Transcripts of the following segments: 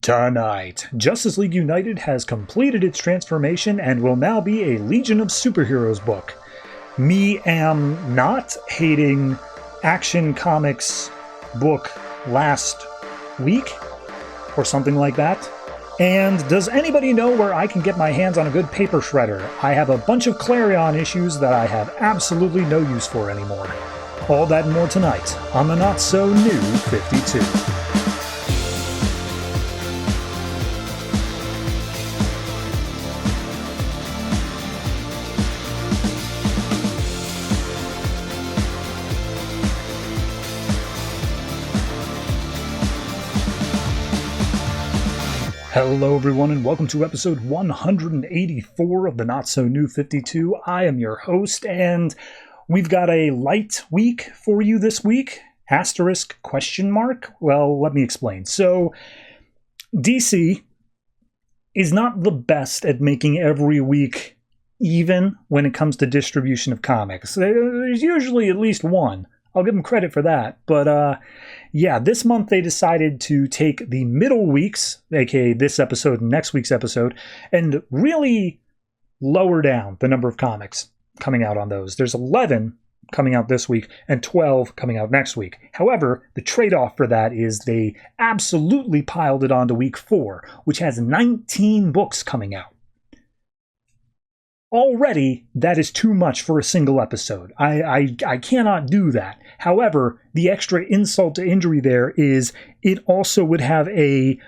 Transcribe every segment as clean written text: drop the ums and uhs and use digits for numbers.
Tonight, Justice League United has completed its transformation and will now be a Legion of Superheroes book. Me am not hating Action Comics book last week, or something like that. And does anybody know where I can get my hands on a good paper shredder? I have a bunch of Klarion issues that I have absolutely no use for anymore. All that and more tonight on the Not So New 52. Hello everyone and welcome to episode 184 of the Not So New 52. I am your host and we've got a light week for you this week. Asterisk ? Well, let me explain. So, DC is not the best at making every week even when it comes to distribution of comics. There's usually at least one. I'll give them credit for that. But yeah, this month they decided to take the middle weeks, aka this episode and next week's episode, and really lower down the number of comics coming out on those. There's 11 coming out this week and 12 coming out next week. However, the trade-off for that is they absolutely piled it onto week 4, which has 19 books coming out. Already, that is too much for a single episode. I cannot do that. However, the extra insult to injury there is it also would have a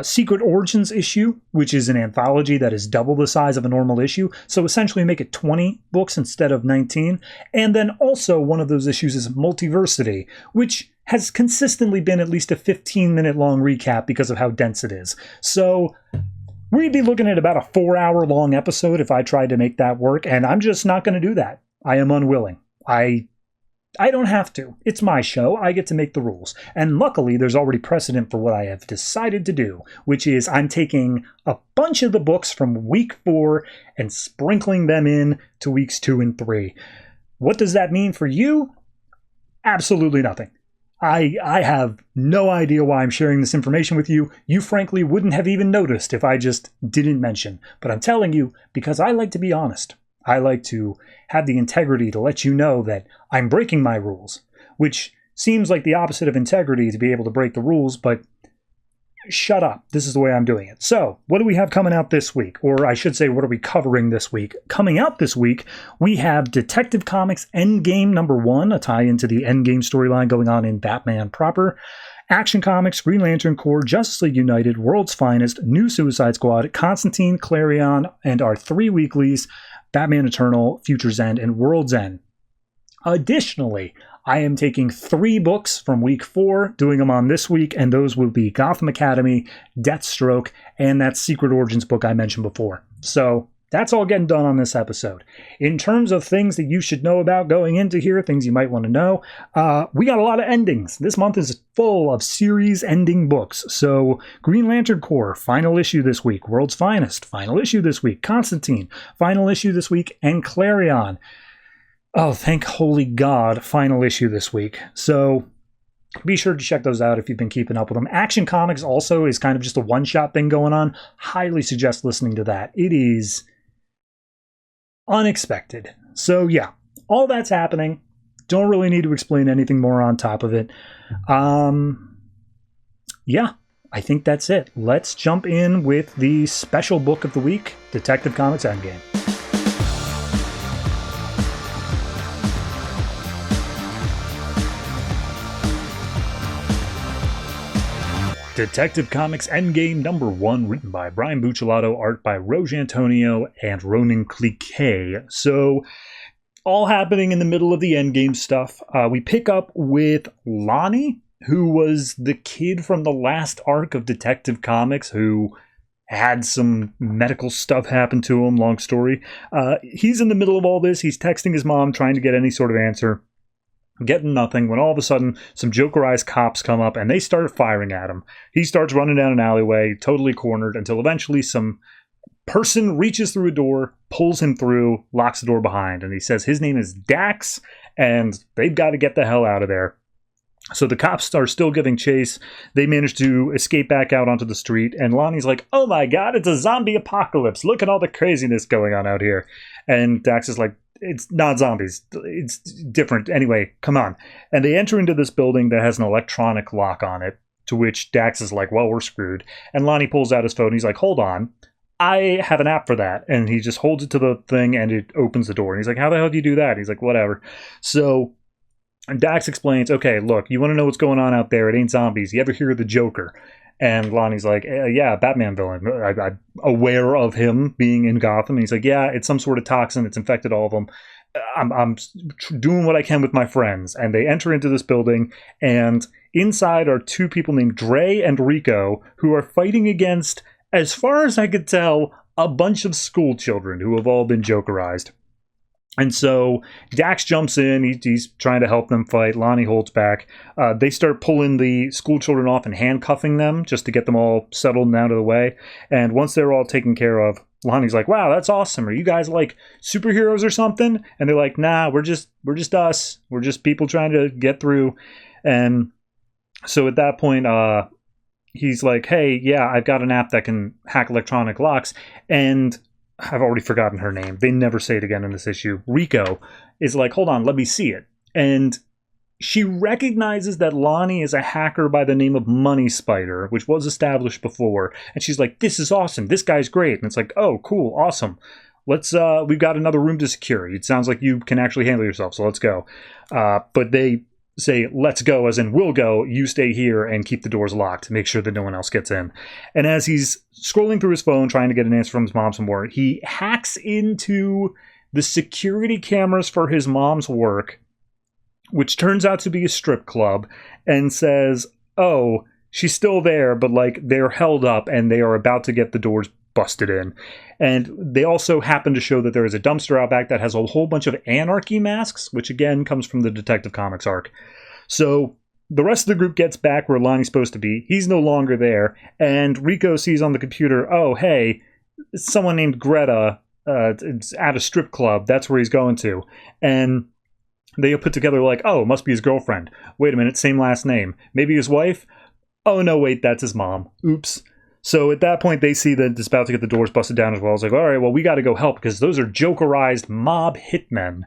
Secret Origins issue, which is an anthology that is double the size of a normal issue. So essentially make it 20 books instead of 19. And then also one of those issues is Multiversity, which has consistently been at least a 15-minute long recap because of how dense it is. So we'd be looking at about a 4-hour-long episode if I tried to make that work, and I'm just not going to do that. I am unwilling. I don't have to. It's my show. I get to make the rules. And luckily, there's already precedent for what I have decided to do, which is I'm taking a bunch of the books from week 4 and sprinkling them in to weeks 2 and 3. What does that mean for you? Absolutely nothing. I have no idea why I'm sharing this information with you. You frankly wouldn't have even noticed if I just didn't mention. But I'm telling you because I like to be honest. I like to have the integrity to let you know that I'm breaking my rules, which seems like the opposite of integrity to be able to break the rules, but shut up. This is the way I'm doing it. So, what do we have coming out this week? Or I should say, what are we covering this week? Coming out this week, we have Detective Comics Endgame #1, a tie into the Endgame storyline going on in Batman proper. Action Comics, Green Lantern Corps, Justice League United, World's Finest, New Suicide Squad, Constantine, Klarion, and our 3 weeklies, Batman Eternal, Future's End, and World's End. Additionally, I am taking 3 books from week 4, doing them on this week, and those will be Gotham Academy, Deathstroke, and that Secret Origins book I mentioned before. So that's all getting done on this episode. In terms of things that you should know about going into here, things you might want to know, we got a lot of endings. This month is full of series ending books. So Green Lantern Corps, final issue this week. World's Finest, final issue this week. Constantine, final issue this week. And Klarion, oh, thank holy God, final issue this week. So be sure to check those out if you've been keeping up with them. Action Comics also is kind of just a one-shot thing going on. Highly suggest listening to that. It is unexpected. So yeah, all that's happening. Don't really need to explain anything more on top of it. Yeah, I think that's it. Let's jump in with the special book of the week, Detective Comics Endgame. Detective Comics Endgame #1, written by Brian Buccellato, art by Roge and Ronan Cliquet. So, all happening in the middle of the Endgame stuff. We pick up with Lonnie, who was the kid from the last arc of Detective Comics, who had some medical stuff happen to him, long story. He's in the middle of all this. He's texting his mom, trying to get any sort of answer. Getting nothing, when all of a sudden some Jokerized cops come up and they start firing at him. He starts running down an alleyway, totally cornered, until eventually some person reaches through a door, pulls him through, locks the door behind, and he says his name is Dax, and they've got to get the hell out of there. So the cops are still giving chase. They manage to escape back out onto the street, and Lonnie's like, oh my god, it's a zombie apocalypse. Look at all the craziness going on out here. And Dax is like, it's not zombies. It's different. Anyway, come on. And they enter into this building that has an electronic lock on it, to which Dax is like, well, we're screwed. And Lonnie pulls out his phone. He's like, hold on. I have an app for that. And he just holds it to the thing, and it opens the door. And he's like, how the hell do you do that? He's like, whatever. So Dax explains, okay, look, you want to know what's going on out there? It ain't zombies. You ever hear of the Joker? And Lonnie's like, yeah, Batman villain. I'm aware of him being in Gotham. And he's like, yeah, it's some sort of toxin. It's infected all of them. I'm doing what I can with my friends. And they enter into this building, and inside are two people named Dre and Rico, who are fighting against, as far as I could tell, a bunch of school children who have all been Jokerized. And so Dax jumps in. He's trying to help them fight. Lonnie holds back. They start pulling the school children off and handcuffing them just to get them all settled and out of the way. And once they're all taken care of, Lonnie's like, wow, that's awesome. Are you guys like superheroes or something? And they're like, nah, we're just us. We're just people trying to get through. And so at that point, he's like, hey, yeah, I've got an app that can hack electronic locks. And I've already forgotten her name. They never say it again in this issue. Rico is like, hold on, let me see it. And she recognizes that Lonnie is a hacker by the name of Money Spider, which was established before. And she's like, this is awesome. This guy's great. And it's like, oh, cool, awesome. We've got another room to secure. It sounds like you can actually handle yourself, so let's go. But they say, let's go, as in we'll go, you stay here and keep the doors locked to make sure that no one else gets in. And as he's scrolling through his phone trying to get an answer from his mom some more, he hacks into the security cameras for his mom's work, which turns out to be a strip club, and says, oh, she's still there, but like they're held up and they are about to get the doors busted in. And they also happen to show that there is a dumpster out back that has a whole bunch of anarchy masks, which again comes from the Detective Comics arc. So the rest of the group gets back where Lonnie's supposed to be. He's no longer there. And Rico sees on the computer, oh, hey, someone named Greta it's at a strip club. That's where he's going to. And they put together like, oh, it must be his girlfriend. Wait a minute, same last name. Maybe his wife? Oh, no, wait, that's his mom. Oops. So at that point, they see that it's about to get the doors busted down as well. It's like, all right, well, we got to go help because those are Jokerized mob hitmen.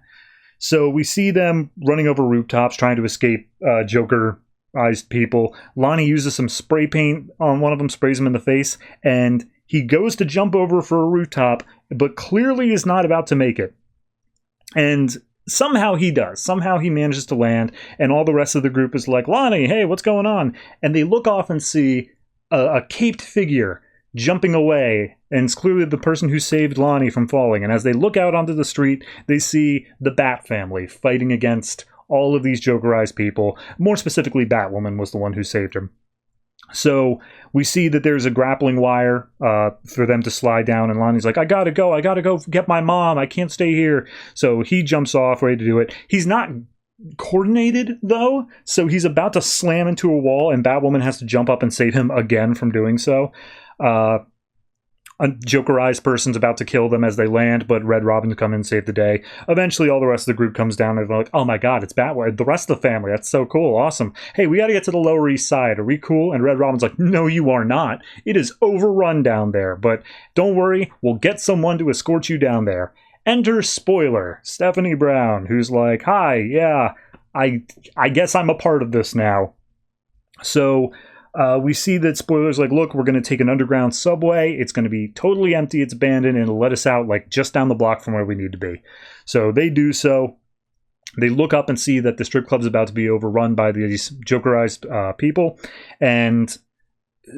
So we see them running over rooftops trying to escape Jokerized people. Lonnie uses some spray paint on one of them, sprays him in the face, and he goes to jump over for a rooftop, but clearly is not about to make it. And somehow he does. Somehow he manages to land, and all the rest of the group is like, Lonnie, hey, what's going on? And they look off and see a caped figure jumping away, and it's clearly the person who saved Lonnie from falling. And as they look out onto the street, they see the Bat family fighting against all of these Jokerized people. More specifically, Batwoman was the one who saved him. So we see that there's a grappling wire for them to slide down, and Lonnie's like, I gotta go get my mom, I can't stay here. So he jumps off, ready to do it. He's not coordinated though, so he's about to slam into a wall, and Batwoman has to jump up and save him again from doing so. A Jokerized person's about to kill them as they land, but Red Robin's come in and save the day. Eventually, all the rest of the group comes down and they're like, oh my god, it's Batwoman. The rest of the family, that's so cool, awesome. Hey, we gotta get to the Lower East Side. Are we cool? And Red Robin's like, no, you are not. It is overrun down there, but don't worry, we'll get someone to escort you down there. Enter Spoiler, Stephanie Brown, who's like, hi, yeah, I guess I'm a part of this now. So we see that Spoiler's like, look, we're going to take an underground subway. It's going to be totally empty. It's abandoned, and it'll let us out like just down the block from where we need to be. So they do so. They look up and see that the strip club's about to be overrun by these Jokerized people. And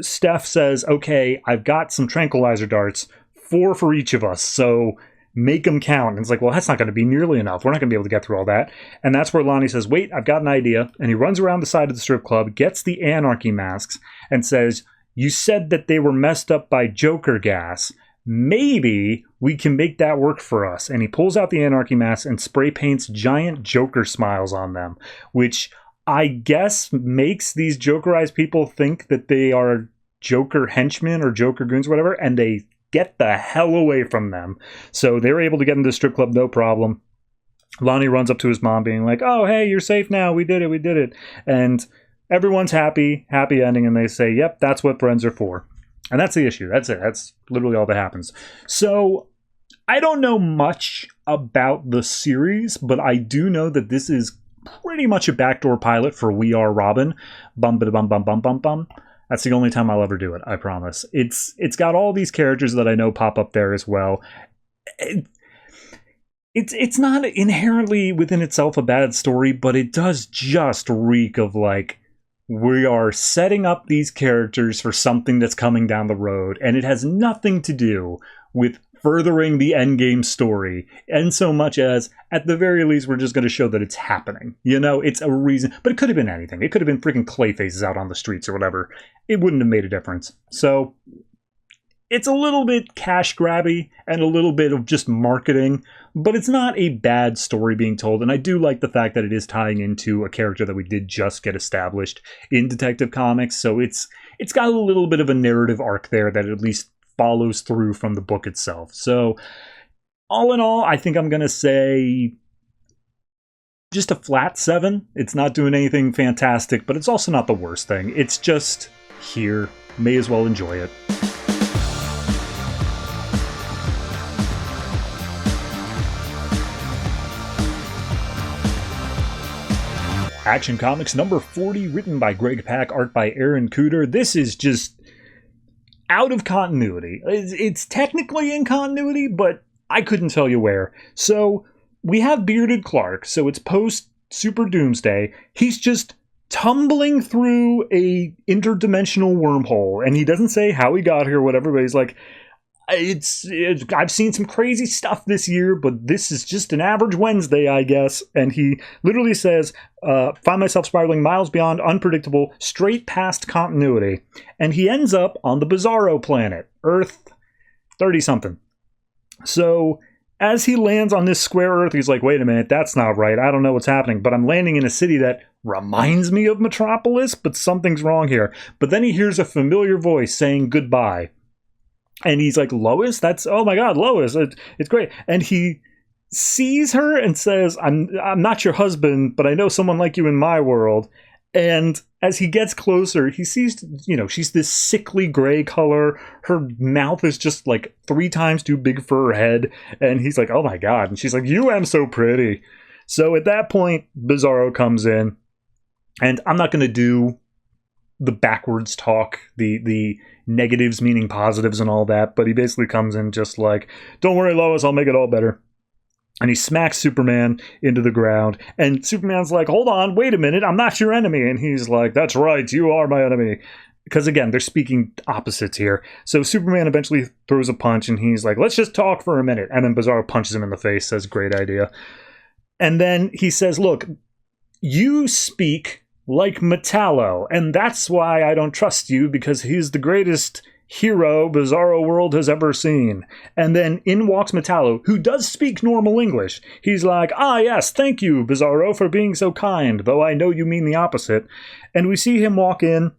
Steph says, okay, I've got some tranquilizer darts, 4 for each of us. So make them count. And it's like, well, that's not going to be nearly enough. We're not going to be able to get through all that. And that's where Lonnie says, wait, I've got an idea. And he runs around the side of the strip club, gets the anarchy masks, and says, you said that they were messed up by Joker gas. Maybe we can make that work for us. And he pulls out the anarchy masks and spray paints giant Joker smiles on them, which I guess makes these Jokerized people think that they are Joker henchmen or Joker goons or whatever, and they get the hell away from them. So they're able to get into the strip club, no problem. Lonnie runs up to his mom being like, oh, hey, you're safe now. We did it. And everyone's happy ending, and they say, yep, that's what friends are for. And that's the issue. That's it. That's literally all that happens. So I don't know much about the series, but I do know that this is pretty much a backdoor pilot for We Are Robin. Bum ba bum bum bum bum bum. That's the only time I'll ever do it, I promise. It's got all these characters that I know pop up there as well. It's not inherently within itself a bad story, but it does just reek of like, we are setting up these characters for something that's coming down the road, and it has nothing to do with furthering the Endgame story, and so much as, at the very least, we're just going to show that it's happening. You know, it's a reason. But it could have been anything. It could have been freaking clay faces out on the streets or whatever. It wouldn't have made a difference. So it's a little bit cash grabby and a little bit of just marketing, but it's not a bad story being told. And I do like the fact that it is tying into a character that we did just get established in Detective Comics. So it's got a little bit of a narrative arc there that at least follows through from the book itself. So all in all, I think I'm going to say just a flat 7. It's not doing anything fantastic, but it's also not the worst thing. It's just here. May as well enjoy it. Action Comics number 40, written by Greg Pak, art by Aaron Kuder. This is just out of continuity. It's technically in continuity, but I couldn't tell you where. So we have Bearded Clark, so it's post Super Doomsday. He's just tumbling through a interdimensional wormhole, and he doesn't say how he got here or whatever, but he's like, I've seen some crazy stuff this year, but this is just an average Wednesday, I guess. And he literally says, find myself spiraling miles beyond unpredictable, straight past continuity. And he ends up on the Bizarro planet, Earth 30-something. So as he lands on this square Earth, he's like, wait a minute, that's not right. I don't know what's happening, but I'm landing in a city that reminds me of Metropolis, but something's wrong here. But then he hears a familiar voice saying goodbye. And he's like, Lois? Oh my God, Lois, it's great. And he sees her and says, I'm not your husband, but I know someone like you in my world. And as he gets closer, he sees, she's this sickly gray color. Her mouth is just like 3 times too big for her head. And he's like, oh my God. And she's like, you am so pretty. So at that point, Bizarro comes in. And I'm not going to do the backwards talk, the negatives meaning positives and all that, but he basically comes in just like, don't worry, Lois, I'll make it all better. And he smacks Superman into the ground, and Superman's like, hold on, wait a minute, I'm not your enemy. And he's like, that's right, you are my enemy. Because again, they're speaking opposites here. So Superman eventually throws a punch, and he's like, let's just talk for a minute. And then Bizarro punches him in the face, says, great idea. And then he says, look, you speak like Metallo, and that's why I don't trust you, because he's the greatest hero Bizarro World has ever seen. And then in walks Metallo, who does speak normal English. He's like, yes, thank you, Bizarro, for being so kind, though I know you mean the opposite. And we see him walk in,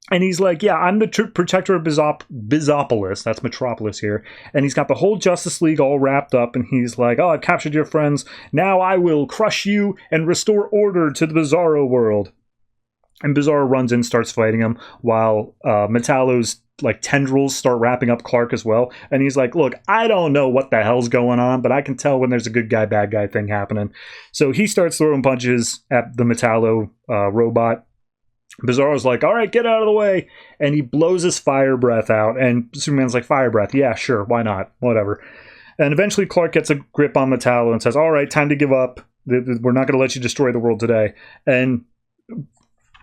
and he's like, yeah, I'm the protector of Bizopolis. That's Metropolis here. And he's got the whole Justice League all wrapped up. And he's like, I've captured your friends. Now I will crush you and restore order to the Bizarro world. And Bizarro runs in, starts fighting him, while Metallo's tendrils start wrapping up Clark as well. And he's like, look, I don't know what the hell's going on, but I can tell when there's a good guy, bad guy thing happening. So he starts throwing punches at the Metallo robot. Bizarro's like, all right, get out of the way. And he blows his fire breath out. And Superman's like, fire breath? Yeah, sure, why not? Whatever. And eventually Clark gets a grip on Metallo and says, all right, time to give up. We're not going to let you destroy the world today. And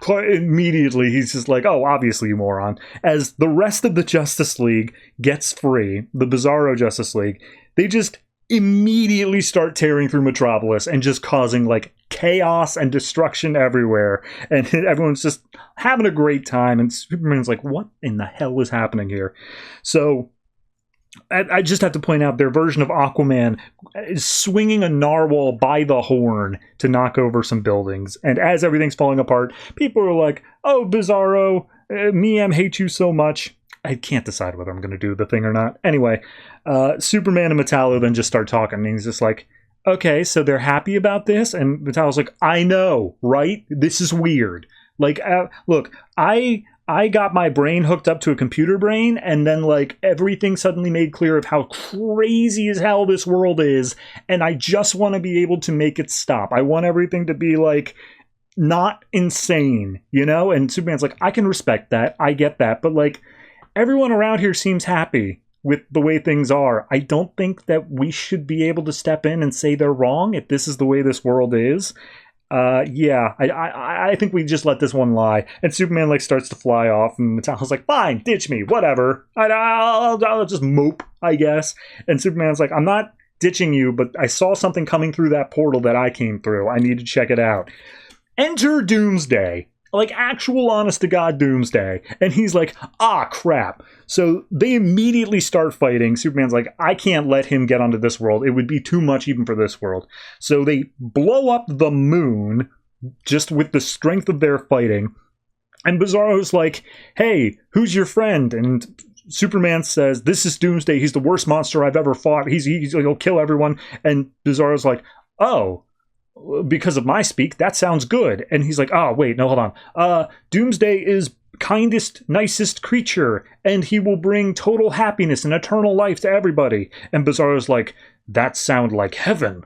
Clark, immediately he's just like, oh, obviously, you moron. As the rest of the Justice League gets free, the Bizarro Justice League, they just immediately start tearing through Metropolis and just causing chaos and destruction everywhere, and everyone's just having a great time, and Superman's like, what in the hell is happening here? So I just have to point out, their version of Aquaman is swinging a narwhal by the horn to knock over some buildings, and as everything's falling apart, people are like, oh, Bizarro, Miam hates you so much. I can't decide whether I'm going to do the thing or not. Anyway, Superman and Metallo then just start talking, and he's just like, okay, so they're happy about this? And Metallo's like, I know, right? This is weird. Like, look, I got my brain hooked up to a computer brain, and then, like, everything suddenly made clear of how crazy as hell this world is, and I just want to be able to make it stop. I want everything to be, like, not insane, you know? And Superman's like, I can respect that. I get that. But, like, everyone around here seems happy with the way things are. I don't think that we should be able to step in and say they're wrong if this is the way this world is. I think we just let this one lie. And Superman, like, starts to fly off, and Metallo's like, fine, ditch me, whatever. I'll just mope, I guess. And Superman's like, I'm not ditching you, but I saw something coming through that portal that I came through. I need to check it out. Enter Doomsday. Like, actual honest-to-God Doomsday. And he's like, ah, crap. So they immediately start fighting. Superman's like, I can't let him get onto this world. It would be too much even for this world. So they blow up the moon just with the strength of their fighting. And Bizarro's like, hey, who's your friend? And Superman says, this is Doomsday. He's the worst monster I've ever fought. He'll kill everyone. And Bizarro's like, oh, because of my speak, that sounds good. And he's like, oh, wait, no, hold on. Doomsday is kindest, nicest creature, and he will bring total happiness and eternal life to everybody. And Bizarro's like, that sound like heaven.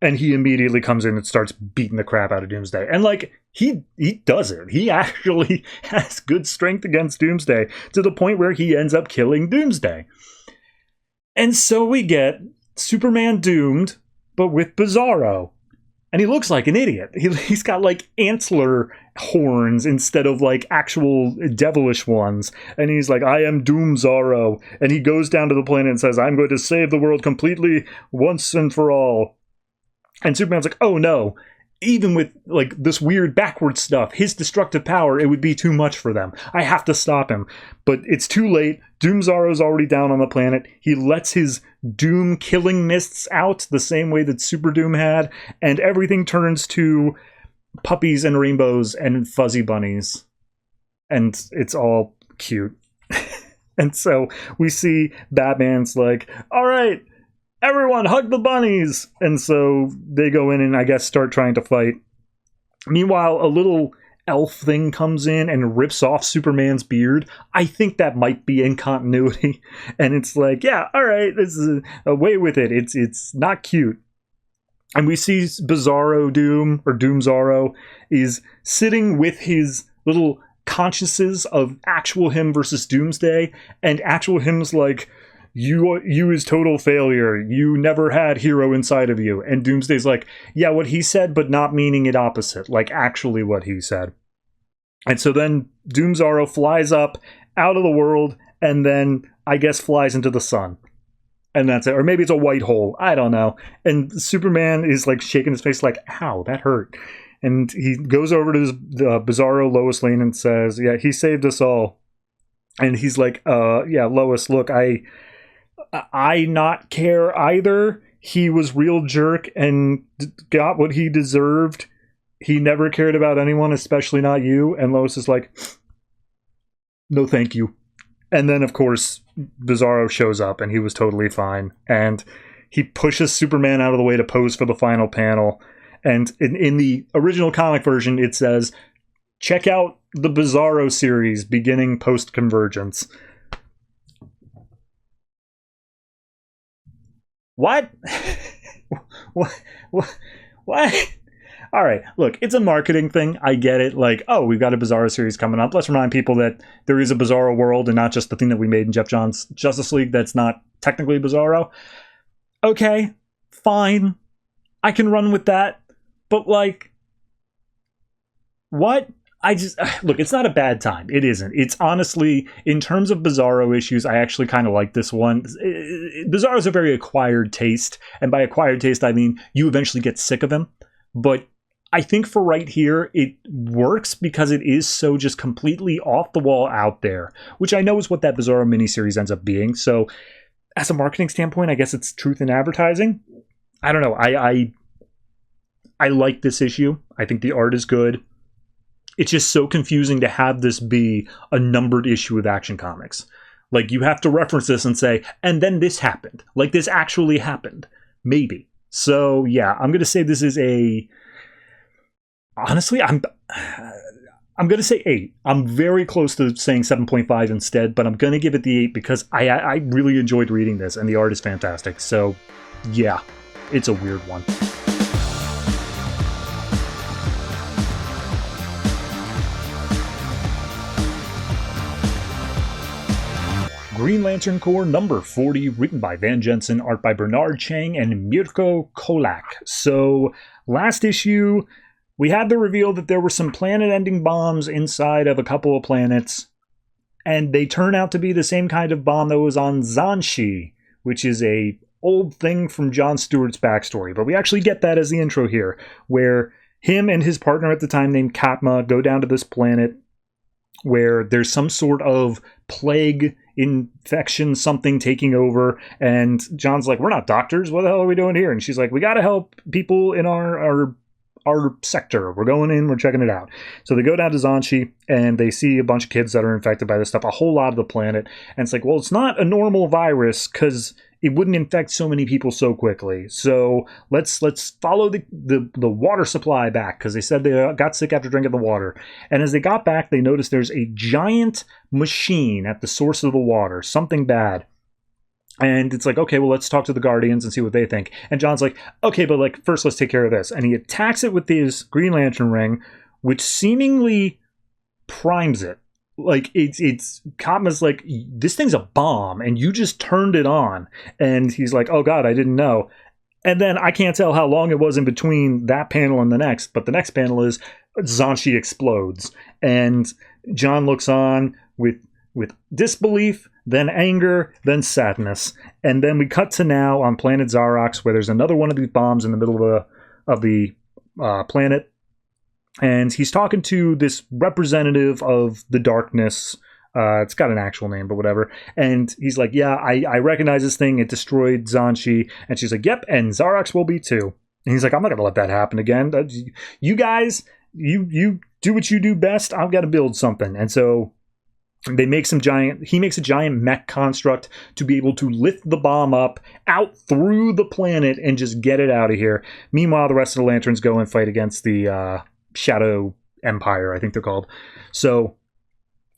And he immediately comes in and starts beating the crap out of Doomsday. And, like, he does it. He actually has good strength against Doomsday to the point where he ends up killing Doomsday. And so we get Superman doomed, but with Bizarro. And he looks like an idiot. He's got, like, antler horns instead of, like, actual devilish ones. And he's like, I am Doomzarro. And he goes down to the planet and says, I'm going to save the world completely once and for all. And Superman's like, oh no. Even with, like, this weird backward stuff, his destructive power, it would be too much for them. I have to stop him. But it's too late. Doomzarro's already down on the planet. He lets his doom killing mists out the same way that Super Doom had, and everything turns to puppies and rainbows and fuzzy bunnies. And it's all cute. And so we see Batman's like, all right, everyone hug the bunnies. And so they go in and, I guess, start trying to fight. Meanwhile, a little elf thing comes in and rips off Superman's beard. I think that might be in continuity. And it's like, yeah, all right, this is away with it. It's not cute. And we see Bizarro Doom, or Doomzarro, is sitting with his little consciences of actual him versus Doomsday. And actual him's like, you is total failure. You never had hero inside of you. And Doomsday's like, yeah, what he said, but not meaning it opposite. Like, actually what he said. And so then Doomzarro flies up out of the world and then, I guess, flies into the sun. And that's it. Or maybe it's a white hole. I don't know. And Superman is, like, shaking his face like, ow, that hurt. And he goes over to the Bizarro Lois Lane and says, yeah, he saved us all. And he's like, yeah, Lois, look, I not care either. He was real jerk and got what he deserved. He never cared about anyone, especially not you. And Lois is like, no thank you. And then, of course, Bizarro shows up and he was totally fine. And he pushes Superman out of the way to pose for the final panel. And in the original comic version, it says, check out the Bizarro series beginning post-Convergence. What? What? All right, look, it's a marketing thing. I get it. Like, oh, we've got a Bizarro series coming up. Let's remind people that there is a Bizarro world and not just the thing that we made in Jeff Johns' Justice League that's not technically Bizarro. Okay, fine. I can run with that. But, like, what? Look, it's not a bad time. It isn't. It's honestly, in terms of Bizarro issues, I actually kind of like this one. Bizarro's a very acquired taste. And by acquired taste, I mean you eventually get sick of him. But I think for right here, it works because it is so just completely off the wall out there, which I know is what that Bizarro miniseries ends up being. So as a marketing standpoint, I guess it's truth in advertising. I don't know. I like this issue. I think the art is good. It's just so confusing to have this be a numbered issue of Action Comics. Like, you have to reference this and say, and then this happened. Like, this actually happened. Maybe. So, yeah, I'm going to say this is a... Honestly, I'm going to say 8. I'm very close to saying 7.5 instead, but I'm going to give it the 8 because I really enjoyed reading this, and the art is fantastic. So, yeah, it's a weird one. Green Lantern Corps number 40, written by Van Jensen, art by Bernard Chang and Mirko Colak. So, last issue, we had the reveal that there were some planet-ending bombs inside of a couple of planets, and they turn out to be the same kind of bomb that was on Zanshi, which is a old thing from John Stewart's backstory. But we actually get that as the intro here, where him and his partner at the time named Katma go down to this planet where there's some sort of plague infection, something taking over, and John's like, we're not doctors, what the hell are we doing here? And she's like, we gotta help people in our sector. We're going in, we're checking it out. So they go down to Zanshi, and they see a bunch of kids that are infected by this stuff, a whole lot of the planet, and it's like, well, it's not a normal virus, because it wouldn't infect so many people so quickly. So let's follow the water supply back, because they said they got sick after drinking the water. And as they got back, they noticed there's a giant machine at the source of the water, something bad. And it's like, okay, well, let's talk to the Guardians and see what they think. And John's like, okay, but like first let's take care of this. And he attacks it with his Green Lantern ring, which seemingly primes it. Like it's Katma's like, this thing's a bomb and you just turned it on. And he's like, oh God, I didn't know. And then I can't tell how long it was in between that panel and the next, but the next panel is Zanshi explodes. And John looks on with disbelief, then anger, then sadness. And then we cut to now on planet Xerox, where there's another one of these bombs in the middle of the planet. And he's talking to this representative of the darkness. It's got an actual name, but whatever. And he's like, yeah, I recognize this thing. It destroyed Zanshi. And she's like, yep, and Xerox will be too. And he's like, I'm not going to let that happen again. You guys, you do what you do best. I've got to build something. And so he makes a giant mech construct to be able to lift the bomb up out through the planet and just get it out of here. Meanwhile, the rest of the Lanterns go and fight against the Shadow Empire, I think they're called. So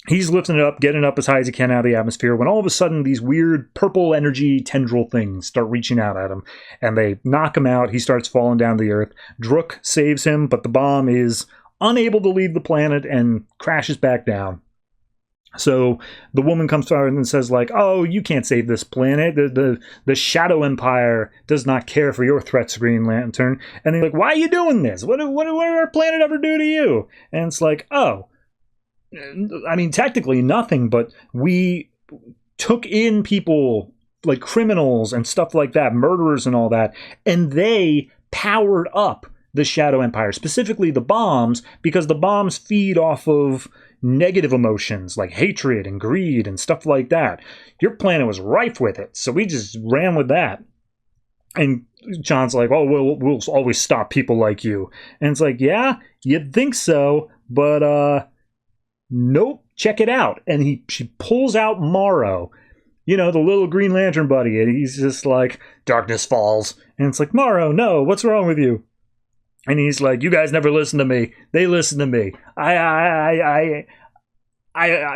he's lifting it up, getting it up as high as he can out of the atmosphere, when all of a sudden these weird purple energy tendril things start reaching out at him, and they knock him out. He starts falling down to the earth. Druk saves him, but the bomb is unable to leave the planet and crashes back down. So the woman comes forward and says, like, oh, you can't save this planet. The Shadow Empire does not care for your threats, Green Lantern. And they're like, why are you doing this? What did our planet ever do to you? And it's like, oh, I mean, technically nothing, but we took in people like criminals and stuff like that, murderers and all that, and they powered up the Shadow Empire, specifically the bombs, because the bombs feed off of negative emotions like hatred and greed and stuff like that. Your planet was rife with it, so we just ran with that. And John's like, oh, we'll always stop people like you. And it's like, yeah, you'd think so, but nope, check it out. And she pulls out Morrow, the little Green Lantern buddy, and he's just like, darkness falls. And it's like, Morrow, no, what's wrong with you? And he's like, you guys never listen to me. They listen to me. I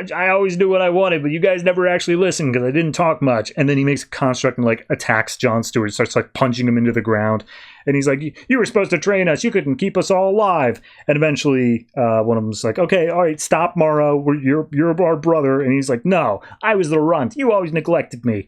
always knew what I wanted, but you guys never actually listened because I didn't talk much. And then he makes a construct and like attacks John Stewart, starts like punching him into the ground. And he's like, you were supposed to train us. You couldn't keep us all alive. And eventually one of them's like, okay, all right, stop, Morrow. You're our brother. And he's like, no, I was the runt. You always neglected me.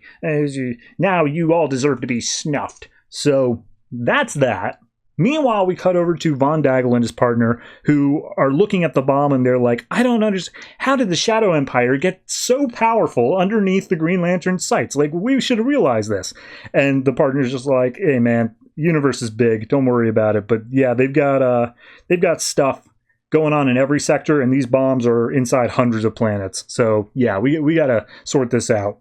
Now you all deserve to be snuffed. So that's that. Meanwhile, we cut over to Von Dagel and his partner, who are looking at the bomb, and they're like, I don't understand. How did the Shadow Empire get so powerful underneath the Green Lantern sites? Like, we should have realized this. And the partner's just like, hey, man, universe is big. Don't worry about it. But yeah, they've got stuff going on in every sector, and these bombs are inside hundreds of planets. So yeah, we got to sort this out.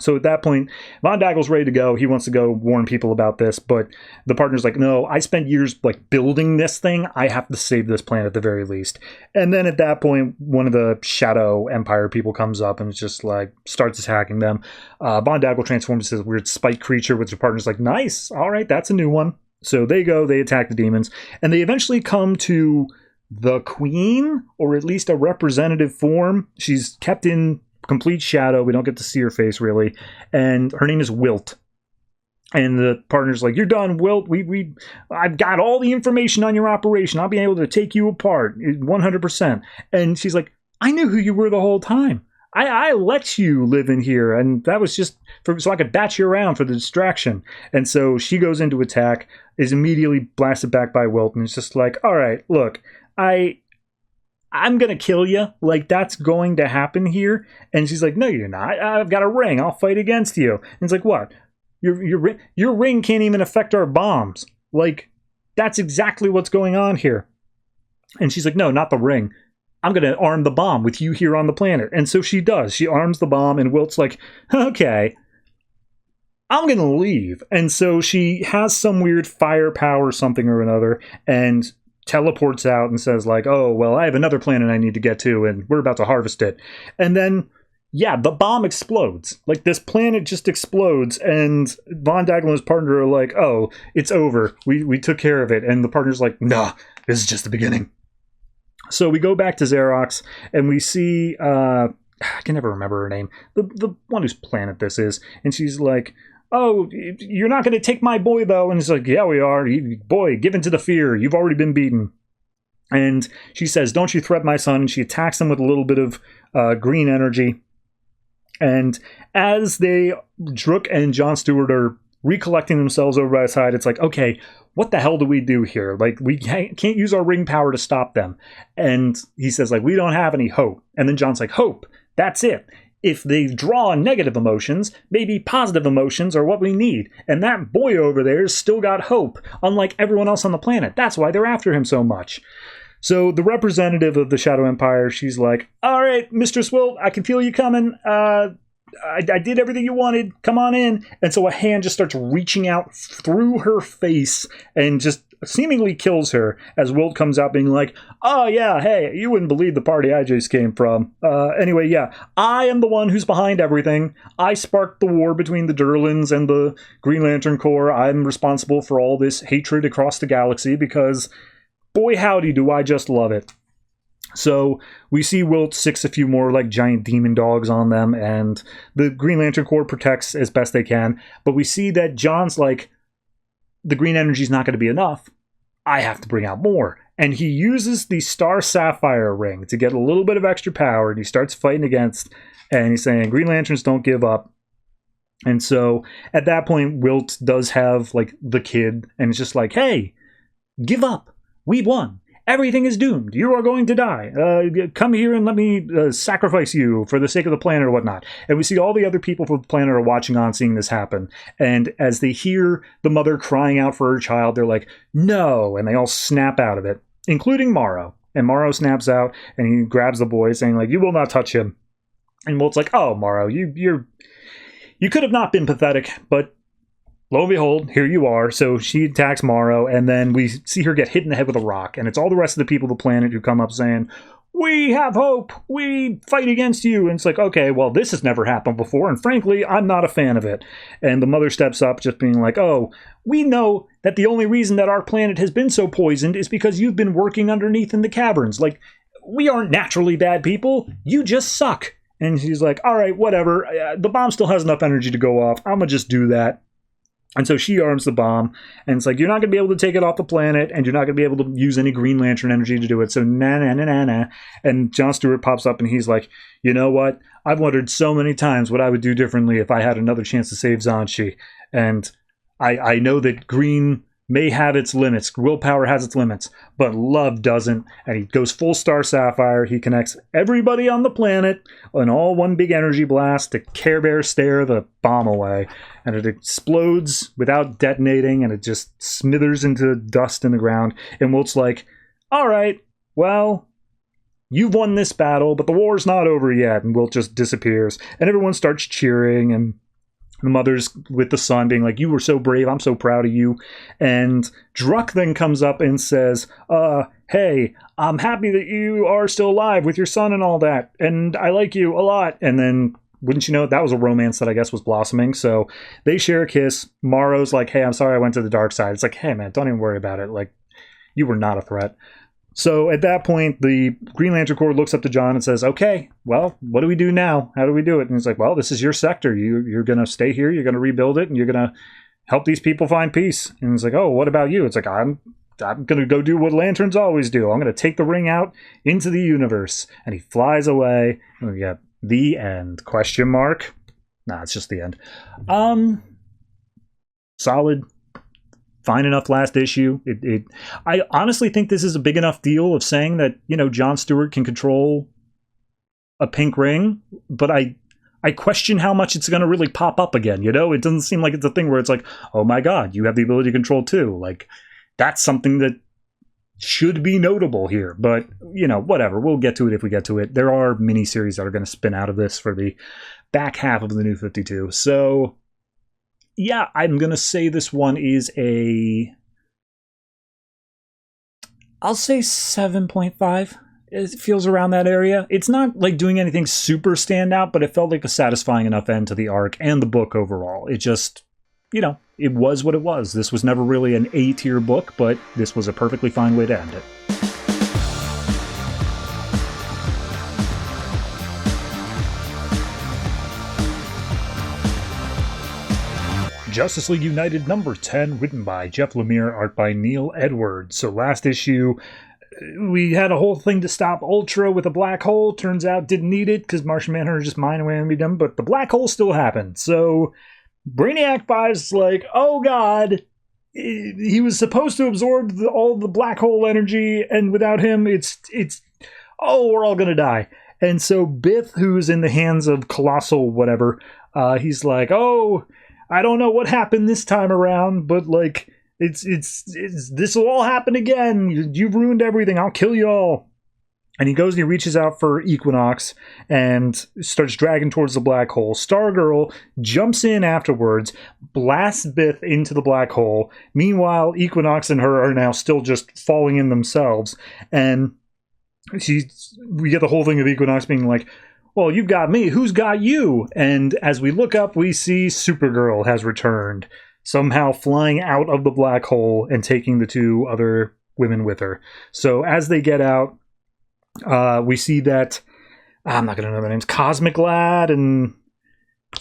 So at that point, Von Dagel's ready to go. He wants to go warn people about this, but the partner's like, no, I spent years like building this thing. I have to save this planet at the very least. And then at that point, one of the Shadow Empire people comes up and just like starts attacking them. Von Dagel transforms into this weird spike creature, which the partner's like, nice. All right, that's a new one. So they attack the demons, and they eventually come to the queen, or at least a representative form. She's kept in complete shadow. We don't get to see her face really. And her name is Wilt. And the partner's like, you're done, Wilt. I've got all the information on your operation. I'll be able to take you apart 100%. And she's like, I knew who you were the whole time. I let you live in here, and that was just so I could bat you around for the distraction. And so she goes into attack, is immediately blasted back by Wilt, and it's just like, all right, look, I'm gonna kill you. Like, that's going to happen here. And she's like, no, you're not. I've got a ring. I'll fight against you. And it's like, what? Your ring can't even affect our bombs. Like, that's exactly what's going on here. And she's like, no, not the ring. I'm going to arm the bomb with you here on the planet. And so she does. She arms the bomb, and Wilt's like, okay, I'm going to leave. And so she has some weird firepower something or another, and teleports out and says like, oh, well, I have another planet I need to get to, and we're about to harvest it. And then, yeah, the bomb explodes. Like, this planet just explodes, and Von Dagel and his partner are like, oh, it's over. We took care of it. And the partner's like, nah, this is just the beginning. So we go back to Xerox, and we see, I can never remember her name, the one whose planet this is, and she's like, oh, you're not going to take my boy, though. And it's like, yeah, we are. Boy, give in to the fear. You've already been beaten. And she says, don't you threaten my son. And she attacks him with a little bit of green energy. And as Druk and Jon Stewart are recollecting themselves over by his side, it's like, okay, what the hell do we do here? Like, we can't use our ring power to stop them. And he says, like, we don't have any hope. And then Jon's like, hope, that's it. If they draw negative emotions, maybe positive emotions are what we need. And that boy over there has still got hope, unlike everyone else on the planet. That's why they're after him so much. So the representative of the Shadow Empire, she's like, all right, Mistress Wilt, I can feel you coming. I did everything you wanted. Come on in. And so a hand just starts reaching out through her face and just seemingly kills her as Wilt comes out being like, oh yeah, hey, you wouldn't believe the party I just came from. Anyway, yeah, I am the one who's behind everything. I sparked the war between the Durlans and the Green Lantern Corps. I'm responsible for all this hatred across the galaxy because, boy howdy, do I just love it. So we see Wilt six a few more like giant demon dogs on them, and the Green Lantern Corps protects as best they can. But we see that Jon's like, the green energy's not going to be enough. I have to bring out more. And he uses the Star Sapphire ring to get a little bit of extra power, and he starts fighting against, and he's saying, Green Lanterns don't give up. And so at that point, Wilt does have like the kid, and it's just like, hey, give up. We won. Everything is doomed. You are going to die. Come here and let me sacrifice you for the sake of the planet or whatnot. And we see all the other people from the planet are watching on, seeing this happen. And as they hear the mother crying out for her child, they're like, no. And they all snap out of it, including Morrow. And Morrow snaps out and he grabs the boy saying like, you will not touch him. And Wilt's like, oh, Morrow, you could have not been pathetic, but lo and behold, here you are. So she attacks Morrow, and then we see her get hit in the head with a rock. And it's all the rest of the people of the planet who come up saying, we have hope. We fight against you. And it's like, okay, well, this has never happened before. And frankly, I'm not a fan of it. And the mother steps up just being like, oh, we know that the only reason that our planet has been so poisoned is because you've been working underneath in the caverns. Like, we aren't naturally bad people. You just suck. And she's like, all right, whatever. The bomb still has enough energy to go off. I'm going to just do that. And so she arms the bomb, and it's like, you're not going to be able to take it off the planet, and you're not going to be able to use any Green Lantern energy to do it, so na. And Jon Stewart pops up, and he's like, you know what? I've wondered so many times what I would do differently if I had another chance to save Xanshi. And I know that green may have its limits, willpower has its limits, but love doesn't. And he goes full Star Sapphire. He connects everybody on the planet in all one big energy blast to Care Bear stare the bomb away. And it explodes without detonating, and it just smithers into dust in the ground. And Wilt's like, all right, well, you've won this battle, but the war's not over yet. And Wilt just disappears. And everyone starts cheering, and the mother's with the son being like, you were so brave, I'm so proud of you. And Druk then comes up and says, hey, I'm happy that you are still alive with your son and all that, and I like you a lot. And then, wouldn't you know, that was a romance that I guess was blossoming. So they share a kiss. Morrow's like, hey, I'm sorry I went to the dark side. It's like, hey man, don't even worry about it. Like, you were not a threat. So at that point, the Green Lantern Corps looks up to John and says, okay, well, what do we do now? How do we do it? And he's like, well, this is your sector. You're going to stay here. You're going to rebuild it, and you're going to help these people find peace. And he's like, oh, what about you? It's like, I'm going to go do what lanterns always do. I'm going to take the ring out into the universe. And he flies away. And we got the end, question mark. Nah, it's just the end. Solid. Fine enough last issue. I honestly think this is a big enough deal of saying that, John Stewart can control a pink ring, but I question how much it's going to really pop up again, It doesn't seem like it's a thing where it's like, oh my god, you have the ability to control too. Like, that's something that should be notable here. But, whatever. We'll get to it if we get to it. There are miniseries that are going to spin out of this for the back half of the New 52. So, yeah, I'm going to say this one is I'll say 7.5. It feels around that area. It's not like doing anything super standout, but it felt like a satisfying enough end to the arc and the book overall. It just, it was what it was. This was never really an A-tier book, but this was a perfectly fine way to end it. Justice League United number 10, written by Jeff Lemire, art by Neil Edwards. So last issue, we had a whole thing to stop Ultra with a black hole. Turns out didn't need it because Martian Manhunter just mind away them, but the black hole still happened. So Brainiac 5's like, oh god, he was supposed to absorb all the black hole energy, and without him, it's we're all gonna die. And so Bith, who's in the hands of Colossal whatever, he's like, oh, I don't know what happened this time around, but like it's this will all happen again. You've ruined everything. I'll kill you all. And he goes and he reaches out for Equinox and starts dragging towards the black hole. Stargirl jumps in afterwards, blasts Bith into the black hole. Meanwhile, Equinox and her are now still just falling in themselves. And we get the whole thing of Equinox being like, well, you've got me. Who's got you? And as we look up, we see Supergirl has returned, somehow flying out of the black hole and taking the two other women with her. So as they get out, we see that, I'm not going to know their names, Cosmic Lad and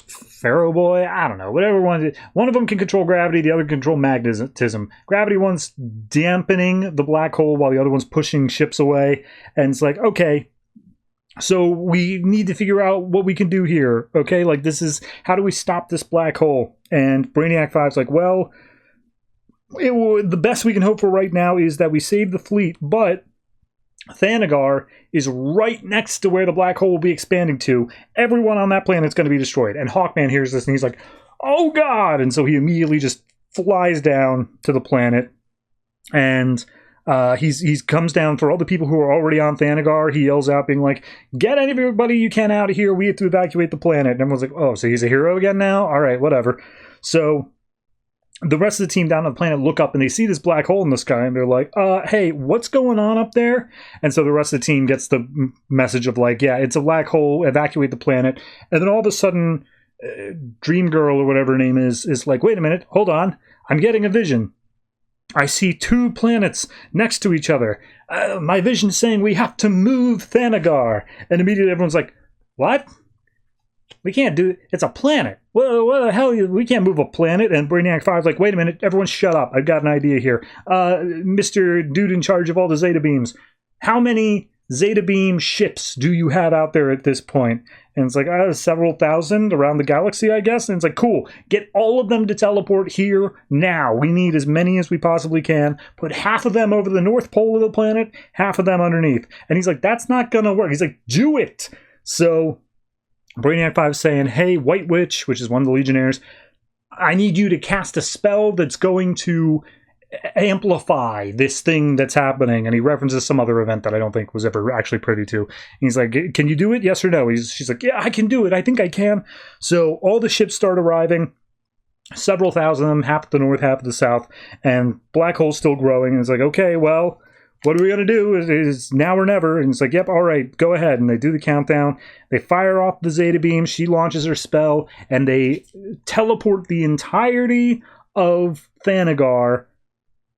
Pharaoh Boy, I don't know, whatever one. One of them can control gravity, the other can control magnetism. Gravity one's dampening the black hole while the other one's pushing ships away. And it's like, okay, so we need to figure out what we can do here, okay? Like, this is, how do we stop this black hole? And Brainiac 5's like, well, the best we can hope for right now is that we save the fleet, but Thanagar is right next to where the black hole will be expanding to. Everyone on that planet's going to be destroyed. And Hawkman hears this and he's like, oh god! And so he immediately just flies down to the planet, and he comes down for all the people who are already on Thanagar. He yells out being like, get everybody you can out of here, we have to evacuate the planet. And everyone's like, oh, so he's a hero again now? Alright, whatever. So the rest of the team down on the planet look up and they see this black hole in the sky and they're like, hey, what's going on up there? And so the rest of the team gets the message of like, yeah, it's a black hole, evacuate the planet. And then all of a sudden, Dream Girl or whatever her name is like, wait a minute, hold on, I'm getting a vision. I see two planets next to each other. My vision is saying we have to move Thanagar. And immediately everyone's like, what? We can't do it. It's a planet. Well, what the hell? We can't move a planet. And Brainiac 5's like, wait a minute. Everyone shut up. I've got an idea here. Mr. Dude in charge of all the Zeta Beams. How many Zeta Beam ships do you have out there at this point? And it's like, several thousand around the galaxy, I guess. And it's like, cool. Get all of them to teleport here now. We need as many as we possibly can. Put half of them over the north pole of the planet, half of them underneath. And he's like, that's not going to work. He's like, do it. So Brainiac 5 is saying, hey, White Witch, which is one of the Legionnaires, I need you to cast a spell that's going to amplify this thing that's happening. And he references some other event that I don't think was ever actually privy to. And he's like, can you do it? Yes or no? She's like, yeah, I can do it. I think I can. So all the ships start arriving, several thousand of them, half at the north, half at the south, and black hole's still growing. And it's like, okay, well, what are we going to do? Is now or never. And it's like, yep, all right, go ahead. And they do the countdown. They fire off the Zeta Beam. She launches her spell, and they teleport the entirety of Thanagar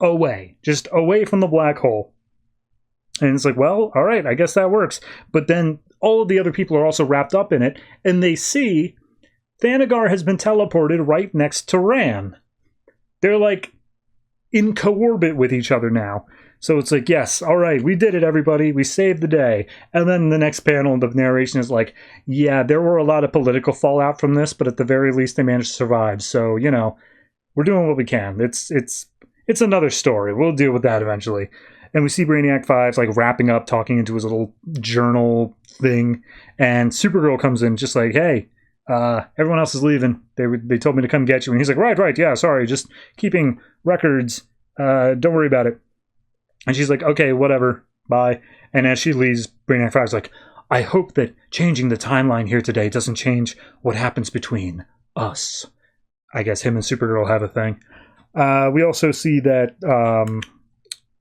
away, just away from the black hole. And it's like, well, all right, I guess that works. But then all of the other people are also wrapped up in it, and they see Thanagar has been teleported right next to Ran. They're like in co-orbit with each other now. So it's like, yes, all right, we did it, everybody. We saved the day. And then the next panel, the narration is like, yeah, there were a lot of political fallout from this, but at the very least, they managed to survive. So, you know, we're doing what we can. It's another story. We'll deal with that eventually. And we see Brainiac 5's like wrapping up, talking into his little journal thing. And Supergirl comes in just like, hey, everyone else is leaving. They told me to come get you. And he's like, right, yeah, sorry, just keeping records. Don't worry about it. And she's like, okay, whatever, bye. And as she leaves, Brainiac 5's like, I hope that changing the timeline here today doesn't change what happens between us. I guess him and Supergirl have a thing. We also see that,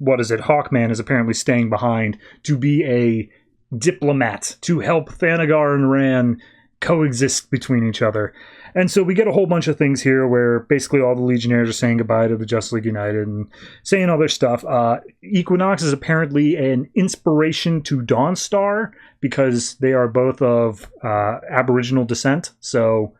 Hawkman is apparently staying behind to be a diplomat to help Thanagar and Ran coexist between each other. And so we get a whole bunch of things here where basically all the Legionnaires are saying goodbye to the Justice League United and saying all their stuff. Equinox is apparently an inspiration to Dawnstar because they are both of Aboriginal descent. So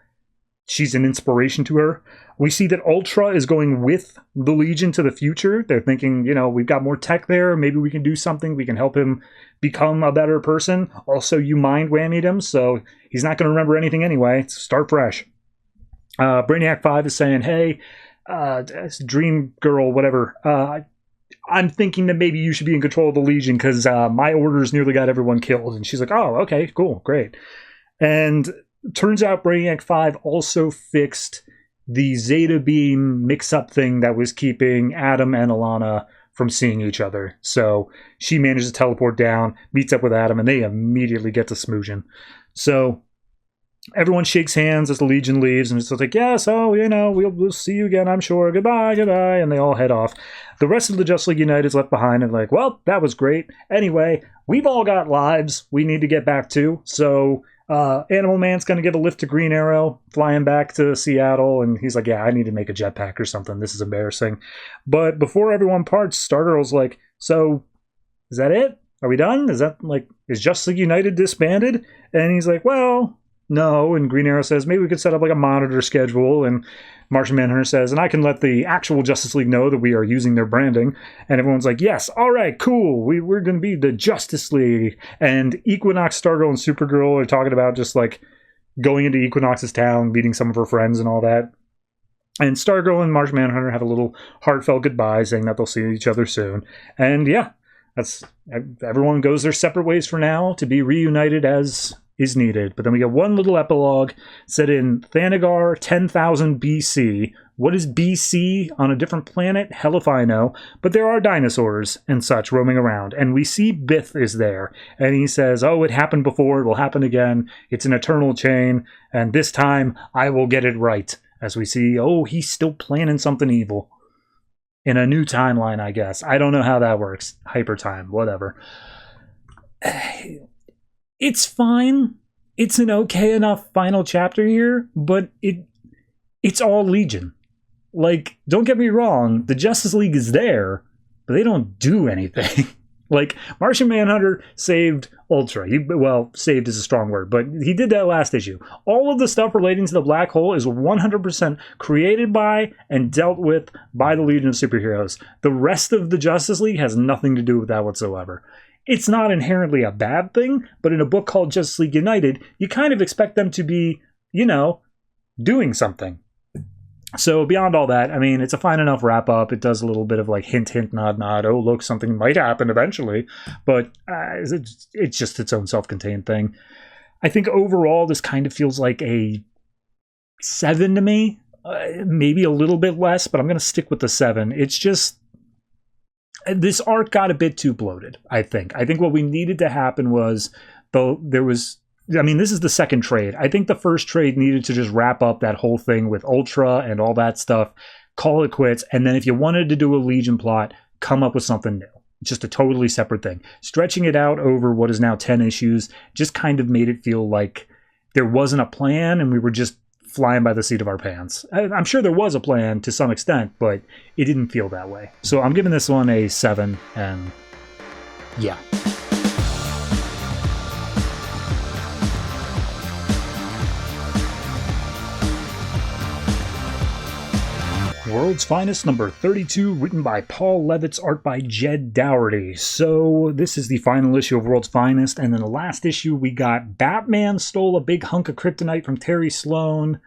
she's an inspiration to her. We see that Ultra is going with the Legion to the future. They're thinking, you know, we've got more tech there. Maybe we can do something. We can help him become a better person. Also, you mind whammied him, so he's not going to remember anything anyway. Start fresh. Brainiac 5 is saying, hey, Dream Girl, whatever, I'm thinking that maybe you should be in control of the Legion because my orders nearly got everyone killed. And she's like, oh, okay, cool, great. And turns out Brainiac 5 also fixed the Zeta Beam mix-up thing that was keeping Adam and Alana from seeing each other. So she manages to teleport down, meets up with Adam, and they immediately get to smooching. So everyone shakes hands as the Legion leaves, and it's like, yes, oh, you know, we'll see you again, I'm sure. Goodbye, and they all head off. The rest of the Justice League United is left behind and like, well, that was great. Anyway, we've all got lives we need to get back to, so Animal Man's going to give a lift to Green Arrow, flying back to Seattle, and he's like, yeah, I need to make a jetpack or something. This is embarrassing. But before everyone parts, Stargirl's like, so, is that it? Are we done? Is Justice League United disbanded? And he's like, well, no. And Green Arrow says, maybe we could set up like a monitor schedule. And Martian Manhunter says, and I can let the actual Justice League know that we are using their branding. And everyone's like, yes, all right, cool. We're going to be the Justice League. And Equinox, Stargirl, and Supergirl are talking about just like going into Equinox's town, meeting some of her friends and all that. And Stargirl and Martian Manhunter have a little heartfelt goodbye, saying that they'll see each other soon. And yeah, everyone goes their separate ways for now to be reunited as is needed. But then we get one little epilogue set in Thanagar 10,000 BC. What is BC on a different planet? Hell if I know. But there are dinosaurs and such roaming around. And we see Bith is there. And he says, oh, it happened before. It will happen again. It's an eternal chain. And this time I will get it right. As we see, oh, he's still planning something evil. In a new timeline, I guess. I don't know how that works. Hyper time, whatever. It's fine. It's an okay enough final chapter here, but it's all Legion. Like, don't get me wrong, the Justice League is there, but they don't do anything. Like, Martian Manhunter saved Ultra. Saved is a strong word, but he did that last issue. All of the stuff relating to the black hole is 100% created by and dealt with by the Legion of Superheroes. The rest of the Justice League has nothing to do with that whatsoever. It's not inherently a bad thing, but in a book called Justice League United, you kind of expect them to be, you know, doing something. So beyond all that, I mean, it's a fine enough wrap-up. It does a little bit of like hint, hint, nod, nod. Oh, look, something might happen eventually. But it's just its own self-contained thing. I think overall, this kind of feels like a 7 to me. Maybe a little bit less, but I'm going to stick with the 7. It's just... this arc got a bit too bloated, I think. I think what we needed to happen was, this is the second trade. I think the first trade needed to just wrap up that whole thing with Ultra and all that stuff, call it quits, and then if you wanted to do a Legion plot, come up with something new. Just a totally separate thing. Stretching it out over what is now 10 issues just kind of made it feel like there wasn't a plan and we were just flying by the seat of our pants. I'm sure there was a plan to some extent, but it didn't feel that way. So I'm giving this one a 7, and Yeah. World's Finest number 32, written by Paul Levitz, art by Jed Dougherty. So this is the final issue of World's Finest, and in the last issue we got Batman stole a big hunk of kryptonite from Terry Sloan,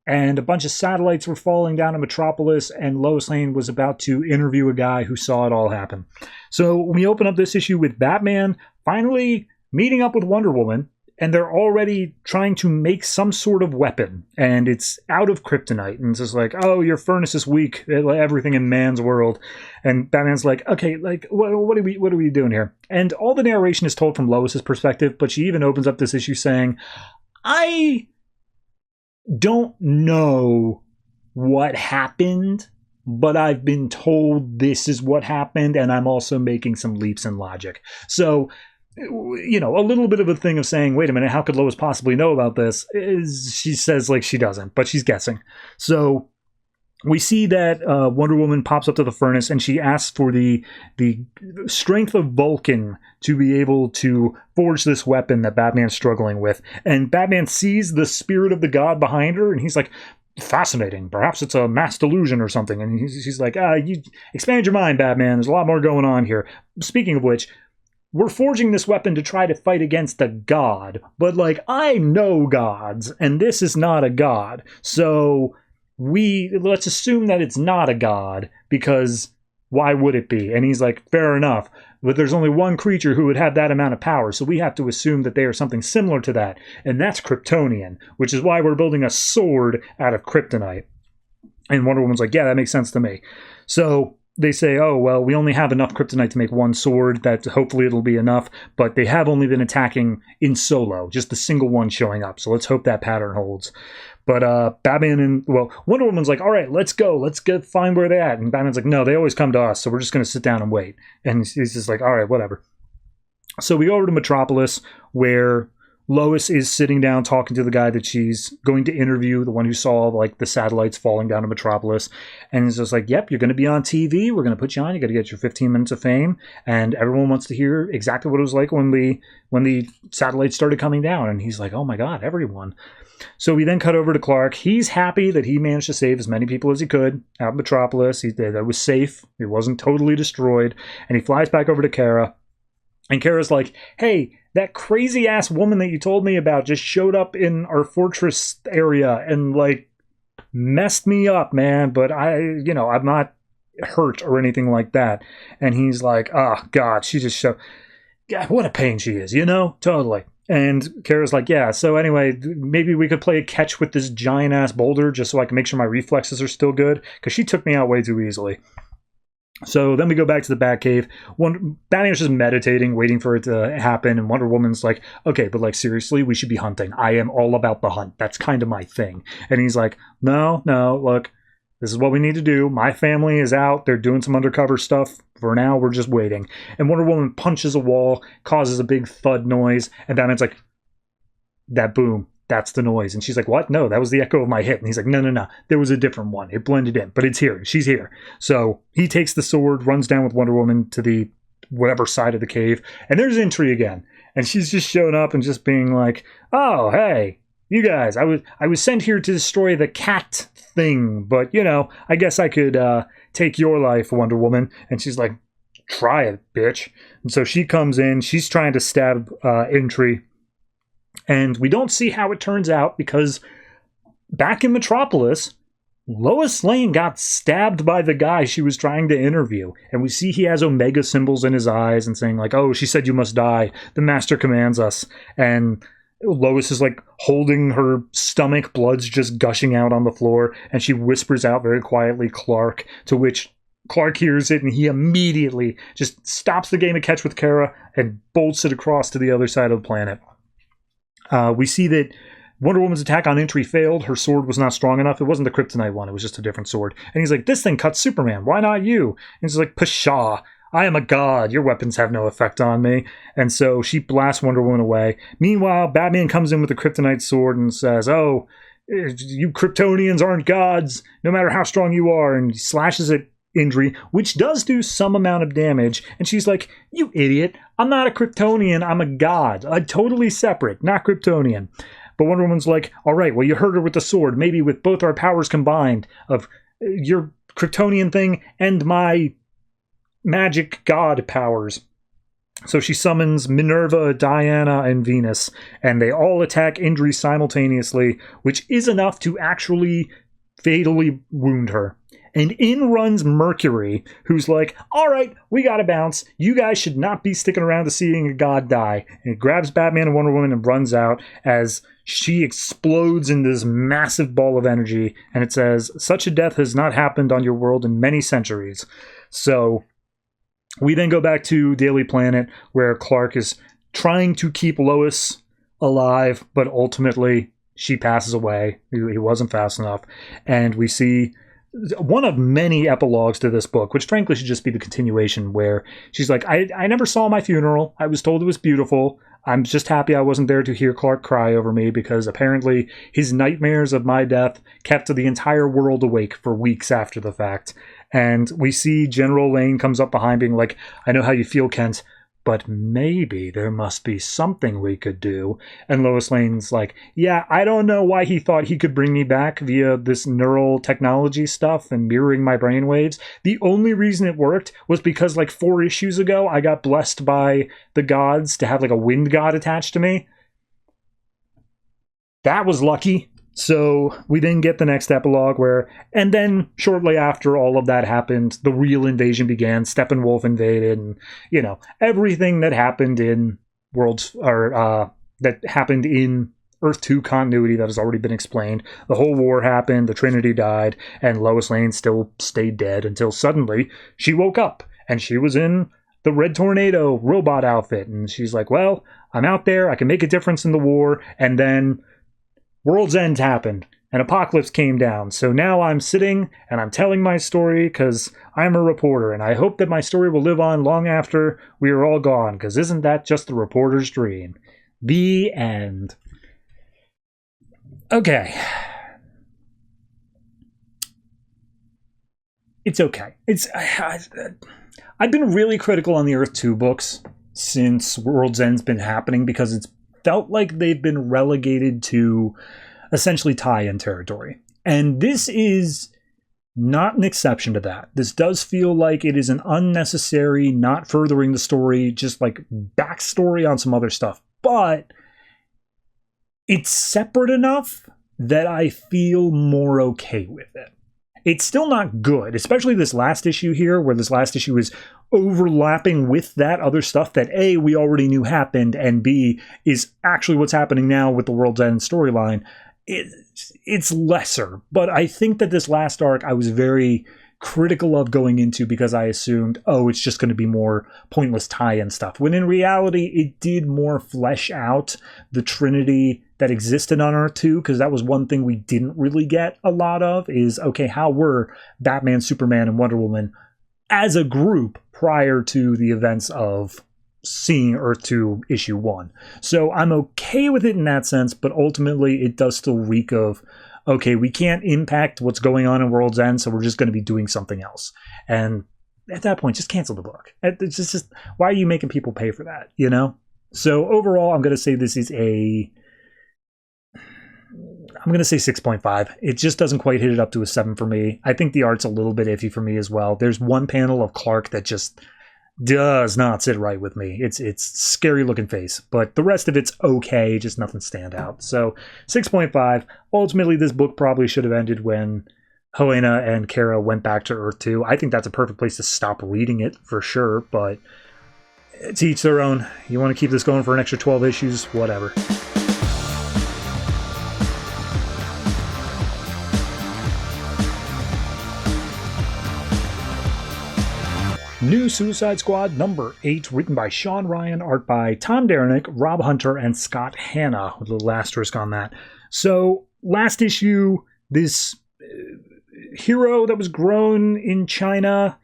and a bunch of satellites were falling down in Metropolis, and Lois Lane was about to interview a guy who saw it all happen. So we open up this issue with Batman finally meeting up with Wonder Woman, and they're already trying to make some sort of weapon, and it's out of kryptonite. And it's just like, oh, your furnace is weak, everything in man's world. And Batman's like, okay, like, what are we doing here? And all the narration is told from Lois's perspective, but she even opens up this issue saying, I don't know what happened, but I've been told this is what happened, and I'm also making some leaps in logic. So, you know, a little bit of a thing of saying, wait a minute, how could Lois possibly know about this? She says like she doesn't, but she's guessing. So we see that Wonder Woman pops up to the furnace, and she asks for the strength of Vulcan to be able to forge this weapon that Batman's struggling with. And Batman sees the spirit of the god behind her, and he's like, fascinating. Perhaps it's a mass delusion or something. And she's like, you expand your mind, Batman. There's a lot more going on here. Speaking of which, we're forging this weapon to try to fight against a god, but like, I know gods, and this is not a god. So let's assume that it's not a god, because why would it be? And he's like, fair enough, but there's only one creature who would have that amount of power, so we have to assume that they are something similar to that, and that's Kryptonian, which is why we're building a sword out of kryptonite. And Wonder Woman's like, yeah, that makes sense to me. So they say, oh, well, we only have enough kryptonite to make one sword, that hopefully it'll be enough, but they have only been attacking in solo, just the single one showing up, so let's hope that pattern holds. But Wonder Woman's like, all right, let's go find where they're at, and Batman's like, no, they always come to us, so we're just going to sit down and wait. And he's just like, all right, whatever. So we go over to Metropolis, where Lois is sitting down talking to the guy that she's going to interview, the one who saw like the satellites falling down to Metropolis. And he's just like, yep, you're going to be on TV. We're going to put you on. You got to get your 15 minutes of fame. And everyone wants to hear exactly what it was like when the satellites started coming down. And he's like, oh my God, everyone. So we then cut over to Clark. He's happy that he managed to save as many people as he could out in Metropolis. That was safe. It wasn't totally destroyed. And he flies back over to Kara. And Kara's like, hey, that crazy-ass woman that you told me about just showed up in our fortress area and, like, messed me up, man. But I'm not hurt or anything like that. And he's like, oh, God, she just showed... God, what a pain she is, Totally. And Kara's like, yeah, so anyway, maybe we could play a catch with this giant-ass boulder just so I can make sure my reflexes are still good. Because she took me out way too easily. So then we go back to the Batcave. Batman's just meditating, waiting for it to happen, and Wonder Woman's like, okay, but like seriously, we should be hunting. I am all about the hunt. That's kind of my thing. And he's like, no, look, this is what we need to do. My family is out. They're doing some undercover stuff. For now, we're just waiting. And Wonder Woman punches a wall, causes a big thud noise, and Batman's like, that boom. That's the noise. And she's like, what? No, that was the echo of my hit. And he's like, no. There was a different one. It blended in, but it's here. She's here. So he takes the sword, runs down with Wonder Woman to the whatever side of the cave. And there's Entry again. And she's just showing up and just being like, oh, hey, you guys, I was sent here to destroy the cat thing. But, I guess I could take your life, Wonder Woman. And she's like, try it, bitch. And so she comes in. She's trying to stab Entry. And we don't see how it turns out because back in Metropolis, Lois Lane got stabbed by the guy she was trying to interview. And we see he has Omega symbols in his eyes and saying like, oh, she said you must die. The master commands us. And Lois is like holding her stomach, blood's just gushing out on the floor. And she whispers out very quietly, Clark, to which Clark hears it and he immediately just stops the game of catch with Kara and bolts it across to the other side of the planet. We see that Wonder Woman's attack on Entry failed. Her sword was not strong enough. It wasn't the kryptonite one. It was just a different sword. And he's like, this thing cuts Superman. Why not you? And he's like, pshaw. I am a god. Your weapons have no effect on me. And so she blasts Wonder Woman away. Meanwhile, Batman comes in with a kryptonite sword and says, oh, you Kryptonians aren't gods, no matter how strong you are. And he slashes it injury, which does do some amount of damage. And she's like, you idiot, I'm not a Kryptonian, I'm a god. I'm totally separate, not Kryptonian. But Wonder Woman's like, all right, well, you hurt her with the sword. Maybe with both our powers combined of your Kryptonian thing and my magic god powers. So she summons Minerva, Diana, and Venus, and they all attack Indri simultaneously, which is enough to actually fatally wound her. And in runs Mercury, who's like, all right, we gotta bounce. You guys should not be sticking around to seeing a god die. And he grabs Batman and Wonder Woman and runs out as she explodes in this massive ball of energy. And it says, such a death has not happened on your world in many centuries. So we then go back to Daily Planet, where Clark is trying to keep Lois alive, but ultimately she passes away. He wasn't fast enough. And we see one of many epilogues to this book, which frankly should just be the continuation, where she's like, I never saw my funeral. I was told it was beautiful. I'm just happy I wasn't there to hear Clark cry over me, because apparently his nightmares of my death kept the entire world awake for weeks after the fact. And we see General Lane comes up behind being like, I know how you feel, Kent, but maybe there must be something we could do. And Lois Lane's like, yeah, I don't know why he thought he could bring me back via this neural technology stuff and mirroring my brainwaves. The only reason it worked was because like 4 issues ago, I got blessed by the gods to have like a wind god attached to me. That was lucky. So we then get the next epilogue where, and then shortly after all of that happened, the real invasion began. Steppenwolf invaded, and you know everything that happened in that happened in Earth 2 continuity that has already been explained. The whole war happened. The Trinity died, and Lois Lane still stayed dead until suddenly she woke up and she was in the Red Tornado robot outfit, and she's like, "Well, I'm out there. I can make a difference in the war." And then World's End happened, and Apocalypse came down. So now I'm sitting and I'm telling my story because I'm a reporter, and I hope that my story will live on long after we are all gone, because isn't that just the reporter's dream? The end. Okay. It's okay. I've been really critical on the Earth 2 books since World's End's been happening, because it's felt like they've been relegated to essentially tie-in territory. And this is not an exception to that. This does feel like it is an unnecessary, not furthering the story, just like backstory on some other stuff. But it's separate enough that I feel more okay with it. It's still not good, especially this last issue here, where this last issue is overlapping with that other stuff that A, we already knew happened, and B, is actually what's happening now with the World's End storyline. It's lesser, but I think that this last arc I was very critical of going into, because I assumed, oh, it's just going to be more pointless tie-in stuff, when in reality it did more flesh out the Trinity that existed on Earth 2, because that was one thing we didn't really get a lot of, is, okay, how were Batman, Superman, and Wonder Woman as a group prior to the events of seeing Earth 2 issue 1. So I'm okay with it in that sense, but ultimately it does still reek of, okay, we can't impact what's going on in World's End, so we're just going to be doing something else. And at that point, just cancel the book. It's just why are you making people pay for that, you know? So overall, I'm going to say this is I'm going to say 6.5. It just doesn't quite hit it up to a 7 for me. I think the art's a little bit iffy for me as well. There's one panel of Clark that just does not sit right with me. It's scary looking face, but the rest of it's okay, just nothing stand out. So 6.5. Ultimately, this book probably should have ended when Helena and Kara went back to Earth 2. I think that's a perfect place to stop reading it for sure, but to each their own. You want to keep this going for an extra 12 issues, whatever. New Suicide Squad number 8, written by Sean Ryan, art by Tom Derenick, Rob Hunter, and Scott Hanna, with a little asterisk on that. So, last issue, this hero that was grown in China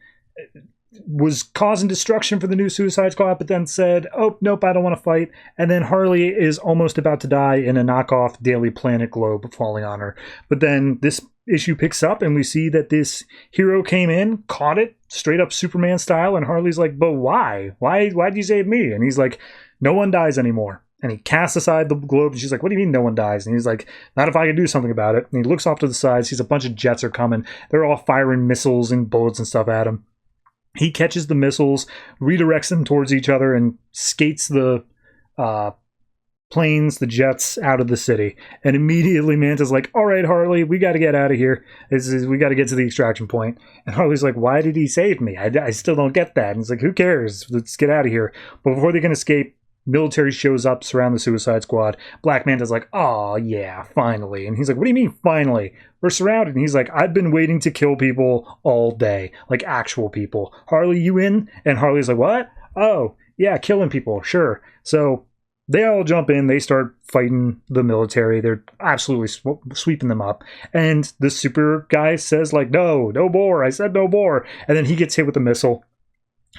was causing destruction for the new Suicide Squad, but then said, oh, nope, I don't want to fight. And then Harley is almost about to die in a knockoff Daily Planet globe falling on her. But then this issue picks up, and we see that this hero came in, caught it, straight up Superman style, and Harley's like, but why? Why'd you save me? And he's like, no one dies anymore. And he casts aside the globe, and she's like, what do you mean no one dies? And he's like, not if I can do something about it. And he looks off to the side, sees a bunch of jets are coming. They're all firing missiles and bullets and stuff at him. He catches the missiles, redirects them towards each other, and skates the planes, the jets, out of the city. And immediately Manta's like, all right, Harley, we got to get out of here. We got to get to the extraction point. And Harley's like, why did he save me? I still don't get that. And he's like, who cares? Let's get out of here. But before they can escape, military shows up, surround the Suicide Squad. Black Manta's like, oh, yeah, finally. And he's like, what do you mean, finally? We're surrounded. And he's like, I've been waiting to kill people all day. Like, actual people. Harley, you in? And Harley's like, what? Oh, yeah, killing people. Sure. So they all jump in. They start fighting the military. They're absolutely sweeping them up. And the super guy says, like, no more. I said no more. And then he gets hit with a missile.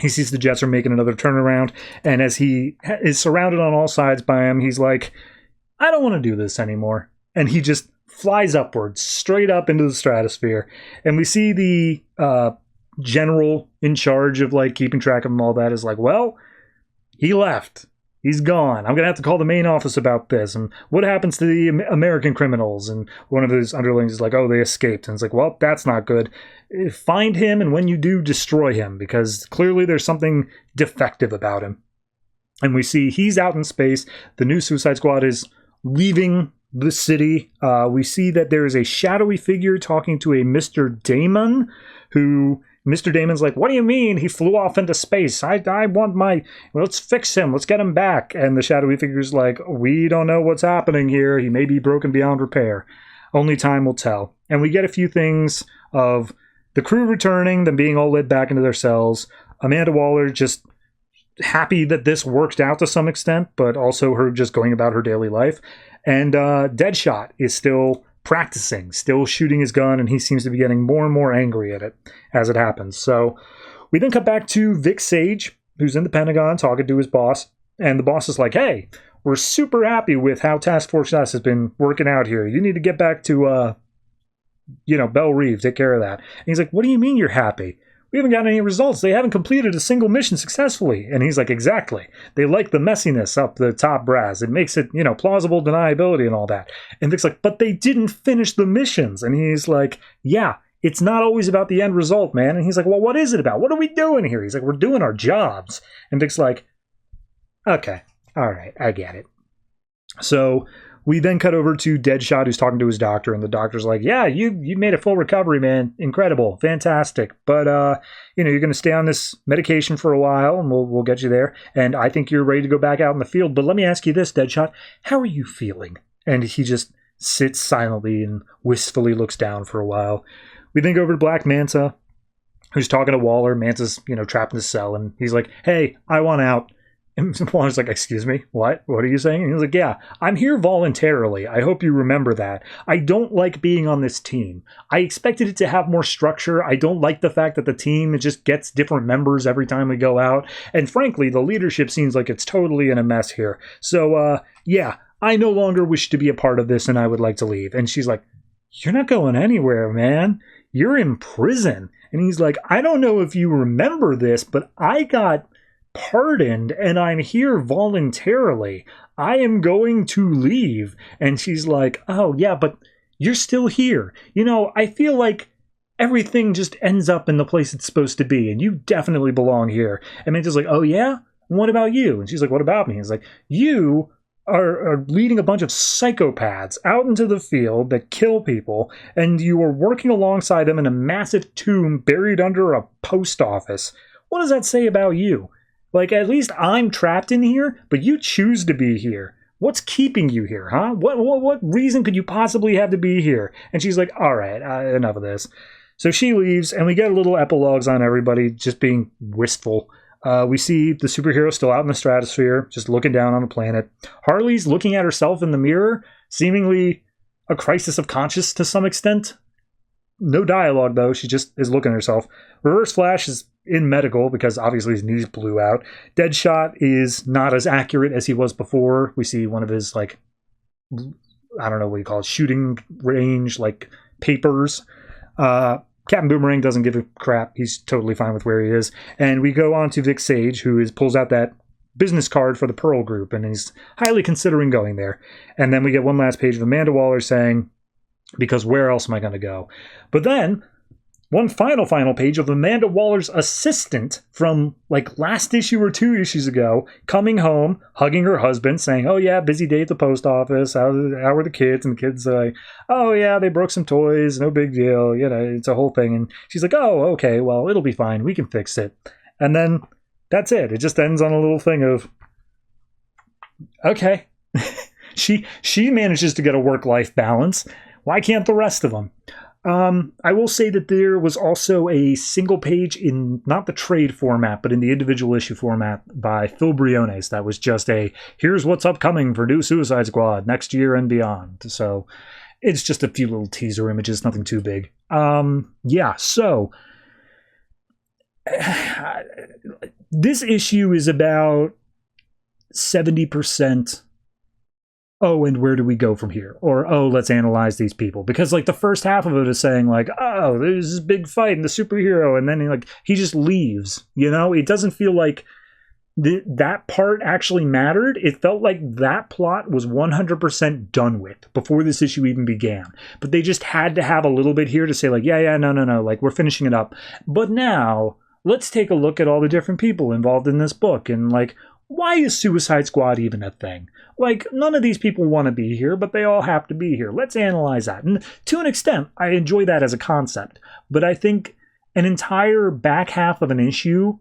He sees the jets are making another turnaround. And as he is surrounded on all sides by him, he's like, I don't want to do this anymore. And he just flies upwards, straight up into the stratosphere. And we see the general in charge of, like, keeping track of him, all that, is like, well, he left. He's gone. I'm going to have to call the main office about this. And what happens to the American criminals? And one of his underlings is like, oh, they escaped. And it's like, well, that's not good. Find him, and when you do, destroy him, because clearly there's something defective about him. And we see he's out in space. The new Suicide Squad is leaving the city. We see that there is a shadowy figure talking to a Mr. Damon, who... Mr. Damon's like, what do you mean? He flew off into space. I want let's fix him. Let's get him back. And the shadowy figure's like, we don't know what's happening here. He may be broken beyond repair. Only time will tell. And we get a few things of the crew returning, them being all led back into their cells. Amanda Waller just happy that this worked out to some extent, but also her just going about her daily life. And Deadshot is still practicing, still shooting his gun, and he seems to be getting more and more angry at it as it happens. So we then cut back to Vic Sage, who's in the Pentagon talking to his boss, and the boss is like, hey, we're super happy with how Task Force S has been working out here. You need to get back to Belle Reeve, take care of that. And he's like, what do you mean you're happy? We haven't got any results. They haven't completed a single mission successfully. And he's like, exactly. They like the messiness up the top brass. It makes it, plausible deniability and all that. And Vic's like, but they didn't finish the missions. And he's like, yeah, it's not always about the end result, man. And he's like, well, what is it about? What are we doing here? He's like, we're doing our jobs. And Vic's like, okay, all right, I get it. So we then cut over to Deadshot, who's talking to his doctor, and the doctor's like, yeah, you made a full recovery, man. Incredible. Fantastic. But, you're going to stay on this medication for a while, and we'll get you there. And I think you're ready to go back out in the field. But let me ask you this, Deadshot. How are you feeling? And he just sits silently and wistfully looks down for a while. We then go over to Black Manta, who's talking to Waller. Manta's, trapped in his cell, and he's like, hey, I want out. And Waller's like, excuse me, what? What are you saying? And he's like, yeah, I'm here voluntarily. I hope you remember that. I don't like being on this team. I expected it to have more structure. I don't like the fact that the team just gets different members every time we go out. And frankly, the leadership seems like it's totally in a mess here. So, yeah, I no longer wish to be a part of this, and I would like to leave. And she's like, you're not going anywhere, man. You're in prison. And he's like, I don't know if you remember this, but I got pardoned and I'm here voluntarily. I am going to leave. And she's like, oh yeah, but you're still here. I feel like everything just ends up in the place it's supposed to be, and you definitely belong here. And Manta's like, oh yeah? What about you? And she's like, what about me? He's like, you are leading a bunch of psychopaths out into the field that kill people, and you are working alongside them in a massive tomb buried under a post office. What does that say about you? Like, at least I'm trapped in here, but you choose to be here. What's keeping you here, huh? What reason could you possibly have to be here? And she's like, all right, enough of this. So she leaves, and we get a little epilogues on everybody just being wistful. We see the superhero still out in the stratosphere, just looking down on the planet. Harley's looking at herself in the mirror, seemingly a crisis of conscience to some extent. No dialogue, though. She just is looking at herself. Reverse Flash is in medical because obviously his knees blew out. Deadshot is not as accurate as he was before. We see one of his, I don't know what you call it, shooting range, papers. Captain Boomerang doesn't give a crap. He's totally fine with where he is. And we go on to Vic Sage, who pulls out that business card for the Pearl Group, and he's highly considering going there. And then we get one last page of Amanda Waller saying, because where else am I going to go? But then, one final page of Amanda Waller's assistant from like last issue or 2 issues ago, coming home, hugging her husband, saying, oh yeah, busy day at the post office. How are the kids? And the kids are like, oh yeah, they broke some toys. No big deal. You know, it's a whole thing. And she's like, oh, okay, well, it'll be fine. We can fix it. And then that's it. It just ends on a little thing of, okay. She manages to get a work-life balance. Why can't the rest of them? I will say that there was also a single page in not the trade format, but in the individual issue format by Phil Briones. That was just here's what's upcoming for new Suicide Squad next year and beyond. So it's just a few little teaser images, nothing too big. So this issue is about 70%. Oh, and where do we go from here? Or, oh, let's analyze these people. Because, like, the first half of it is saying, like, oh, there's this big fight and the superhero, and then, he just leaves, you know? It doesn't feel like that part actually mattered. It felt like that plot was 100% done with before this issue even began. But they just had to have a little bit here to say, like, no, like, we're finishing it up. But now, let's take a look at all the different people involved in this book, and, like, why is Suicide Squad even a thing? Like, none of these people want to be here, but they all have to be here. Let's analyze that. And to an extent, I enjoy that as a concept. But I think an entire back half of an issue,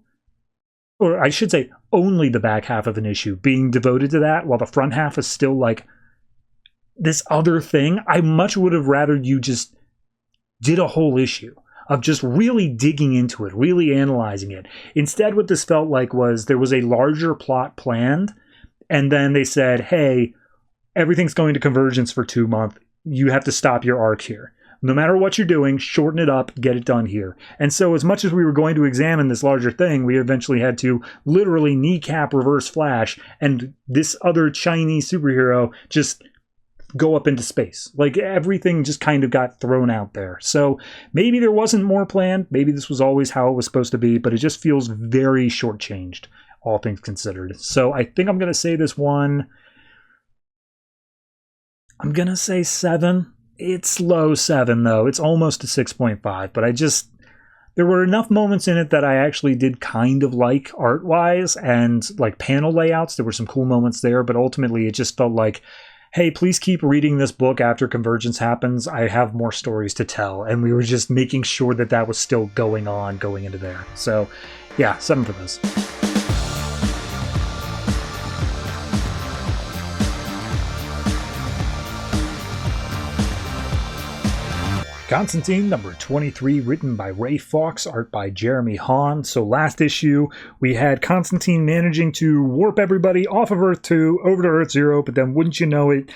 or I should say only the back half of an issue, being devoted to that, while the front half is still like this other thing, I much would have rather you just did a whole issue of just really digging into it, really analyzing it. Instead, what this felt like was there was a larger plot planned, and then they said, hey, everything's going to Convergence for 2 months. You have to stop your arc here. No matter what you're doing, shorten it up, get it done here. And so as much as we were going to examine this larger thing, we eventually had to literally kneecap Reverse Flash and this other Chinese superhero just go up into space. Like, everything just kind of got thrown out there. So maybe there wasn't more planned. Maybe this was always how it was supposed to be, but it just feels very shortchanged, all things considered. So I think I'm going to say this one, I'm going to say 7. It's low 7, though. It's almost a 6.5, but there were enough moments in it that I actually did kind of like art-wise, and like panel layouts. There were some cool moments there, but ultimately it just felt like, hey, please keep reading this book after Convergence happens. I have more stories to tell. And we were just making sure that that was still going on going into there. So, yeah, 7 for this. Constantine, number 23, written by Ray Fawkes, art by Jeremy Haun. So last issue, we had Constantine managing to warp everybody off of Earth 2 over to Earth 0, but then wouldn't you know it,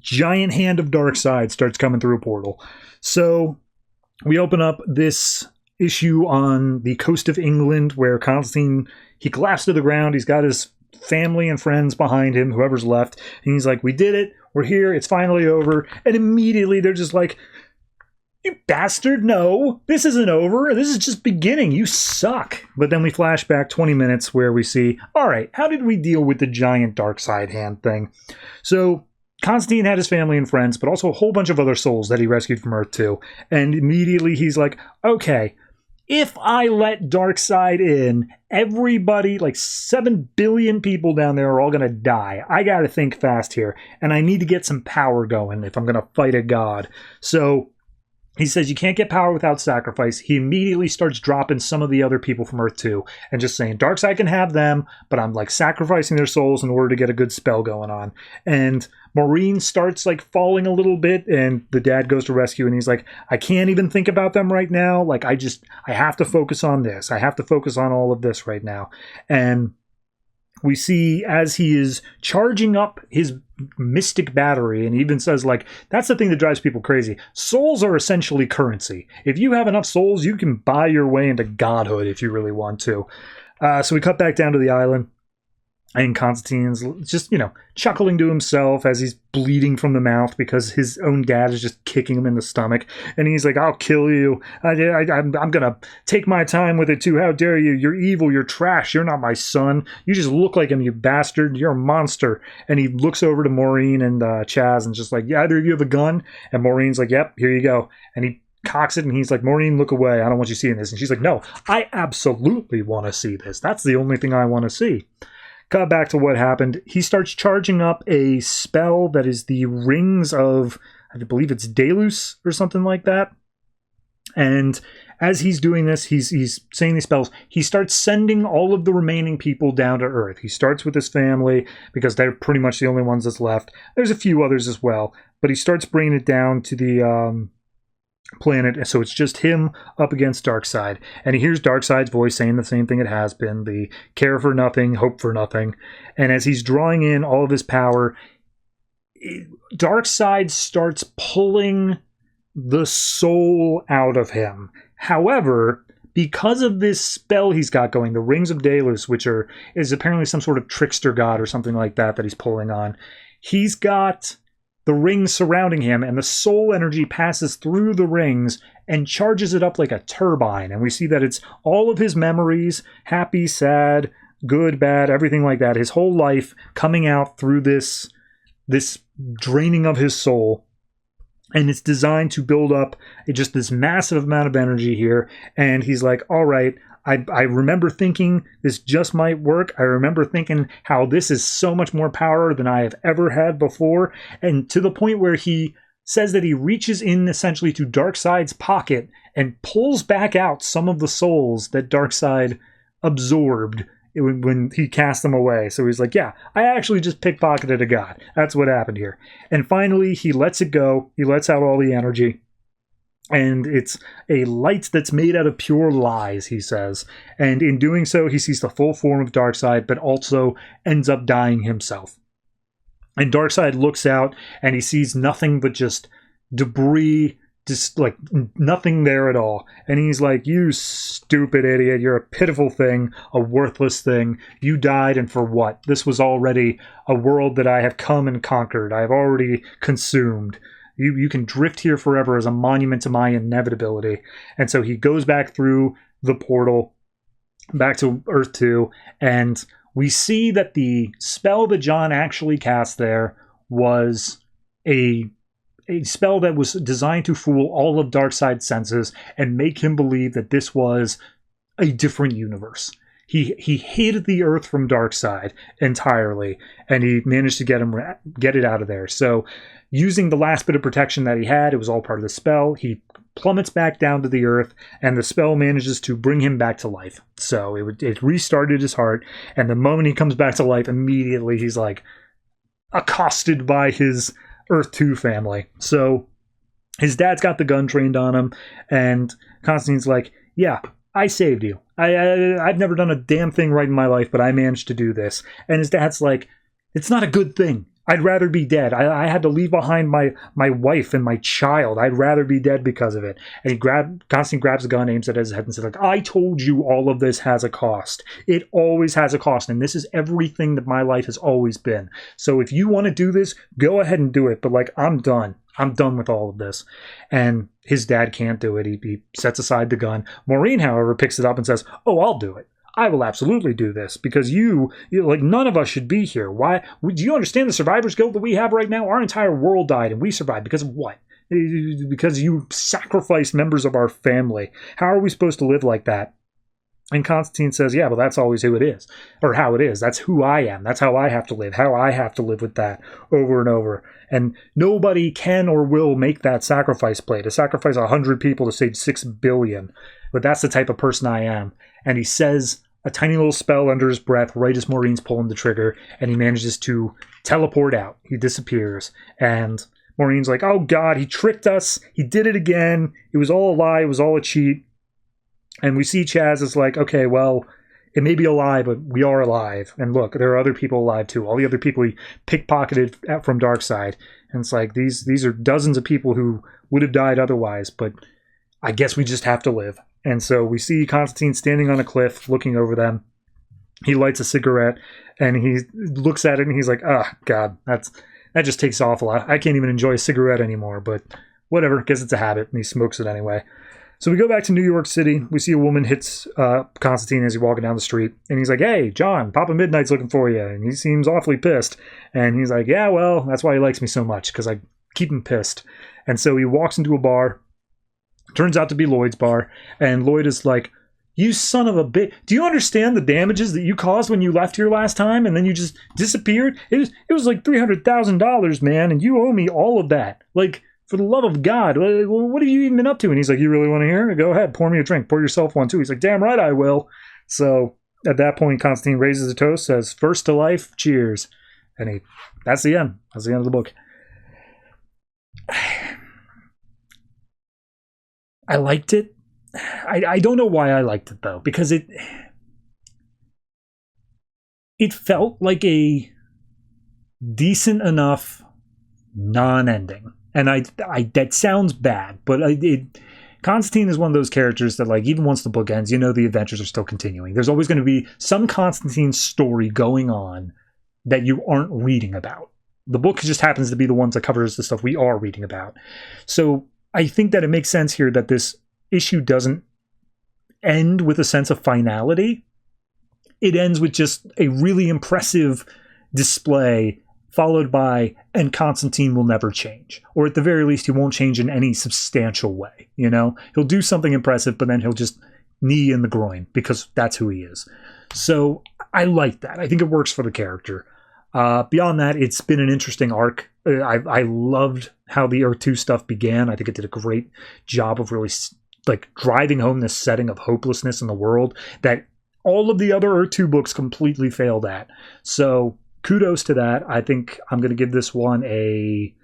giant hand of Darkseid starts coming through a portal. So we open up this issue on the coast of England where Constantine, he collapsed to the ground, he's got his family and friends behind him, whoever's left, and he's like, we did it, we're here, it's finally over, and immediately they're just like, you bastard, no, this isn't over. This is just beginning. You suck. But then we flash back 20 minutes where we see, all right, how did we deal with the giant Darkseid hand thing? So Constantine had his family and friends, but also a whole bunch of other souls that he rescued from Earth 2. And immediately he's like, okay, if I let Darkseid in, everybody, like 7 billion people down there are all going to die. I got to think fast here. And I need to get some power going if I'm going to fight a god. So he says you can't get power without sacrifice. He immediately starts dropping some of the other people from Earth 2 and just saying, Darkseid can have them, but I'm like sacrificing their souls in order to get a good spell going on. And Maureen starts like falling a little bit, and the dad goes to rescue, and he's like, I can't even think about them right now. Like, I have to focus on this. I have to focus on all of this right now. And we see as he is charging up his mystic battery, and he even says, like, that's the thing that drives people crazy. Souls are essentially currency. If you have enough souls, you can buy your way into godhood if you really want to. So we cut back down to the island. And Constantine's just, chuckling to himself as he's bleeding from the mouth because his own dad is just kicking him in the stomach. And he's like, I'll kill you. I'm going to take my time with it too. How dare you? You're evil. You're trash. You're not my son. You just look like him, you bastard. You're a monster. And he looks over to Maureen and Chaz and just like, yeah, either of you have a gun? And Maureen's like, yep, here you go. And he cocks it and he's like, Maureen, look away. I don't want you seeing this. And she's like, no, I absolutely want to see this. That's the only thing I want to see. Cut back to what happened. He starts charging up a spell that is the rings of, I believe it's Delos or something like that. And as he's doing this, he's saying these spells. He starts sending all of the remaining people down to Earth. He starts with his family because they're pretty much the only ones that's left. There's a few others as well, but he starts bringing it down to the planet, so it's just him up against Darkseid, and he hears Darkseid's voice saying the same thing it has been, the care for nothing, hope for nothing. And as he's drawing in all of his power, Darkseid starts pulling the soul out of him. However, because of this spell he's got going, the Rings of Delos, which is apparently some sort of trickster god or something like that he's pulling on, he's got the rings surrounding him, and the soul energy passes through the rings and charges it up like a turbine. And we see that it's all of his memories, happy, sad, good, bad, everything like that, his whole life coming out through this draining of his soul. And it's designed to build up just this massive amount of energy here. And he's like, all right, I remember thinking this just might work. I remember thinking how this is so much more power than I have ever had before. And to the point where he says that he reaches in essentially to Darkseid's pocket and pulls back out some of the souls that Darkseid absorbed when he cast them away. So he's like, yeah, I actually just pickpocketed a god. That's what happened here. And finally, he lets it go. He lets out all the energy. And it's a light that's made out of pure lies, he says. And in doing so, he sees the full form of Darkseid, but also ends up dying himself. And Darkseid looks out, and he sees nothing but just debris, just like nothing there at all. And he's like, you stupid idiot, you're a pitiful thing, a worthless thing. You died, and for what? This was already a world that I have come and conquered. I have already consumed. You can drift here forever as a monument to my inevitability. And so he goes back through the portal, back to Earth 2, and we see that the spell that John actually cast there was a spell that was designed to fool all of Darkseid's senses and make him believe that this was a different universe. He hid the Earth from Darkseid entirely, and he managed to get it out of there. So using the last bit of protection that he had, it was all part of the spell, he plummets back down to the Earth, and the spell manages to bring him back to life. So it restarted his heart, and the moment he comes back to life, immediately he's like accosted by his Earth 2 family. So his dad's got the gun trained on him, and Constantine's like, yeah, I saved you. I've never done a damn thing right in my life, but I managed to do this. And his dad's like, it's not a good thing. I'd rather be dead. I had to leave behind my wife and my child. I'd rather be dead because of it. And Constantine grabs a gun, aims it at his head, and says, like, I told you all of this has a cost. It always has a cost, and this is everything that my life has always been. So if you want to do this, go ahead and do it. But, like, I'm done. I'm done with all of this. And his dad can't do it. He sets aside the gun. Maureen, however, picks it up and says, oh, I'll do it. I will absolutely do this because you like, none of us should be here. Why? Do you understand the survivor's guilt that we have right now? Our entire world died and we survived because of what? Because you sacrificed members of our family. How are we supposed to live like that? And Constantine says, yeah, well, that's always who it is, or how it is. That's who I am. That's how I have to live, how I have to live with that over and over. And nobody can or will make that sacrifice play, to sacrifice 100 people to save 6 billion. But that's the type of person I am. And he says a tiny little spell under his breath right as Maureen's pulling the trigger, and he manages to teleport out. He disappears. And Maureen's like, oh God, he tricked us. He did it again. It was all a lie. It was all a cheat. And we see Chaz is like, okay, well, it may be a lie, but we are alive. And look, there are other people alive too. All the other people he pickpocketed from Darkseid. And it's like, these are dozens of people who would have died otherwise, but I guess we just have to live. And so we see Constantine standing on a cliff looking over them. He lights a cigarette, and he looks at it, and he's like, oh, God, that just takes off a lot. I can't even enjoy a cigarette anymore, but whatever, guess it's a habit, and he smokes it anyway. So we go back to New York City. We see a woman hits Constantine as he's walking down the street. And he's like, hey, John, Papa Midnight's looking for you. And he seems awfully pissed. And he's like, yeah, well, that's why he likes me so much, because I keep him pissed. And so he walks into a bar. Turns out to be Lloyd's bar. And Lloyd is like, you son of a bitch. Do you understand the damages that you caused when you left here last time? And then you just disappeared? It was like $300,000, man. And you owe me all of that. Like, for the love of God, what have you even been up to? And he's like, you really want to hear? Go ahead, pour me a drink. Pour yourself one, too. He's like, damn right I will. So at that point, Constantine raises a toast, says, first to life, cheers. And that's the end. That's the end of the book. I liked it. I don't know why I liked it, though, because it felt like a decent enough non-ending. And that sounds bad, but Constantine is one of those characters that, like, even once the book ends, the adventures are still continuing. There's always going to be some Constantine story going on that you aren't reading about. The book just happens to be the ones that covers the stuff we are reading about. So I think that it makes sense here that this issue doesn't end with a sense of finality. It ends with just a really impressive display, followed by, and Constantine will never change. Or at the very least, he won't change in any substantial way, He'll do something impressive, but then he'll just knee in the groin, because that's who he is. So I like that. I think it works for the character. Beyond that, it's been an interesting arc. I loved how the Earth 2 stuff began. I think it did a great job of really, driving home this setting of hopelessness in the world that all of the other Earth 2 books completely failed at. So kudos to that. I think I'm going to give this one like a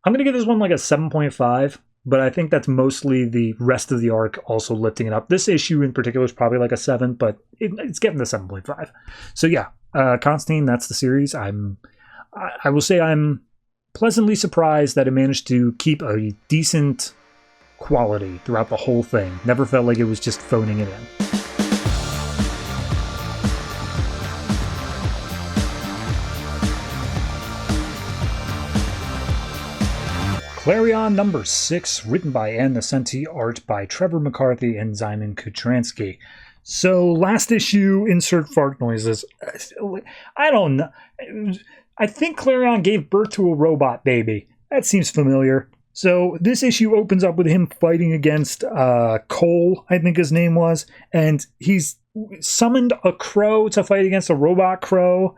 7.5, but I think that's mostly the rest of the arc also lifting it up. This issue in particular is probably like a 7, but it's getting the 7.5. So yeah, Constantine, that's the series. I will say I'm pleasantly surprised that it managed to keep a decent quality throughout the whole thing. Never felt like it was just phoning it in. Klarion number 6, written by Nocenti, art by Trevor McCarthy and Szymon Kudranski. So, last issue, insert fart noises. I don't know. I think Klarion gave birth to a robot baby. That seems familiar. So, this issue opens up with him fighting against Cole, I think his name was, and he's summoned a crow to fight against a robot crow,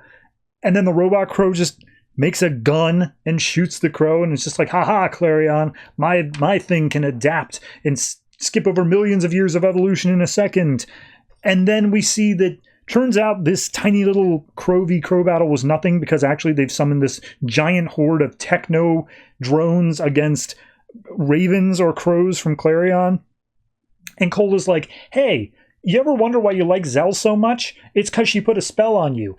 and then the robot crow just makes a gun and shoots the crow, and it's just like, haha, Klarion, my thing can adapt and skip over millions of years of evolution in a second. And then we see that turns out this tiny little crow v crow battle was nothing, because actually they've summoned this giant horde of techno drones against ravens or crows from Klarion. And Cole is like, hey, you ever wonder why you like Zell so much? It's because she put a spell on you.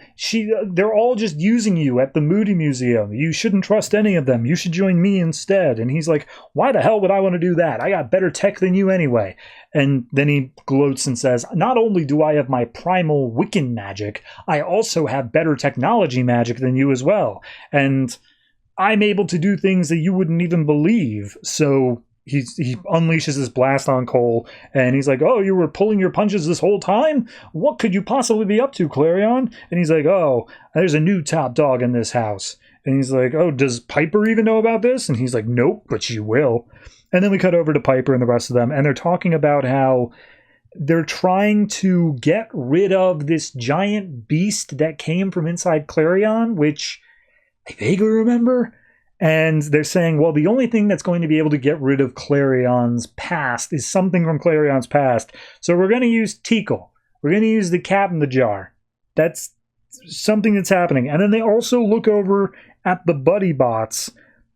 They're all just using you at the Moody Museum. You shouldn't trust any of them. You should join me instead. And he's like, why the hell would I want to do that? I got better tech than you anyway. And then he gloats and says, not only do I have my primal Wiccan magic, I also have better technology magic than you as well. And I'm able to do things that you wouldn't even believe. So he unleashes his blast on Cole, and he's like, oh, you were pulling your punches this whole time? What could you possibly be up to, Klarion? And he's like, oh, there's a new top dog in this house. And he's like, oh, does Piper even know about this? And he's like, nope, but she will. And then we cut over to Piper and the rest of them, and they're talking about how they're trying to get rid of this giant beast that came from inside Klarion, which I vaguely remember. And they're saying, well, the only thing that's going to be able to get rid of Clarion's past is something from Clarion's past. So we're going to use Tickle. We're going to use the cat in the jar. That's something that's happening. And then they also look over at the buddy bots,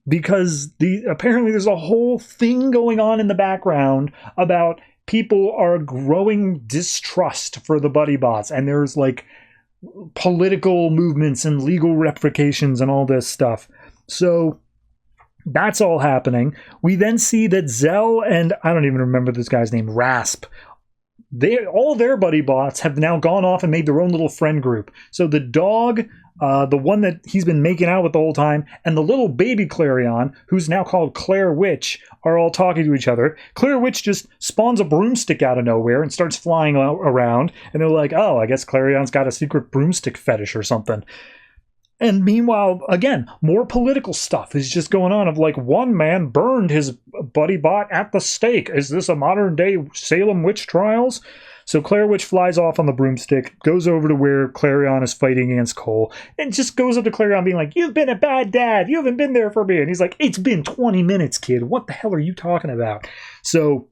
because apparently there's a whole thing going on in the background about people are growing distrust for the buddy bots. And there's like political movements and legal ramifications and all this stuff. So that's all happening. We then see that Zell and I don't even remember this guy's name, Rasp, all their buddy bots have now gone off and made their own little friend group. So the dog, the one that he's been making out with the whole time, and the little baby Klarion, who's now called Claire Witch, are all talking to each other. Claire Witch just spawns a broomstick out of nowhere and starts flying around, and they're like, oh, I guess Clarion's got a secret broomstick fetish or something. And meanwhile, again, more political stuff is just going on of like, one man burned his buddy bot at the stake. Is this a modern day Salem witch trials? So Claire Witch flies off on the broomstick, goes over to where Klarion is fighting against Cole, and just goes up to Klarion being like, you've been a bad dad. You haven't been there for me. And he's like, it's been 20 minutes, kid. What the hell are you talking about? So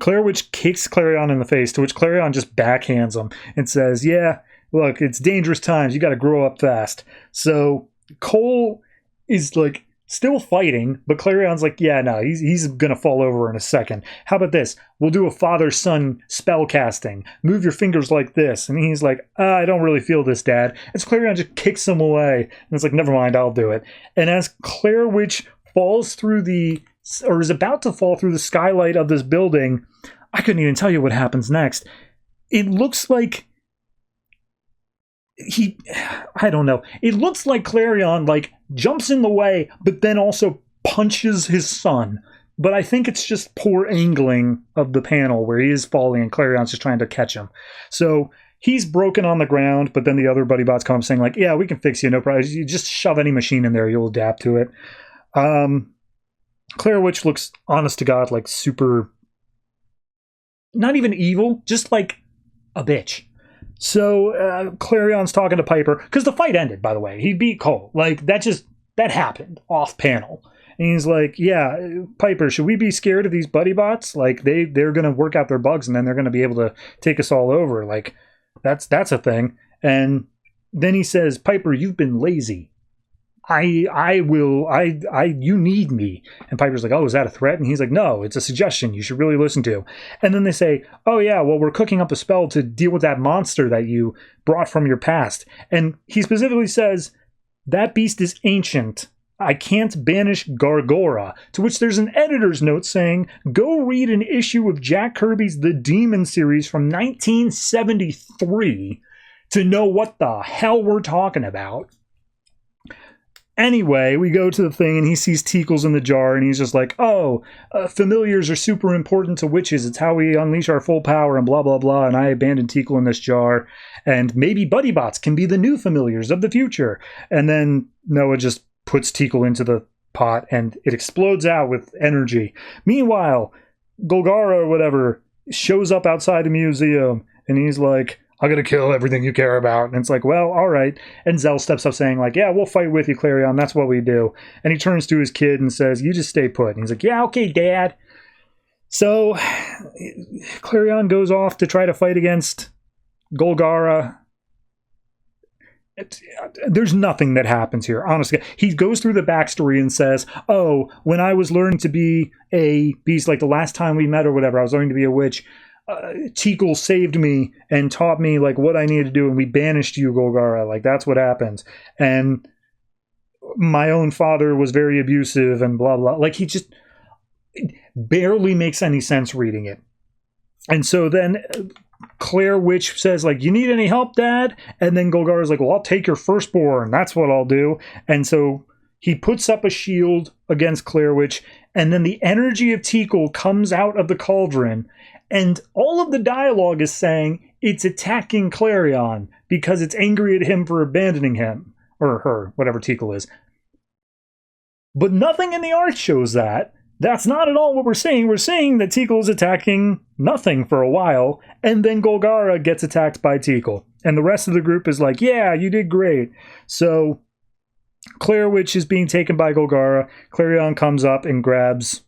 Claire Witch kicks Klarion in the face, to which Klarion just backhands him and says, yeah, look, it's dangerous times. You got to grow up fast. So Cole is like still fighting, but Clarion's like, yeah, no, he's going to fall over in a second. How about this? We'll do a father-son spell casting. Move your fingers like this. And he's like, I don't really feel this, Dad. And so Klarion just kicks him away. And it's like, never mind, I'll do it. And as Claire Witch falls through or is about to fall through the skylight of this building, I couldn't even tell you what happens next. It looks like I don't know. It looks like Klarion like jumps in the way, but then also punches his son. But I think it's just poor angling of the panel where he is falling and Clarion's just trying to catch him. So he's broken on the ground, but then the other buddy bots come saying like, yeah, we can fix you, no problem. You just shove any machine in there, you'll adapt to it. Claire Witch looks, honest to God, like super, not even evil, just like a bitch. So Clarion's talking to Piper, because the fight ended, by the way. He beat Cole. Like, that happened off panel. And he's like, yeah, Piper, should we be scared of these buddy bots? Like, they're going to work out their bugs, and then they're going to be able to take us all over. Like, that's a thing. And then he says, Piper, you've been lazy. You need me. And Piper's like, oh, is that a threat? And he's like, no, it's a suggestion you should really listen to. And then they say, oh yeah, well, we're cooking up a spell to deal with that monster that you brought from your past. And he specifically says, that beast is ancient. I can't banish Gargora. To which there's an editor's note saying, go read an issue of Jack Kirby's The Demon series from 1973 to know what the hell we're talking about. Anyway, we go to the thing, and he sees Teakles in the jar, and he's just like, oh, familiars are super important to witches. It's how we unleash our full power, and blah, blah, blah, and I abandoned Teakle in this jar, and maybe buddy bots can be the new familiars of the future. And then Noah just puts Teakle into the pot, and it explodes out with energy. Meanwhile, Golgara or whatever shows up outside the museum, and he's like, I'm going to kill everything you care about. And it's like, well, all right. And Zell steps up saying like, yeah, we'll fight with you, Klarion. That's what we do. And he turns to his kid and says, you just stay put. And he's like, yeah, okay, Dad. So Klarion goes off to try to fight against Golgara. There's nothing that happens here, honestly. He goes through the backstory and says, oh, when I was learning to be a beast, like the last time we met or whatever, I was learning to be a witch. Teakle saved me and taught me like what I needed to do, and we banished you, Golgara. Like that's what happens. And my own father was very abusive and blah blah. Like he just barely makes any sense reading it. And so then Claire Witch says like, you need any help, Dad? And then Golgara's like, well, I'll take your firstborn. That's what I'll do. And so he puts up a shield against Claire Witch, and then the energy of Teakle comes out of the cauldron. And all of the dialogue is saying it's attacking Klarion because it's angry at him for abandoning him. Or her, whatever Teakle is. But nothing in the art shows that. That's not at all what we're saying. We're saying that Teakle is attacking nothing for a while, and then Golgara gets attacked by Teakle. And the rest of the group is like, yeah, you did great. So Claire Witch is being taken by Golgara. Klarion comes up and grabs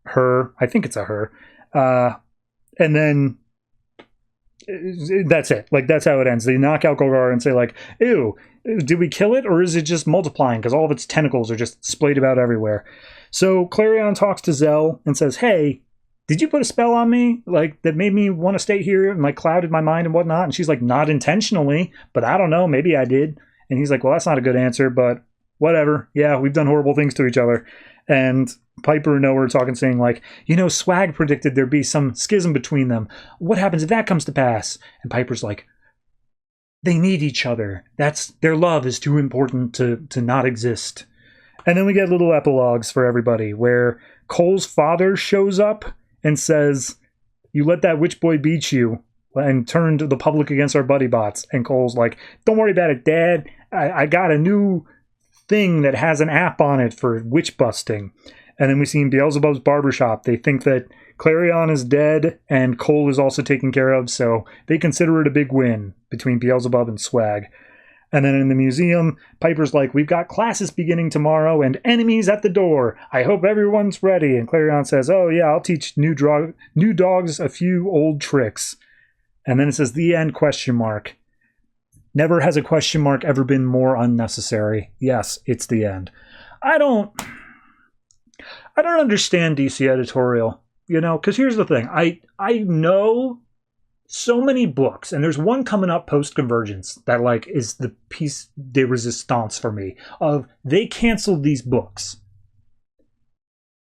her. I think it's a her. And then that's it. Like, that's how it ends. They knock out Golgara and say, like, ew, did we kill it? Or is it just multiplying? Because all of its tentacles are just splayed about everywhere. So Klarion talks to Zell and says, hey, did you put a spell on me? Like, that made me want to stay here and, like, clouded my mind and whatnot? And she's like, not intentionally, but I don't know. Maybe I did. And he's like, well, that's not a good answer, but whatever. Yeah, we've done horrible things to each other. And Piper and Noah are talking, saying like, Swag predicted there'd be some schism between them. What happens if that comes to pass? And Piper's like, they need each other. Their love is too important to not exist. And then we get little epilogues for everybody where Cole's father shows up and says, you let that witch boy beat you and turned the public against our buddy bots. And Cole's like, don't worry about it, Dad. I got a new thing that has an app on it for witch busting. And then we see in Beelzebub's barbershop, they think that Klarion is dead and Cole is also taken care of, so they consider it a big win between Beelzebub and Swag. And then in the museum, Piper's like, we've got classes beginning tomorrow and enemies at the door. I hope everyone's ready. And Klarion says, oh yeah, I'll teach new dogs a few old tricks. And then it says, the end, ? Never has a question mark ever been more unnecessary. Yes, it's the end. I don't understand DC editorial, because here's the thing. I know so many books, and there's one coming up post-Convergence that is the piece de resistance for me, of they canceled these books.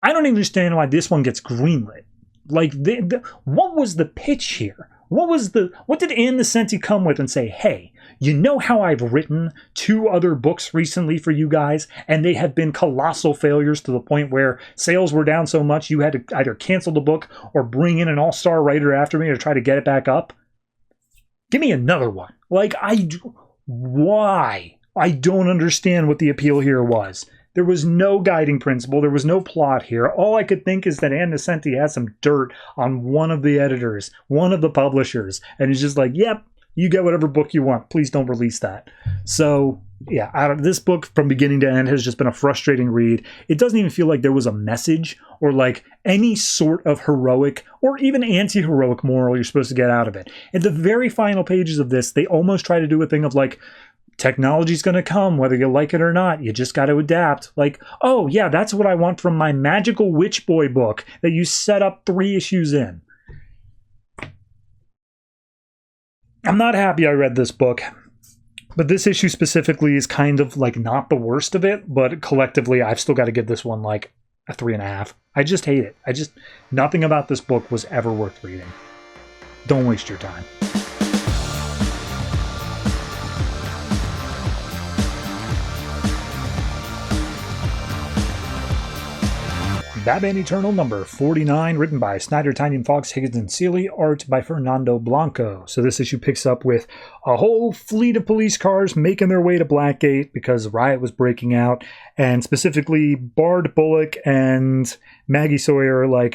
I don't understand why this one gets greenlit. What was the pitch here? What did Ann Nocenti come with and say, hey, you know how I've written 2 other books recently for you guys, and they have been colossal failures to the point where sales were down so much you had to either cancel the book or bring in an all-star writer after me to try to get it back up? Give me another one. Why? I don't understand what the appeal here was. There was no guiding principle. There was no plot here. All I could think is that Ann Nocenti had some dirt on one of the editors, one of the publishers, and he's just like, yep, you get whatever book you want. Please don't release that. So, yeah, this book from beginning to end has just been a frustrating read. It doesn't even feel like there was a message or any sort of heroic or even anti-heroic moral you're supposed to get out of it. At the very final pages of this, they almost try to do a thing of technology's going to come, whether you like it or not. You just got to adapt. Oh, yeah, that's what I want from my magical witch boy book that you set up 3 issues in. I'm not happy I read this book, but this issue specifically is kind of not the worst of it, but collectively I've still got to give this one a 3.5. I just hate it. Nothing about this book was ever worth reading. Don't waste your time. Batman Eternal number 49, written by Snyder, Tynion, Fawkes, Higgins, and Seeley, art by Fernando, Blanco. So this issue picks up with a whole fleet of police cars making their way to Blackgate because a riot was breaking out, and specifically Bard Bullock and Maggie Sawyer are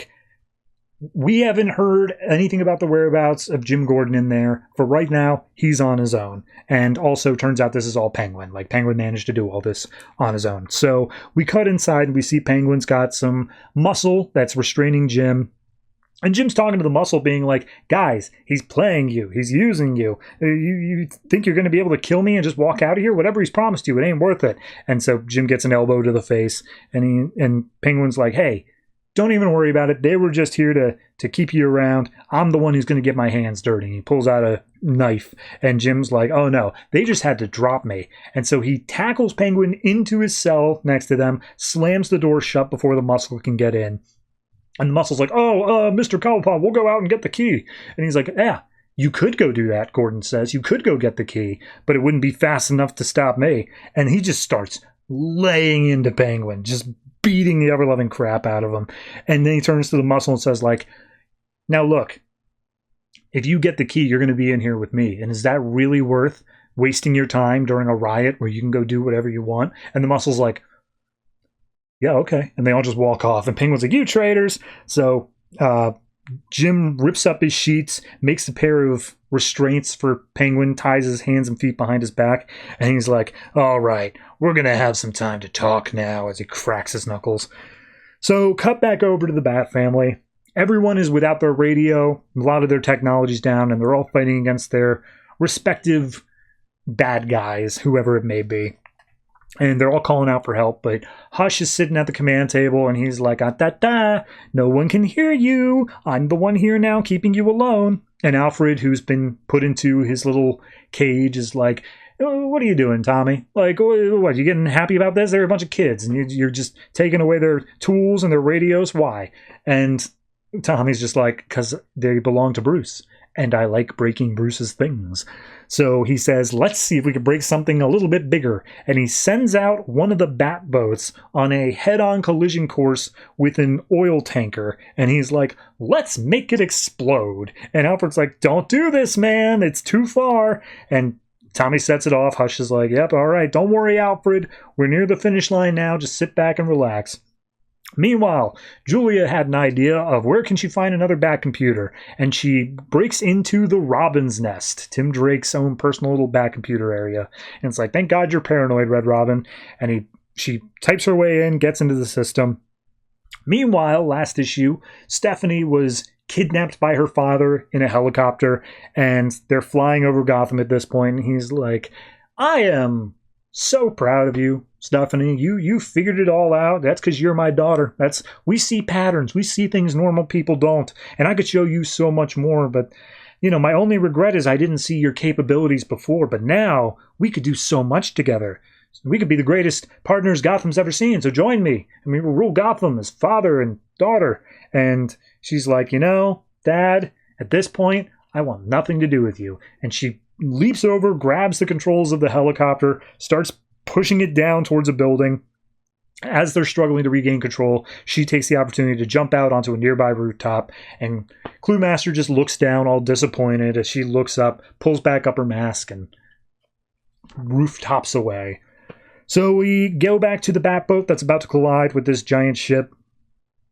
we haven't heard anything about the whereabouts of Jim Gordon in there. For right now, he's on his own. And also, turns out this is all Penguin. Penguin managed to do all this on his own. So we cut inside and we see Penguin's got some muscle that's restraining Jim. And Jim's talking to the muscle being guys, he's playing you. He's using you. You think you're going to be able to kill me and just walk out of here? Whatever he's promised you, it ain't worth it. And so Jim gets an elbow to the face. And Penguin's like, hey, don't even worry about it. They were just here to keep you around. I'm the one who's going to get my hands dirty. He pulls out a knife, and Jim's like, oh no, they just had to drop me. And so he tackles Penguin into his cell next to them, slams the door shut before the muscle can get in. And the muscle's like, Mr. Cobblepot, we'll go out and get the key. And he's like, yeah, you could go do that, Gordon says. You could go get the key, but it wouldn't be fast enough to stop me. And he just starts laying into Penguin, just beating the ever-loving crap out of him. And then he turns to the muscle and says, now look, if you get the key, you're going to be in here with me. And is that really worth wasting your time during a riot where you can go do whatever you want? And the muscle's like, yeah, okay. And they all just walk off. And Penguin's like, you traitors. So Jim rips up his sheets, makes a pair of restraints for Penguin, ties his hands and feet behind his back, and he's like, all right, we're going to have some time to talk now, as he cracks his knuckles. So cut back over to the Bat family. Everyone is without their radio. A lot of their technology's down, and they're all fighting against their respective bad guys, whoever it may be. And they're all calling out for help, but Hush is sitting at the command table, and he's like, ah-da-da, no one can hear you. I'm the one here now keeping you alone. And Alfred, who's been put into his little cage, is like, what are you doing, Tommy? Like, what, you getting happy about this? They're a bunch of kids, and you're just taking away their tools and their radios? Why? And Tommy's just like, because they belong to Bruce, and I like breaking Bruce's things. So he says, let's see if we can break something a little bit bigger. And he sends out one of the bat boats on a head-on collision course with an oil tanker. And he's like, let's make it explode. And Alfred's like, don't do this, man. It's too far. And Tommy sets it off. Hush is like, yep, all right. Don't worry, Alfred. We're near the finish line now. Just sit back and relax. Meanwhile, Julia had an idea of where can she find another bat computer, and she breaks into the Robin's Nest, Tim Drake's own personal little bat computer area. And it's like, thank God you're paranoid, Red Robin. And she types her way in, gets into the system. Meanwhile, last issue, Stephanie was kidnapped by her father in a helicopter, and they're flying over Gotham at this point, and he's like, I am so proud of you, Stephanie. You figured it all out. That's because you're my daughter. We see patterns. We see things normal people don't. And I could show you so much more, but my only regret is I didn't see your capabilities before, but now we could do so much together. We could be the greatest partners Gotham's ever seen, so join me. I mean, we'll rule Gotham as father and daughter. And she's like, Dad, at this point, I want nothing to do with you. And she leaps over, grabs the controls of the helicopter, starts pushing it down towards a building. As they're struggling to regain control, she takes the opportunity to jump out onto a nearby rooftop, and Cluemaster just looks down all disappointed as she looks up, pulls back up her mask, and rooftops away. So we go back to the Batboat that's about to collide with this giant ship.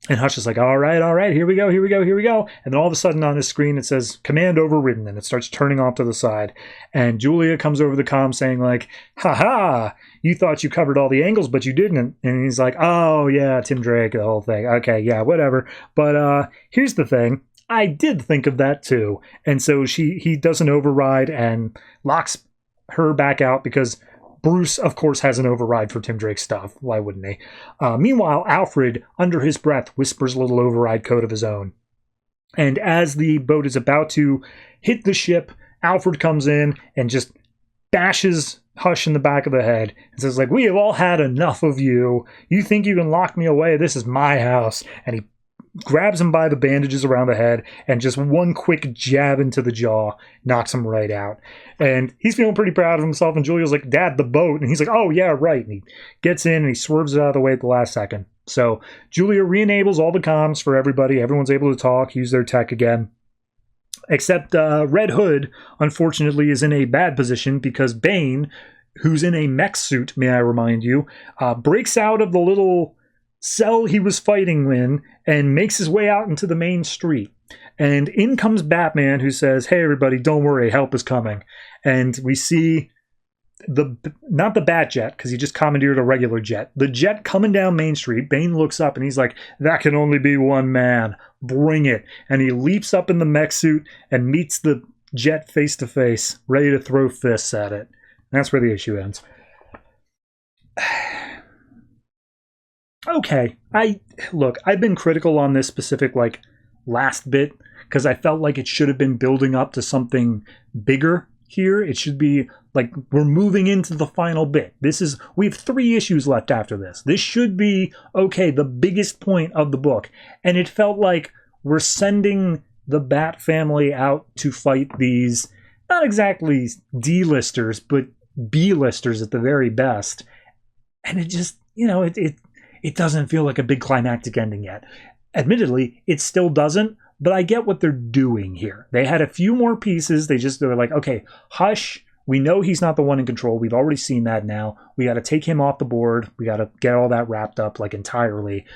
And Hush is like, all right, here we go. And then all of a sudden on his screen, it says, command overridden, and it starts turning off to the side. And Julia comes over the comm saying like, ha, you thought you covered all the angles, but you didn't. And he's like, oh, yeah, Tim Drake, the whole thing. Okay, yeah, whatever. But here's the thing. I did think of that too. And so he does an override and locks her back out because Bruce, of course, has an override for Tim Drake's stuff. Why wouldn't he? Meanwhile, Alfred, under his breath, whispers a little override code of his own. And as the boat is about to hit the ship, Alfred comes in and just bashes Hush in the back of the head and says, like, we have all had enough of you. You think you can lock me away? This is my house. And he grabs him by the bandages around the head, and just one quick jab into the jaw knocks him right out. And he's feeling pretty proud of himself, and Julia's like, Dad, the boat. And he's like, oh, yeah, right. And he gets in, and he swerves it out of the way at the last second. So Julia re-enables all the comms for everybody. Everyone's able to talk, use their tech again. Except Red Hood, unfortunately, is in a bad position because Bane, who's in a mech suit, may I remind you, breaks out of the little cell he was fighting in and makes his way out into the main street. And in comes Batman, who says, hey, everybody, don't worry, help is coming. And we see not the Bat jet, because he just commandeered a regular jet. The jet coming down Main Street. Bane looks up and he's like, that can only be one man. Bring it. And he leaps up in the mech suit and meets the jet face to face, ready to throw fists at it. And that's where the issue ends. Okay, I've been critical on this specific, last bit, because I felt like it should have been building up to something bigger here. It should be, we're moving into the final bit. We have 3 issues left after this. This should be, the biggest point of the book. And it felt like we're sending the Bat family out to fight these, not exactly D-listers, but B-listers at the very best. And it just, it doesn't feel like a big climactic ending yet. Admittedly, it still doesn't, but I get what they're doing here. They had a few more pieces. They're like, okay, Hush, we know he's not the one in control. We've already seen that now. We got to take him off the board. We got to get all that wrapped up, entirely.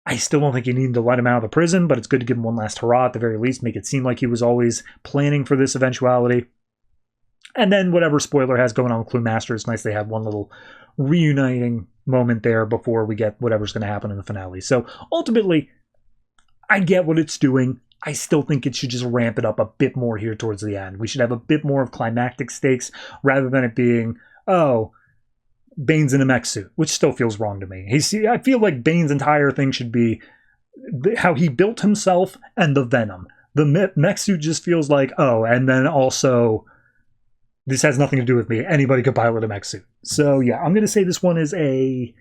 I still don't think you need to let him out of the prison, but it's good to give him one last hurrah at the very least, make it seem like he was always planning for this eventuality. And then whatever spoiler has going on with Cluemaster, it's nice they have one little reuniting moment there before we get whatever's going to happen in the finale. So ultimately, I get what it's doing. I still think it should just ramp it up a bit more here towards the end. We should have a bit more of climactic stakes rather than it being, Bane's in a mech suit, which still feels wrong to me. I feel like Bane's entire thing should be how he built himself and the Venom. The mech suit just feels like, and then also this has nothing to do with me. Anybody could pilot a mech suit. So yeah, I'm going to say this one is a...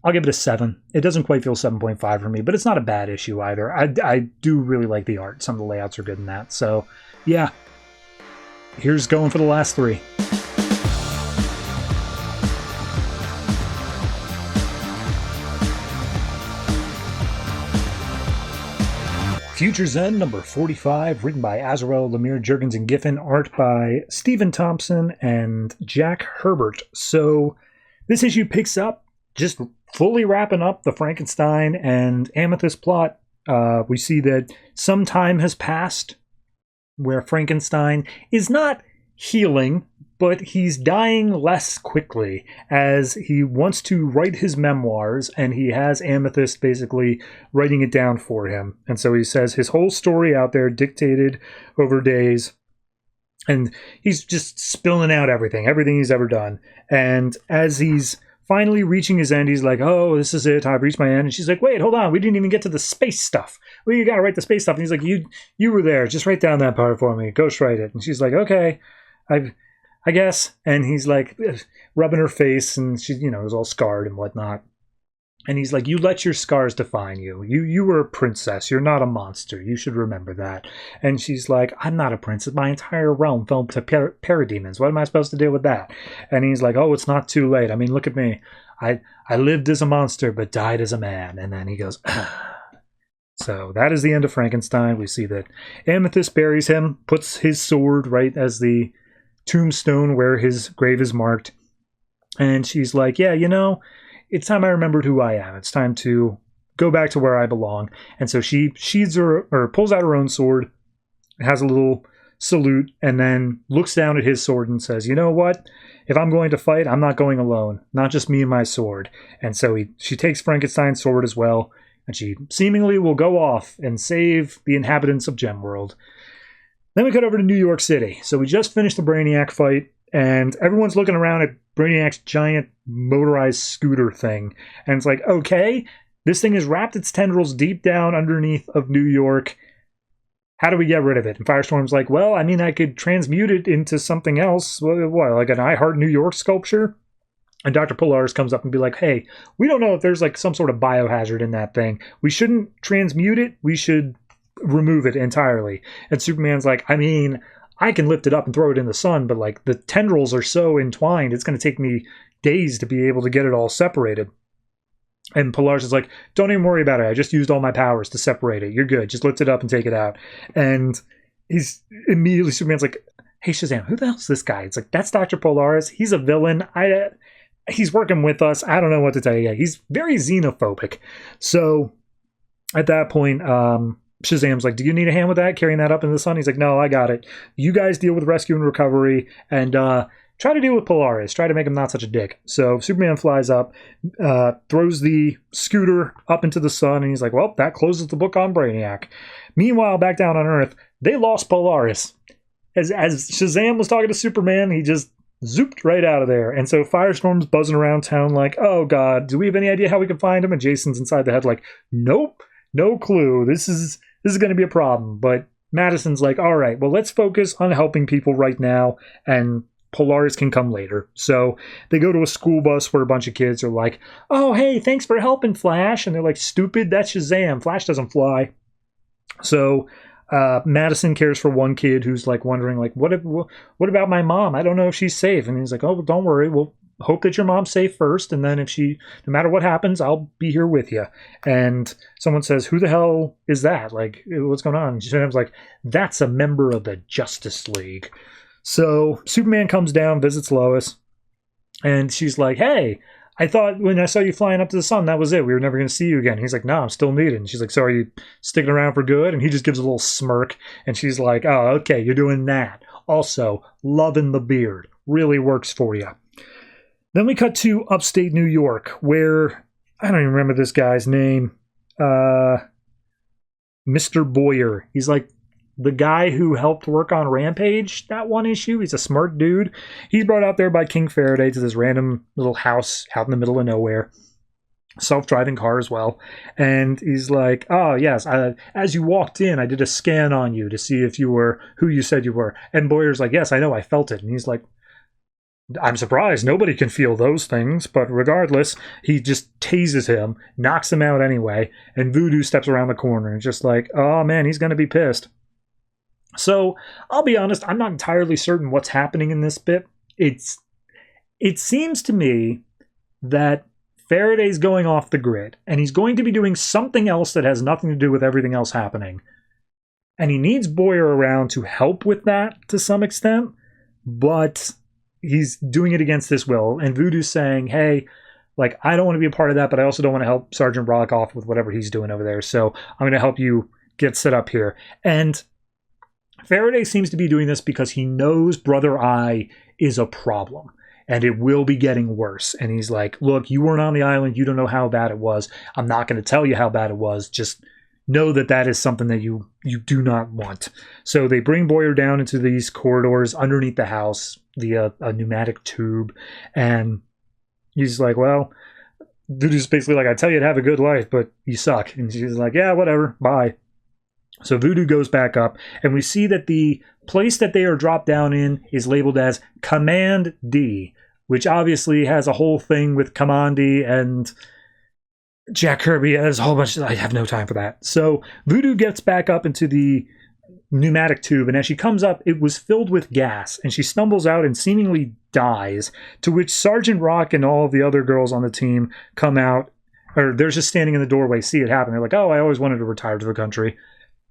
I'll give it a 7. It doesn't quite feel 7.5 for me, but it's not a bad issue either. I do really like the art. Some of the layouts are good in that. So yeah, here's going for the last 3. Future's End, number 45, written by Azzarello, Lemire, Jurgens, and Giffen, art by Stephen Thompson and Jack Herbert. So this issue picks up, just fully wrapping up the Frankenstein and Amethyst plot. We see that some time has passed where Frankenstein is not healing, but he's dying less quickly as he wants to write his memoirs, and he has Amethyst basically writing it down for him. And so he says his whole story out there dictated over days, and he's just spilling out everything he's ever done. And as he's finally reaching his end, he's like, oh, this is it, I've reached my end. And she's like, wait, hold on, we didn't even get to the space stuff. Well, you gotta write the space stuff. And he's like, you were there, just write down that part for me, ghostwrite it. And she's like, okay, I guess. And he's like rubbing her face, and she, is all scarred and whatnot. And he's like, you let your scars define you. You were a princess. You're not a monster. You should remember that. And she's like, I'm not a princess. My entire realm fell to parademons. What am I supposed to do with that? And he's like, oh, it's not too late. I mean, look at me. I lived as a monster, but died as a man. And then he goes, So that is the end of Frankenstein. We see that Amethyst buries him, puts his sword right as the tombstone where his grave is marked, and she's like, yeah, it's time I remembered who I am. It's time to go back to where I belong. And so she sheathes her, or pulls out her own sword, has a little salute, and then looks down at his sword and says, you know what, if I'm going to fight, I'm not going alone, not just me and my sword. And so she takes Frankenstein's sword as well, and she seemingly will go off and save the inhabitants of Gemworld. Then we cut over to New York City. So we just finished the Brainiac fight, and everyone's looking around at Brainiac's giant motorized scooter thing. And it's like, okay, this thing has wrapped its tendrils deep down underneath of New York. How do we get rid of it? And Firestorm's like, well, I mean, I could transmute it into something else. What, like an I Heart New York sculpture? And Dr. Polaris comes up and be like, hey, we don't know if there's like some sort of biohazard in that thing. We shouldn't transmute it. We should remove it entirely. And Superman's like, I mean, I can lift it up and throw it in the sun, but like the tendrils are so entwined, it's going to take me days to be able to get it all separated. And Polaris is like, don't even worry about it. I just used all my powers to separate it. You're good. Just lift it up and take it out. And he's immediately, Superman's like, hey, Shazam, who the hell's this guy? It's like, that's Dr. Polaris. He's a villain. He's working with us. I don't know what to tell you. He's very xenophobic. So at that point, Shazam's like, do you need a hand with that, carrying that up in the sun? He's like, no, I got it. You guys deal with rescue and recovery, and try to deal with Polaris. Try to make him not such a dick. So Superman flies up, throws the scooter up into the sun, and he's like, well, that closes the book on Brainiac. Meanwhile, back down on Earth, they lost Polaris. As Shazam was talking to Superman, he just zooped right out of there. And so Firestorm's buzzing around town like, oh god, do we have any idea how we can find him? And Jason's inside the head like, nope, no clue. This is going to be a problem. But Madison's like, all right, well, let's focus on helping people right now, and Polaris can come later. So they go to a school bus where a bunch of kids are like, oh, hey, thanks for helping, Flash. And they're like, stupid, that's Shazam. Flash doesn't fly. So Madison cares for one kid who's like wondering, like, what about my mom? I don't know if she's safe. And he's like, oh, well, don't worry. We'll hope that your mom's safe first, and then if she, no matter what happens, I'll be here with you. And someone says, who the hell is that? Like, what's going on? And Shazam's like, that's a member of the Justice League. So Superman comes down, visits Lois, and she's like, hey, I thought when I saw you flying up to the sun, that was it. We were never going to see you again. He's like, no, I'm still needed. And she's like, so are you sticking around for good? And he just gives a little smirk, and she's like, oh, okay, you're doing that. Also, loving the beard. Really works for you. Then we cut to upstate New York, where, I don't even remember this guy's name, Mr. Boyer. He's like the guy who helped work on Rampage, that one issue. He's a smart dude. He's brought out there by King Faraday to this random little house out in the middle of nowhere. self-driving car as well. And he's like, oh, yes, as you walked in, I did a scan on you to see if you were who you said you were. And Boyer's like, yes, I know, I felt it. And he's like, I'm surprised. Nobody can feel those things. But regardless, he just tases him, knocks him out anyway, and Voodoo steps around the corner and just like, oh, man, he's going to be pissed. So, I'll be honest, I'm not entirely certain what's happening in this bit. It seems to me that Faraday's going off the grid, and he's going to be doing something else that has nothing to do with everything else happening. And he needs Boyer around to help with that to some extent, but he's doing it against his will. And Voodoo's saying, hey, like, I don't want to be a part of that, but I also don't want to help Sergeant Rollick off with whatever he's doing over there, so I'm going to help you get set up here. And Faraday seems to be doing this because he knows Brother Eye is a problem. And it will be getting worse. And he's like, look, you weren't on the island. You don't know how bad it was. I'm not going to tell you how bad it was. Just know that that is something that you do not want. So they bring Boyer down into these corridors underneath the house via a pneumatic tube. And he's like, well, Voodoo's basically like, I tell you to have a good life, but you suck. And she's like, yeah, whatever. Bye. So Voodoo goes back up, and we see that the place that they are dropped down in is labeled as Command D, which obviously has a whole thing with Commandi and Jack Kirby. There's a whole bunch. I have no time for that. So Voodoo gets back up into the pneumatic tube, and as she comes up, it was filled with gas, and she stumbles out and seemingly dies, to which Sergeant Rock and all of the other girls on the team come out, or they're just standing in the doorway, see it happen. They're like, oh, I always wanted to retire to the country.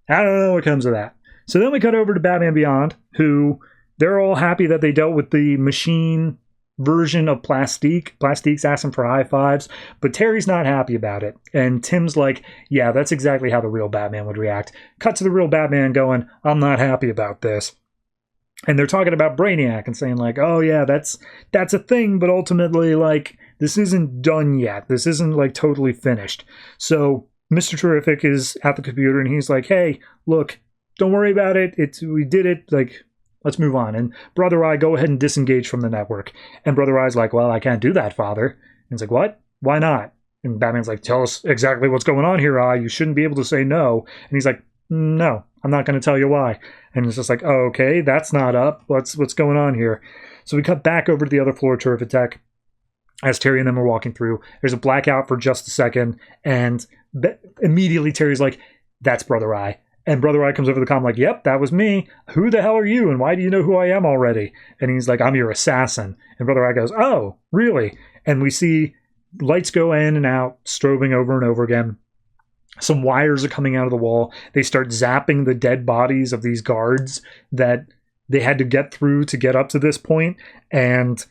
I don't know what comes of that. So then we cut over to Batman Beyond, who they're all happy that they dealt with the machine version of Plastique. Plastique's asking for high fives, but Terry's not happy about it. And Tim's like, yeah, that's exactly how the real Batman would react. Cut to the real Batman going, I'm not happy about this. And they're talking about Brainiac and saying like, oh yeah, that's a thing, but ultimately like this isn't done yet. This isn't like totally finished. So Mr. Terrific is at the computer and he's like, hey, look, don't worry about it. We did it. Like, let's move on. And Brother Eye, go ahead and disengage from the network. And Brother Eye's like, well, I can't do that, Father. And he's like, what? Why not? And Batman's like, tell us exactly what's going on here, Eye. You shouldn't be able to say no. And he's like, no, I'm not going to tell you why. And it's just like, oh, okay, that's not up. What's going on here? So we cut back over to the other floor of Terrific Tech. As Terry and them are walking through, there's a blackout for just a second, and immediately Terry's like, that's Brother Eye. And Brother Eye comes over the comm like, yep, that was me. Who the hell are you, and why do you know who I am already? And he's like, I'm your assassin. And Brother Eye goes, oh, really? And we see lights go in and out, strobing over and over again. Some wires are coming out of the wall. They start zapping the dead bodies of these guards that they had to get through to get up to this point, and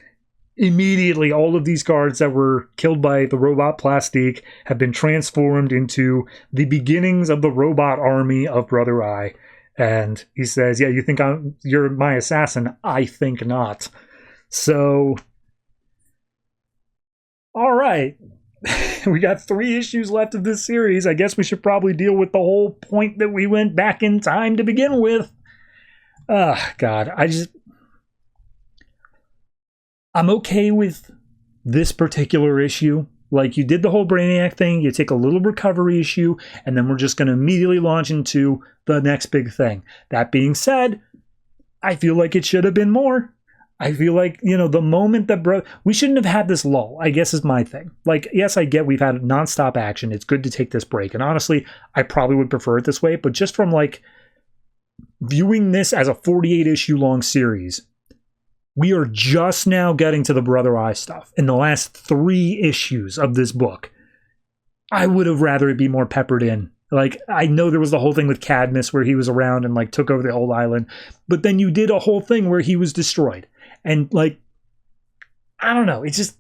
immediately, all of these guards that were killed by the robot Plastique have been transformed into the beginnings of the robot army of Brother Eye. And he says, yeah, you think you're my assassin? I think not. So, all right. We got 3 issues left of this series. I guess we should probably deal with the whole point that we went back in time to begin with. God, I'm okay with this particular issue. Like, you did the whole Brainiac thing, you take a little recovery issue, and then we're just going to immediately launch into the next big thing. That being said, I feel like it should have been more. I feel like, the moment that we shouldn't have had this lull, I guess is my thing. Like, yes, I get we've had nonstop action. It's good to take this break. And honestly, I probably would prefer it this way. But just from, like, viewing this as a 48-issue long series, we are just now getting to the Brother Eye stuff in the last 3 issues of this book. I would have rather it be more peppered in. Like, I know there was the whole thing with Cadmus where he was around and, like, took over the whole island. But then you did a whole thing where he was destroyed. And, like, I don't know. It's just,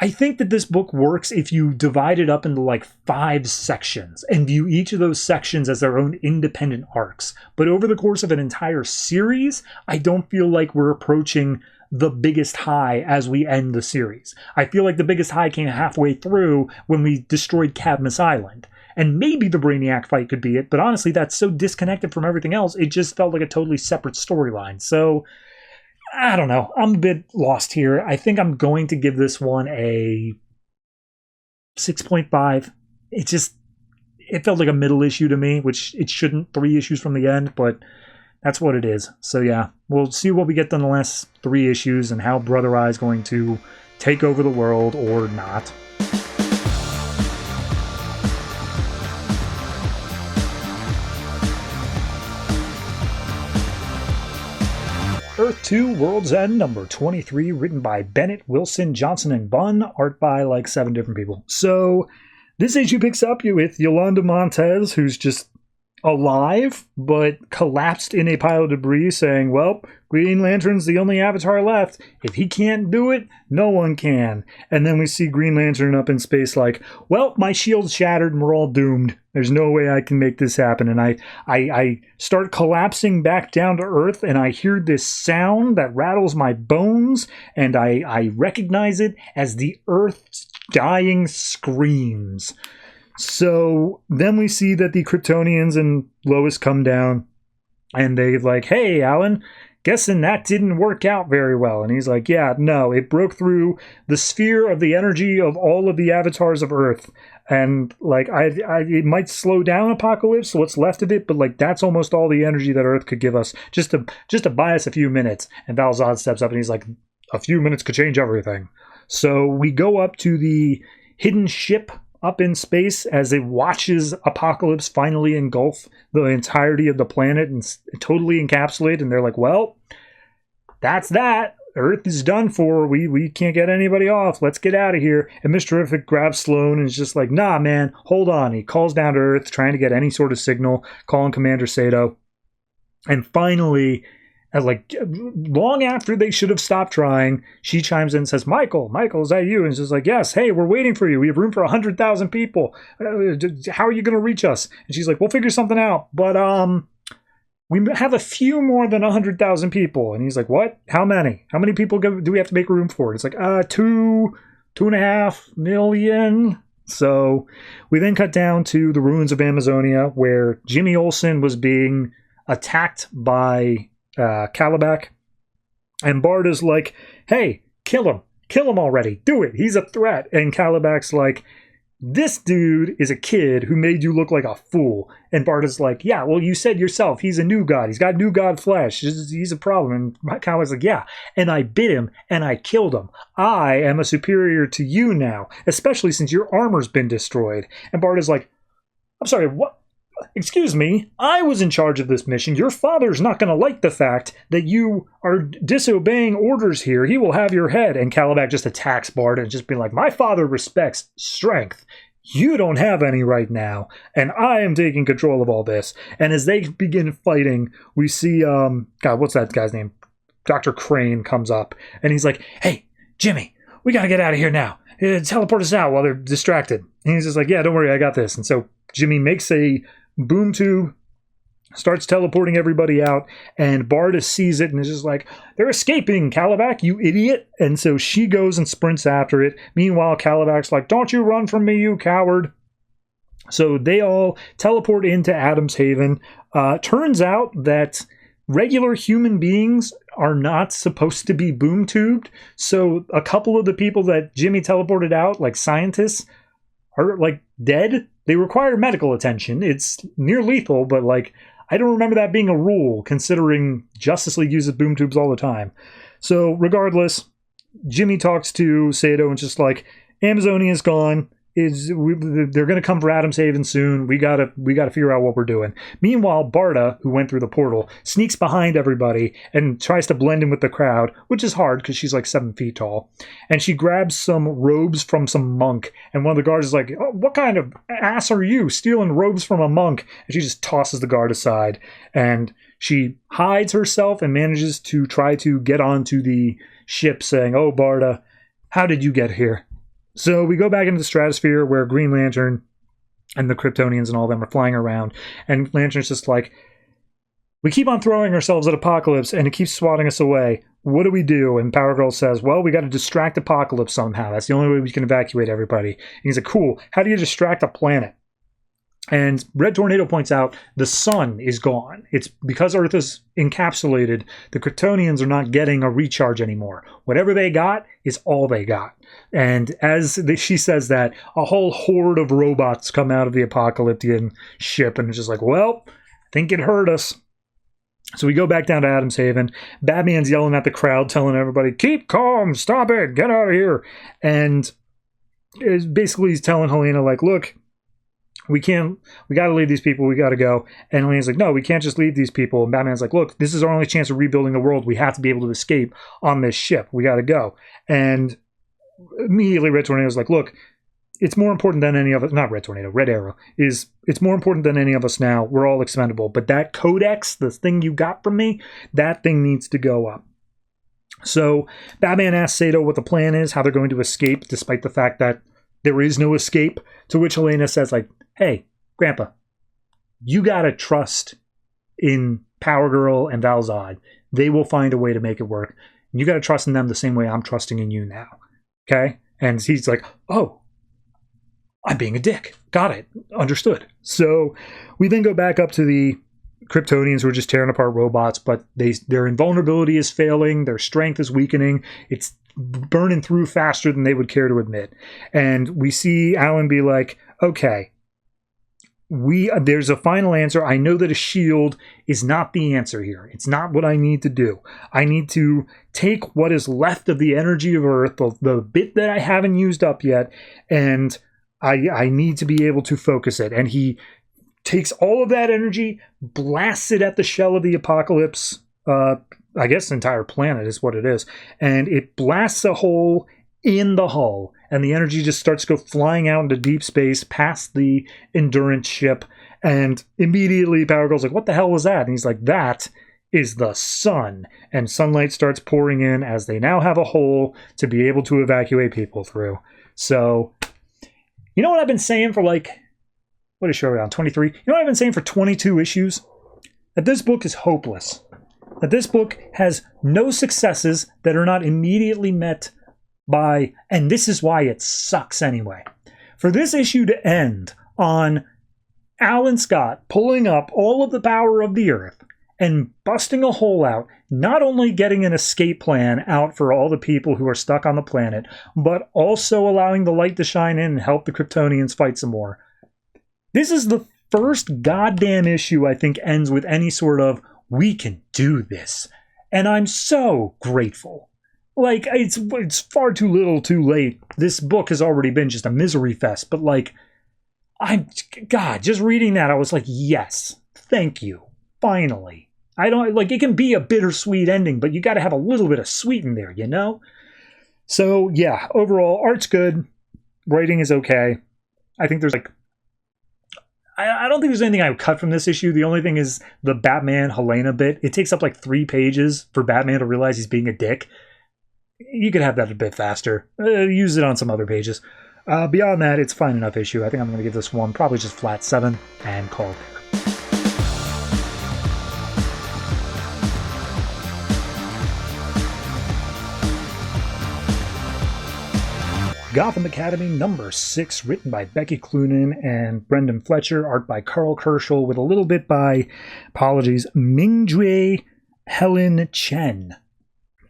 I think that this book works if you divide it up into like 5 sections and view each of those sections as their own independent arcs. But over the course of an entire series, I don't feel like we're approaching the biggest high as we end the series. I feel like the biggest high came halfway through when we destroyed Cadmus Island. And maybe the Brainiac fight could be it, but honestly, that's so disconnected from everything else, it just felt like a totally separate storyline. So, I don't know. I'm a bit lost here. I think I'm going to give this one a 6.5. It felt like a middle issue to me, which it shouldn't, 3 issues from the end, but that's what it is. So yeah, we'll see what we get in the last 3 issues and how Brother Eye is going to take over the world or not. Earth 2, World's End, number 23, written by Bennett, Wilson, Johnson, and Bunn, art by like 7 different people. So this issue picks up with Yolanda Montez, who's just alive, but collapsed in a pile of debris, saying, well, Green Lantern's the only Avatar left. If he can't do it, no one can. And then we see Green Lantern up in space like, well, my shield's shattered and we're all doomed. There's no way I can make this happen. And I start collapsing back down to Earth, and I hear this sound that rattles my bones, and I recognize it as the Earth's dying screams. So then we see that the Kryptonians and Lois come down, and they're like, hey, Alan, guessing that didn't work out very well. And he's like, yeah, no, it broke through the sphere of the energy of all of the avatars of Earth. And like, it might slow down Apocalypse, what's left of it, but like, that's almost all the energy that Earth could give us, just to buy us a few minutes. And Val Zod steps up and he's like, a few minutes could change everything. So we go up to the hidden ship up in space as it watches Apocalypse finally engulf the entirety of the planet and totally encapsulate. And they're like, well, that's that. Earth is done for. We can't get anybody off. Let's get out of here. And Mr. Terrific grabs Sloan and is just like, nah, man, hold on. He calls down to Earth, trying to get any sort of signal, calling Commander Sato. And finally, long after they should have stopped trying, she chimes in and says, Michael, is that you? And she's like, yes, hey, we're waiting for you. We have room for 100,000 people. How are you going to reach us? And she's like, we'll figure something out. But we have a few more than 100,000 people. And he's like, what? How many? How many people do we have to make room for? It's like, 2.5 million. So we then cut down to the ruins of Amazonia, where Jimmy Olsen was being attacked by Kalibak, and Bard is like, hey, kill him already, do it, he's a threat. And Kalibak's like, this dude is a kid who made you look like a fool. And Bard is like, yeah, well, you said yourself, he's a new god, he's got new god flesh, he's a problem. And Kalibak's like, yeah, and I bit him and I killed him. I am a superior to you now, especially since your armor's been destroyed. And Bard is like, I'm sorry, what? Excuse me, I was in charge of this mission. Your father's not going to like the fact that you are disobeying orders here. He will have your head. And Kalibak just attacks Bard and just being like, my father respects strength. You don't have any right now. And I am taking control of all this. And as they begin fighting, we see, God, what's that guy's name? Dr. Crane comes up. And he's like, hey, Jimmy, we got to get out of here now. Teleport us out while they're distracted. And he's just like, yeah, don't worry, I got this. And so Jimmy makes a boom tube, starts teleporting everybody out, and Barda sees it and is just like, they're escaping, Kalibak, you idiot. And so she goes and sprints after it. Meanwhile, Kalibak's like, don't you run from me, you coward. So they all teleport into Adam's Haven. Turns out that regular human beings are not supposed to be boom tubed. So a couple of the people that Jimmy teleported out, like scientists, are like dead. They require medical attention. It's near lethal, but like, I don't remember that being a rule, considering Justice League uses boom tubes all the time. So regardless, Jimmy talks to Sato and just like, Amazonia's gone. They're going to come for Adam's Haven soon. We gotta figure out what we're doing. Meanwhile, Barda, who went through the portal, sneaks behind everybody and tries to blend in with the crowd, which is hard because she's like 7 feet tall. And she grabs some robes from some monk, and one of the guards is like, oh, what kind of ass are you stealing robes from a monk? And she just tosses the guard aside, and she hides herself and manages to try to get onto the ship, saying, oh, Barda, how did you get here? So we go back into the stratosphere where Green Lantern and the Kryptonians and all them are flying around. And Lantern's just like, we keep on throwing ourselves at Apocalypse and it keeps swatting us away. What do we do? And Power Girl says, well, we got to distract Apocalypse somehow. That's the only way we can evacuate everybody. And he's like, cool. How do you distract a planet? And Red Tornado points out the sun is gone. It's because Earth is encapsulated, the Kryptonians are not getting a recharge anymore. Whatever they got is all they got. And she says that, a whole horde of robots come out of the Apocalyptian ship, and it's just like, well, I think it hurt us. So we go back down to Adam's Haven. Batman's yelling at the crowd, telling everybody, keep calm, stop it, get out of here. And basically he's telling Helena, like, look, we got to leave these people, we got to go. And Helena's like, no, we can't just leave these people. And Batman's like, look, this is our only chance of rebuilding the world. We have to be able to escape on this ship. We got to go. And immediately Red Tornado's like, look, it's more important than any of us, not Red Tornado, Red Arrow, it's more important than any of us now. We're all expendable. But that codex, the thing you got from me, that thing needs to go up. So Batman asks Sato what the plan is, how they're going to escape, despite the fact that there is no escape. To which Helena says, like, hey, Grandpa, you got to trust in Power Girl and Val-Zod. They will find a way to make it work. You got to trust in them the same way I'm trusting in you now. Okay? And he's like, oh, I'm being a dick. Got it. Understood. So we then go back up to the Kryptonians who are just tearing apart robots, but their invulnerability is failing. Their strength is weakening. It's burning through faster than they would care to admit. And we see Alan be like, okay, there's a final answer. I know that a shield is not the answer here. It's not what I need to do. I need to take what is left of the energy of Earth, the bit that I haven't used up yet, and I need to be able to focus it. And he takes all of that energy, blasts it at the shell of the Apocalypse, I guess the entire planet is what it is, and it blasts a hole in the hull, and the energy just starts to go flying out into deep space past the Endurance ship, and immediately Power Girl's like, what the hell was that? And he's like, that is the sun. And sunlight starts pouring in as they now have a hole to be able to evacuate people through. So, you know what I've been saying for what is show around 23? You know what I've been saying for 22 issues? That this book is hopeless. That this book has no successes that are not immediately met by, and this is why it sucks anyway. For this issue to end on Alan Scott pulling up all of the power of the Earth and busting a hole out, not only getting an escape plan out for all the people who are stuck on the planet, but also allowing the light to shine in and help the Kryptonians fight some more. This is the first goddamn issue I think ends with any sort of, we can do this. And I'm so grateful. Like, it's far too little too late. This book has already been just a misery fest, but God, just reading that, I was like, yes, thank you. Finally. I don't, it can be a bittersweet ending, but you got to have a little bit of sweet in there, you know? So, yeah, overall, art's good. Writing is okay. I think there's I don't think there's anything I would cut from this issue. The only thing is the Batman Helena bit. It takes up 3 pages for Batman to realize he's being a dick. You could have that a bit faster. Use it on some other pages. Beyond that, it's a fine enough issue. I think I'm going to give this one probably just flat 7 and call it there. Gotham Academy number 6, written by Becky Cloonan and Brendan Fletcher, art by Carl Kerschel, with a little bit by, apologies, Mingjue Helen Chen,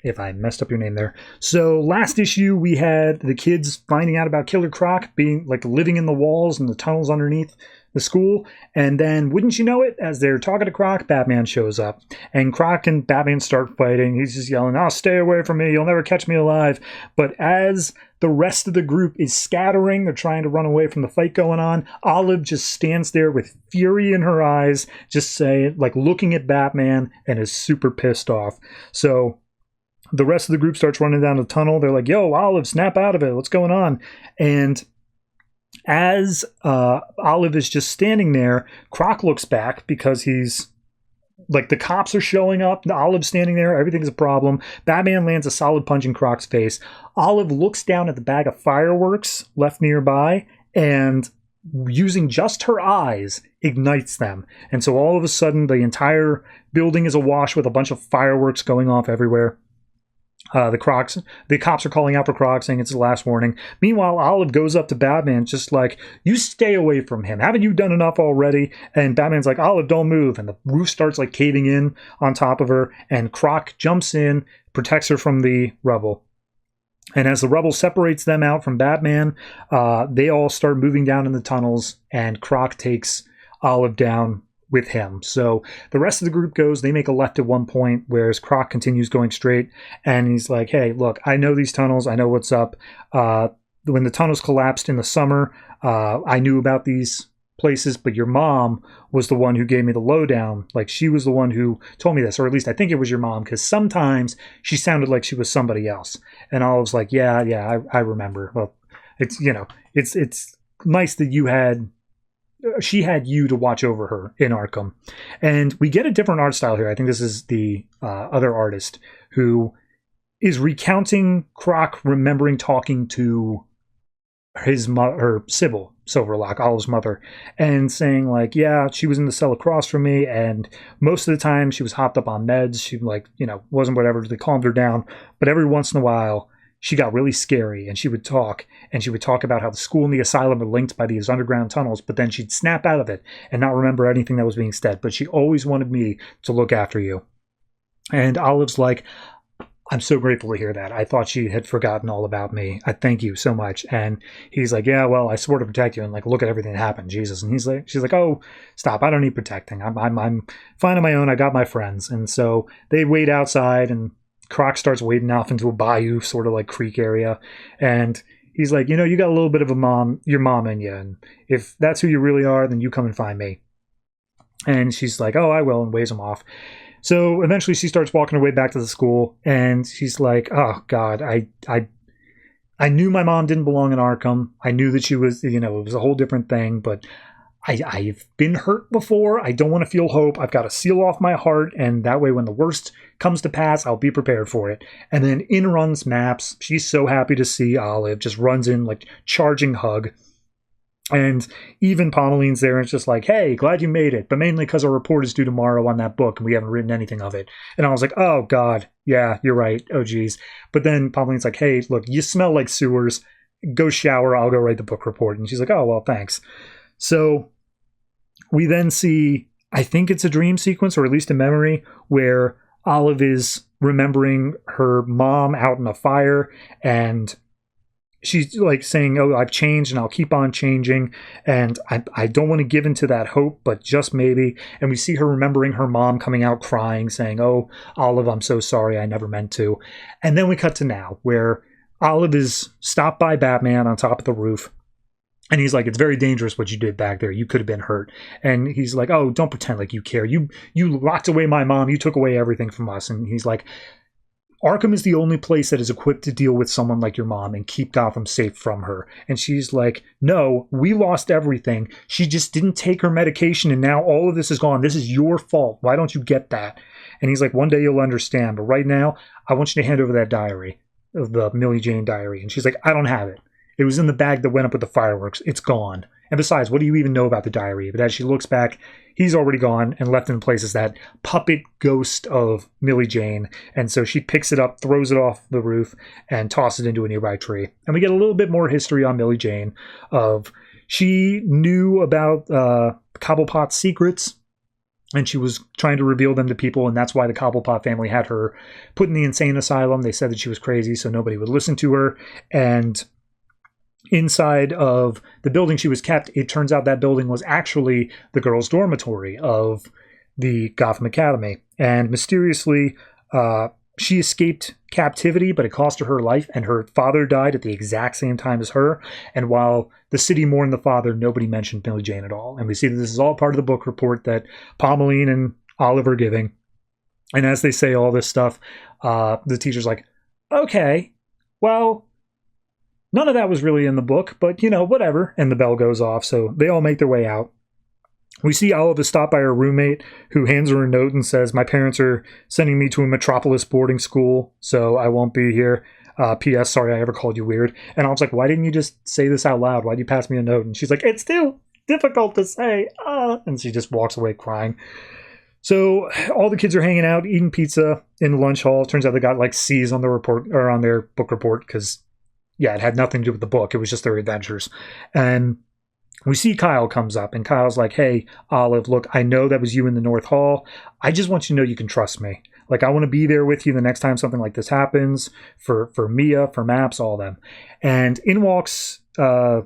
if I messed up your name there. So last issue we had the kids finding out about Killer Croc being living in the walls and the tunnels underneath the school, and then wouldn't you know it, as they're talking to Croc, Batman shows up, and Croc and Batman start fighting. He's just yelling, "Oh, stay away from me, you'll never catch me alive." But as the rest of the group is scattering, they're trying to run away from the fight going on, Olive just stands there with fury in her eyes, just looking at Batman, and is super pissed off. So the rest of the group starts running down the tunnel. They're like, "Yo, Olive, snap out of it, what's going on?" And as Olive is just standing there, Croc looks back because he's the cops are showing up. Olive's standing there. Everything's a problem. Batman lands a solid punch in Croc's face. Olive looks down at the bag of fireworks left nearby and, using just her eyes, ignites them. And so all of a sudden, the entire building is awash with a bunch of fireworks going off everywhere. The cops are calling out for Croc, saying it's the last warning. Meanwhile, Olive goes up to Batman, just like, you stay away from him. Haven't you done enough already? And Batman's like, Olive, don't move. And the roof starts like caving in on top of her. And Croc jumps in, protects her from the rubble. And as the rubble separates them out from Batman, they all start moving down in the tunnels. And Croc takes Olive down with him. So the rest of the group goes, they make a left at one point, whereas Croc continues going straight, and he's like, hey, look, I know these tunnels, I know what's up. When the tunnels collapsed in the summer, I knew about these places, but your mom was the one who gave me the lowdown. Like, she was the one who told me this, or at least I think it was your mom, because sometimes she sounded like she was somebody else. And Olive's like, yeah, I remember. Well, it's, you know, it's nice that she had you to watch over her in Arkham. And we get a different art style here. I think this is the other artist who is recounting Croc remembering talking to her Sybil Silverlock, Olive's mother, and saying like, yeah, she was in the cell across from me, and most of the time she was hopped up on meds. She wasn't whatever, they calmed her down. But every once in a while, she got really scary, and she would talk about how the school and the asylum are linked by these underground tunnels, but then she'd snap out of it and not remember anything that was being said. But she always wanted me to look after you. And Olive's like, I'm so grateful to hear that. I thought she had forgotten all about me. I thank you so much. And he's like, yeah, well, I swore to protect you, and like, look at everything that happened, Jesus. And she's like, oh, stop. I don't need protecting. I'm fine on my own. I got my friends. And so they wait outside, and Croc starts wading off into a bayou, sort of like creek area. And he's like, you got a little bit of your mom in you. And if that's who you really are, then you come and find me. And she's like, oh, I will, and waves him off. So eventually she starts walking her way back to the school, and she's like, oh, God, I knew my mom didn't belong in Arkham. I knew that she was, it was a whole different thing, but I've been hurt before. I don't want to feel hope. I've got to seal off my heart, and that way when the worst comes to pass, I'll be prepared for it. And then in runs Maps. She's so happy to see Olive, just runs in like charging hug. And even Pommeline's there, and it's just like, hey, glad you made it, but mainly because our report is due tomorrow on that book, and we haven't written anything of it. And I was like, oh, God, yeah, you're right. Oh, geez. But then Pommeline's like, hey, look, you smell like sewers. Go shower. I'll go write the book report. And she's like, oh, well, thanks. So we then see, I think it's a dream sequence, or at least a memory, where Olive is remembering her mom out in a fire, and she's like saying, oh, I've changed and I'll keep on changing, and I don't want to give into that hope, but just maybe. And we see her remembering her mom coming out crying, saying, oh, Olive, I'm so sorry, I never meant to. And then we cut to now, where Olive is stopped by Batman on top of the roof. And he's like, it's very dangerous what you did back there. You could have been hurt. And he's like, oh, don't pretend like you care. You locked away my mom. You took away everything from us. And he's like, Arkham is the only place that is equipped to deal with someone like your mom and keep Gotham safe from her. And she's like, no, we lost everything. She just didn't take her medication, and now all of this is gone. This is your fault. Why don't you get that? And he's like, one day you'll understand. But right now, I want you to hand over that diary, the Millie Jane diary. And she's like, I don't have it. It was in the bag that went up with the fireworks. It's gone. And besides, what do you even know about the diary? But as she looks back, he's already gone, and left in place is that puppet ghost of Millie Jane. And so she picks it up, throws it off the roof, and tosses it into a nearby tree. And we get a little bit more history on Millie Jane. She knew about Cobblepot's secrets, and she was trying to reveal them to people, and that's why the Cobblepot family had her put in the insane asylum. They said that she was crazy, so nobody would listen to her. And inside of the building she was kept, it turns out that building was actually the girls' dormitory of the Gotham Academy. And mysteriously, she escaped captivity, but it cost her life, and her father died at the exact same time as her. And while the city mourned the father, nobody mentioned Millie Jane at all. And we see that this is all part of the book report that Pommeline and Olive are giving. And as they say all this stuff, the teacher's like, okay, well, none of that was really in the book, but, whatever. And the bell goes off, so they all make their way out. We see Olive is stopped by her roommate, who hands her a note and says, my parents are sending me to a metropolis boarding school, so I won't be here. P.S. Sorry I ever called you weird. And I was like, why didn't you just say this out loud? Why'd you pass me a note? And she's like, it's too difficult to say. And she just walks away crying. So all the kids are hanging out, eating pizza in the lunch hall. Turns out they got like C's on the report or on their book report because, yeah, it had nothing to do with the book. It was just their adventures. And we see Kyle comes up, and Kyle's like, "Hey, Olive, look, I know that was you in the North Hall. I just want you to know you can trust me. Like, I want to be there with you the next time something like this happens, for Mia, for Maps, all of them." And in walks, I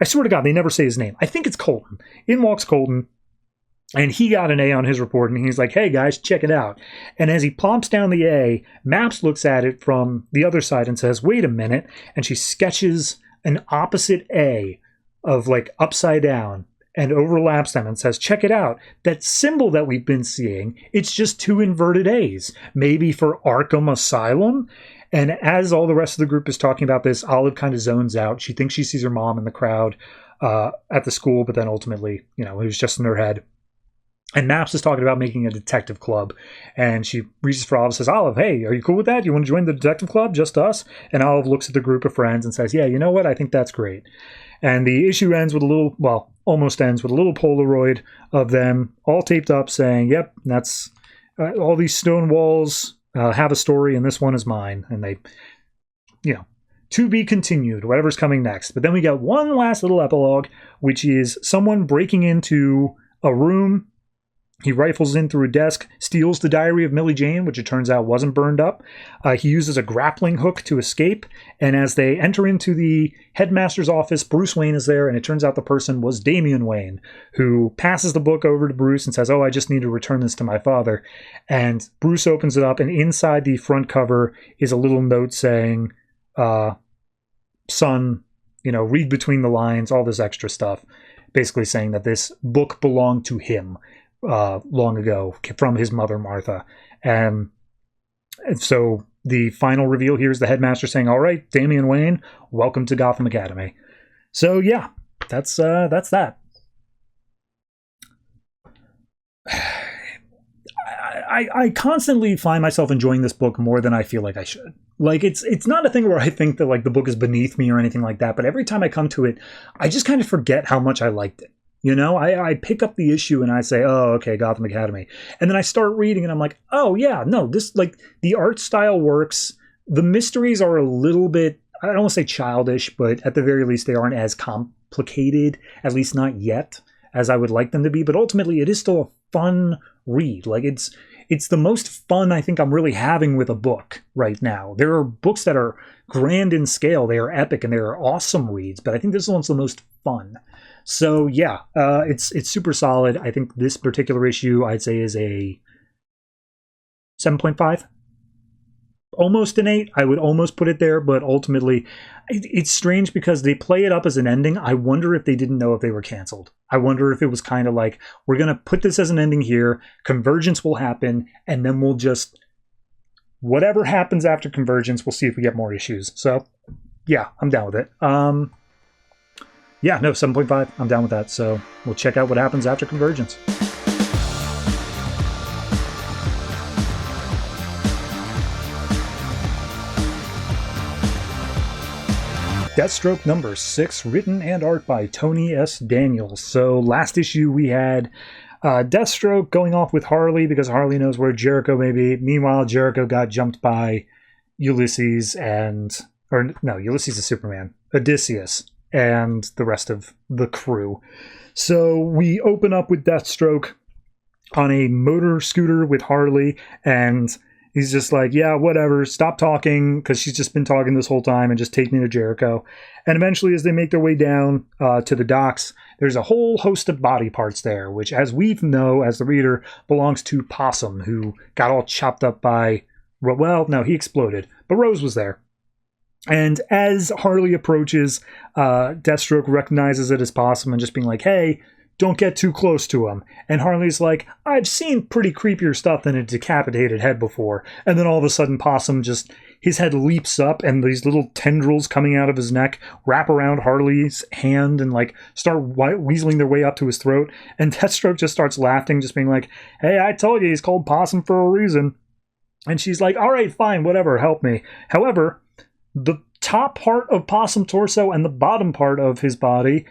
swear to God, they never say his name. I think it's Colton. In walks Colton, and he got an A on his report, and he's like, "Hey, guys, check it out." And as he plumps down the A, Maps looks at it from the other side and says, "Wait a minute," and she sketches an opposite A of like upside down and overlaps them and says, "Check it out. That symbol that we've been seeing, it's just two inverted A's, maybe for Arkham Asylum." And as all the rest of the group is talking about this, Olive kind of zones out. She thinks she sees her mom in the crowd at the school, but then ultimately, it was just in her head. And Maps is talking about making a detective club. And she reaches for Olive and says, "Olive, hey, are you cool with that? You want to join the detective club? Just us?" And Olive looks at the group of friends and says, "Yeah, you know what? I think that's great." And the issue ends with almost ends with a little Polaroid of them all taped up saying, "Yep, that's all these stone walls have a story, and this one is mine." And they, to be continued, whatever's coming next. But then we got one last little epilogue, which is someone breaking into a room. He rifles in through a desk, steals the diary of Millie Jane, which it turns out wasn't burned up. He uses a grappling hook to escape, and as they enter into the headmaster's office, Bruce Wayne is there, and it turns out the person was Damian Wayne, who passes the book over to Bruce and says, "Oh, I just need to return this to my father." And Bruce opens it up, and inside the front cover is a little note saying, "Son, read between the lines," all this extra stuff, basically saying that this book belonged to him long ago from his mother Martha. And so the final reveal here is the headmaster saying, "All right, Damian Wayne, welcome to Gotham Academy." So yeah, that's that. I constantly find myself enjoying this book more than I feel like I should. Like, it's not a thing where I think that like the book is beneath me or anything like that, but every time I come to it, I just kind of forget how much I liked it. I pick up the issue and I say, "Oh, okay, Gotham Academy." And then I start reading and I'm like, "Oh, yeah, no, this, like, the art style works. The mysteries are a little bit, I don't want to say childish, but at the very least, they aren't as complicated, at least not yet, as I would like them to be. But ultimately, it is still a fun read. Like, it's the most fun I think I'm really having with a book right now. There are books that are grand in scale. They are epic and they are awesome reads, but I think this one's the most fun. So yeah, it's super solid. I think this particular issue, I'd say, is a 7.5. Almost an 8. I would almost put it there, but ultimately, it's strange because they play it up as an ending. I wonder if they didn't know if they were canceled. I wonder if it was kind of like, we're going to put this as an ending here, Convergence will happen, and then we'll just, whatever happens after Convergence, we'll see if we get more issues. So yeah, I'm down with it. Yeah, no, 7.5. I'm down with that. So we'll check out what happens after Convergence. Deathstroke number 6, written and art by Tony S. Daniels. So last issue we had Deathstroke going off with Harley because Harley knows where Jericho may be. Meanwhile, Jericho got jumped by Ulysses Ulysses is Superman, Odysseus, and the rest of the crew. So we open up with Deathstroke on a motor scooter with Harley, and he's just like, "Yeah, whatever, stop talking," because she's just been talking this whole time, and just take me to Jericho. And eventually, as they make their way down to the docks, there's a whole host of body parts there, which, as we know, as the reader, belongs to Possum, who got all chopped up by, well, no, he exploded, but Rose was there. And as Harley approaches, Deathstroke recognizes it as Possum and just being like, "Hey, don't get too close to him." And Harley's like, "I've seen pretty creepier stuff than a decapitated head before." And then all of a sudden, Possum just, his head leaps up and these little tendrils coming out of his neck wrap around Harley's hand and like start weaseling their way up to his throat. And Deathstroke just starts laughing, just being like, "Hey, I told you he's called Possum for a reason." And she's like, "All right, fine, whatever, help me." However, the top part of Possum torso and the bottom part of his body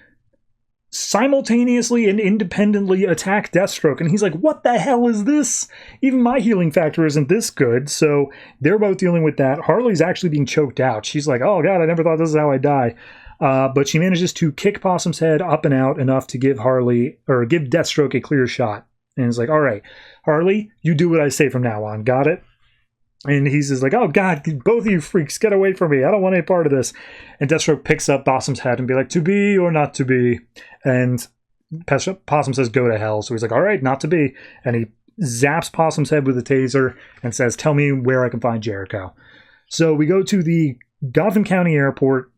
simultaneously and independently attack Deathstroke, and he's like, what the hell is this? Even my healing factor isn't this good. So they're both dealing with that. Harley's actually being choked out. She's like, oh god, I never thought this is how I die. But she manages to kick Possum's head up and out enough to give Deathstroke a clear shot. And it's like, all right, Harley, you do what I say from now on. Got it? And he's just like, oh god, both of you freaks, get away from me. I don't want any part of this. And Deathstroke picks up Possum's head and be like, to be or not to be. And Possum says, go to hell. So he's like, all right, not to be. And he zaps Possum's head with a taser and says, tell me where I can find Jericho. So we go to the Gotham County Airport,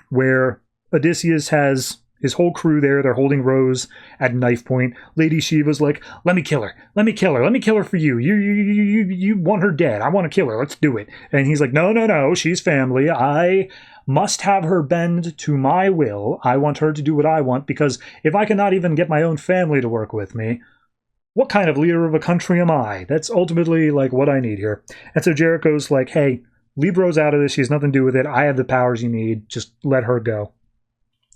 where Odysseus has his whole crew there. They're holding Rose at knife point. Lady Shiva's like, let me kill her. Let me kill her. Let me kill her for you. You want her dead. I want to kill her. Let's do it. And he's like, no. She's family. I must have her bend to my will. I want her to do what I want, because if I cannot even get my own family to work with me, what kind of leader of a country am I? That's ultimately like what I need here. And so Jericho's like, hey, leave Rose out of this. She has nothing to do with it. I have the powers you need. Just let her go.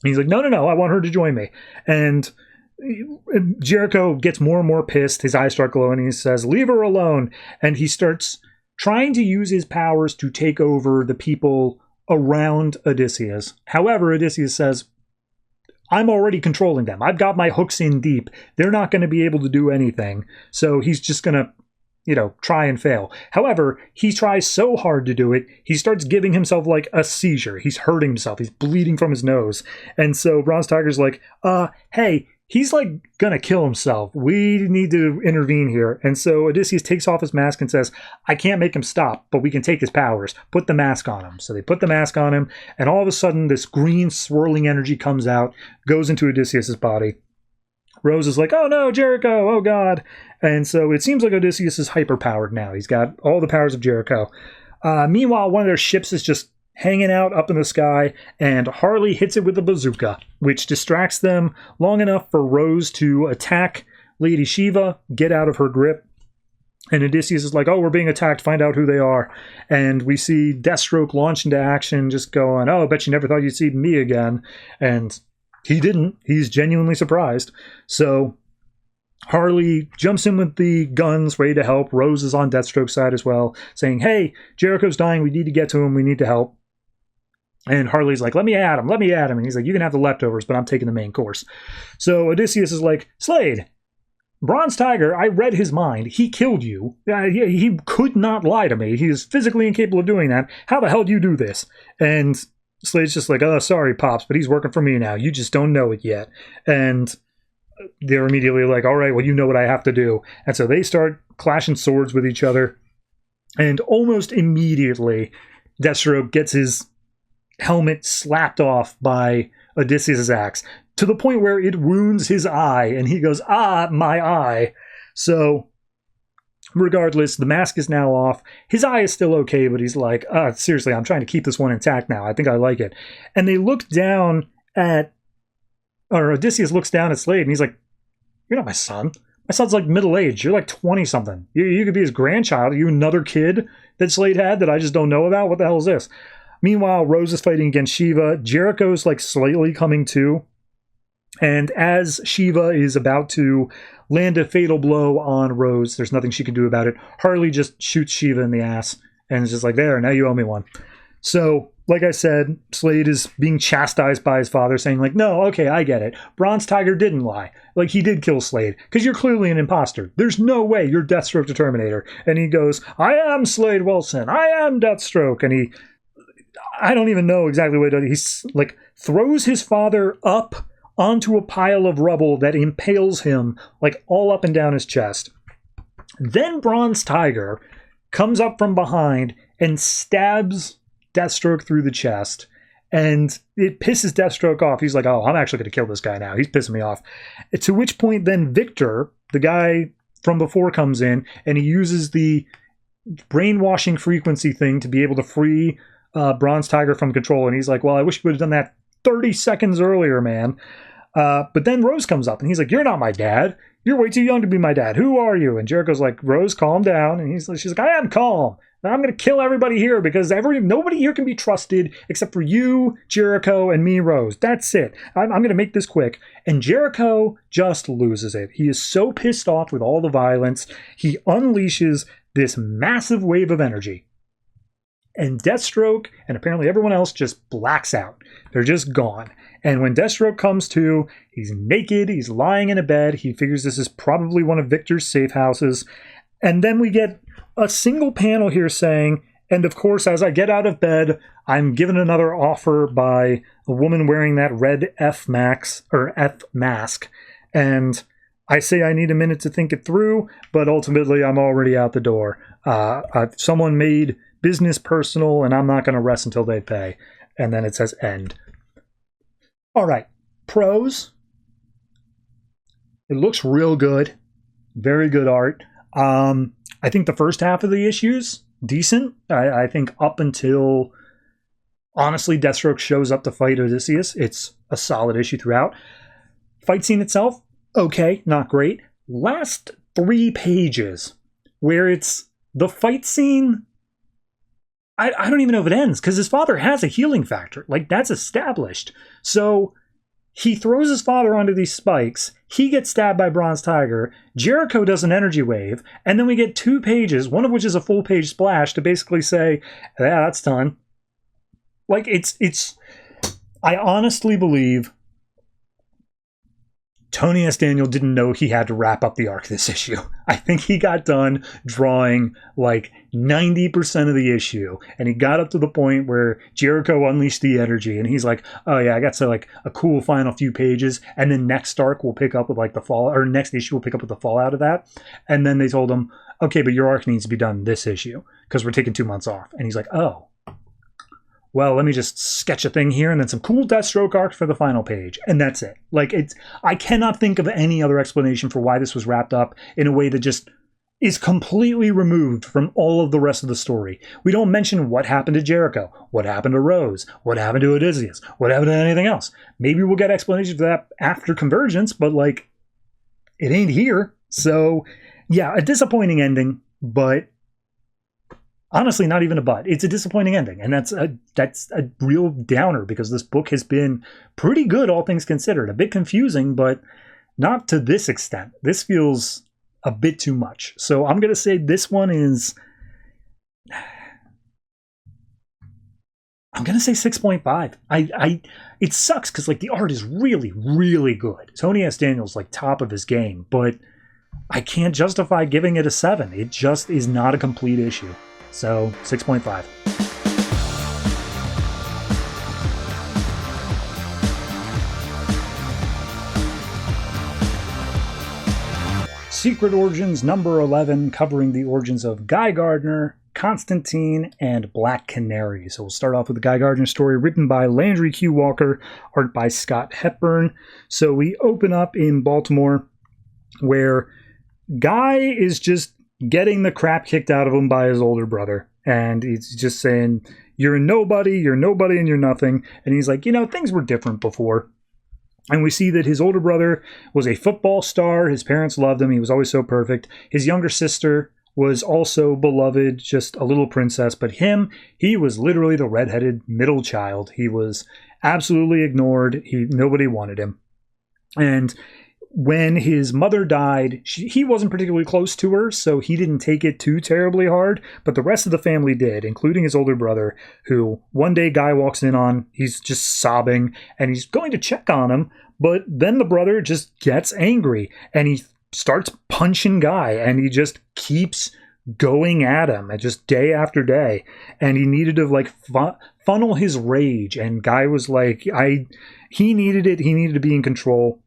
And he's like, no, I want her to join me. And Jericho gets more and more pissed. His eyes start glowing. And he says, leave her alone. And he starts trying to use his powers to take over the people around Odysseus. However, Odysseus says, I'm already controlling them. I've got my hooks in deep. They're not going to be able to do anything. So he's just going to try and fail. However, he tries so hard to do it, he starts giving himself like a seizure. He's hurting himself. He's bleeding from his nose. And so Bronze Tiger's like, hey, he's like gonna kill himself. We need to intervene here. And so Odysseus takes off his mask and says, I can't make him stop, but we can take his powers. Put the mask on him. So they put the mask on him, and all of a sudden this green swirling energy comes out, goes into Odysseus's body. Rose is like, oh no, Jericho, oh god. And so it seems like Odysseus is hyper-powered now. He's got all the powers of Jericho. Meanwhile, one of their ships is just hanging out up in the sky, and Harley hits it with a bazooka, which distracts them long enough for Rose to attack Lady Shiva, get out of her grip. And Odysseus is like, oh, we're being attacked, find out who they are. And we see Deathstroke launch into action, just going, oh, I bet you never thought you'd see me again. And he didn't. He's genuinely surprised. So Harley jumps in with the guns, ready to help. Rose is on Deathstroke's side as well, saying, hey, Jericho's dying. We need to get to him. We need to help. And Harley's like, let me at him. And he's like, you can have the leftovers, but I'm taking the main course. So Odysseus is like, Slade, Bronze Tiger, I read his mind. He killed you. He could not lie to me. He is physically incapable of doing that. How the hell do you do this? And Slade's just like, oh, sorry, Pops, but he's working for me now. You just don't know it yet. And they're immediately like, all right, well, you know what I have to do. And so they start clashing swords with each other. And almost immediately, Deathstroke gets his helmet slapped off by Odysseus' axe, to the point where it wounds his eye. And he goes, ah, my eye. So regardless, the mask is now off. His eye is still okay, but he's like, seriously, I'm trying to keep this one intact now. I think I like it. And they look down at, or Odysseus looks down at Slade, and he's like, you're not my son. My son's like middle-aged. You're like 20-something. You could be his grandchild. Are you another kid that Slade had that I just don't know about? What the hell is this? Meanwhile, Rose is fighting against Shiva. Jericho's like slightly coming to. And as Shiva is about to land a fatal blow on Rose, there's nothing she can do about it. Harley just shoots Shiva in the ass and is just like, there, now you owe me one. So, like I said, Slade is being chastised by his father, saying like, no, okay, I get it. Bronze Tiger didn't lie. Like, he did kill Slade, because you're clearly an imposter. There's no way you're Deathstroke the Terminator. And he goes, I am Slade Wilson. I am Deathstroke. And I don't even know exactly what he does. He like throws his father up onto a pile of rubble that impales him like all up and down his chest. Then Bronze Tiger comes up from behind and stabs Deathstroke through the chest, and it pisses Deathstroke off. He's like, oh, I'm actually going to kill this guy now. He's pissing me off. To which point then Victor, the guy from before, comes in, and he uses the brainwashing frequency thing to be able to free Bronze Tiger from control. And he's like, well, I wish you would have done that 30 seconds earlier, man. But then Rose comes up, and he's like, you're not my dad. You're way too young to be my dad. Who are you? And Jericho's like, Rose, calm down. And she's like, I am calm. I'm going to kill everybody here because nobody here can be trusted except for you, Jericho, and me, Rose. That's it. I'm going to make this quick. And Jericho just loses it. He is so pissed off with all the violence. He unleashes this massive wave of energy. And Deathstroke and apparently everyone else just blacks out. They're just gone. And when Deathstroke comes to, he's naked, he's lying in a bed. He figures this is probably one of Victor's safe houses. And then we get a single panel here saying, and of course, as I get out of bed, I'm given another offer by a woman wearing that red F mask. And I say I need a minute to think it through, but ultimately I'm already out the door. Someone made business personal, and I'm not going to rest until they pay. And then it says end. All right, pros. It looks real good. Very good art. I think the first half of the issue's decent. I think up until, honestly, Deathstroke shows up to fight Odysseus, it's a solid issue throughout. Fight scene itself, okay, not great. Last 3 pages, where it's the fight scene, I don't even know if it ends, because his father has a healing factor. Like, that's established. So he throws his father onto these spikes. He gets stabbed by Bronze Tiger. Jericho does an energy wave. And then we get 2 pages, one of which is a full-page splash, to basically say, yeah, that's done. Like, it's... I honestly believe Tony S. Daniel didn't know he had to wrap up the arc this issue. I think he got done drawing like 90% of the issue, and he got up to the point where Jericho unleashed the energy, and he's like, oh yeah, I got to like a cool final few pages, and then next arc will pick up with like the fall, or next issue will pick up with the fallout of that. And then they told him, okay, but your arc needs to be done this issue because we're taking 2 months off. And he's like, oh, well, let me just sketch a thing here and then some cool Deathstroke arc for the final page. And that's it. Like, I cannot think of any other explanation for why this was wrapped up in a way that just is completely removed from all of the rest of the story. We don't mention what happened to Jericho, what happened to Rose, what happened to Odysseus, what happened to anything else. Maybe we'll get explanations for that after Convergence, but like, it ain't here. So, yeah, a disappointing ending, but honestly, not even a but. It's a disappointing ending, and that's a real downer because this book has been pretty good, all things considered. A bit confusing, but not to this extent. This feels a bit too much. So I'm going to say this one is... I'm going to say 6.5. It sucks because like the art is really, really good. Tony S. Daniel's like top of his game, but I can't justify giving it a 7. It just is not a complete issue. So, 6.5. Secret Origins number 11, covering the origins of Guy Gardner, Constantine, and Black Canary. So we'll start off with the Guy Gardner story written by Landry Q. Walker, art by Scott Hepburn. So we open up in Baltimore where Guy is just getting the crap kicked out of him by his older brother. And he's just saying, you're nobody, and you're nothing. And he's like, things were different before. And we see that his older brother was a football star. His parents loved him. He was always so perfect. His younger sister was also beloved, just a little princess. But he was literally the redheaded middle child. He was absolutely ignored. Nobody wanted him. And when his mother died, he wasn't particularly close to her, so he didn't take it too terribly hard, but the rest of the family did, including his older brother, who one day Guy walks in on, he's just sobbing, and he's going to check on him, but then the brother just gets angry, and he starts punching Guy, and he just keeps going at him, just day after day, and he needed to like funnel his rage, and Guy was like, he needed it, he needed to be in control.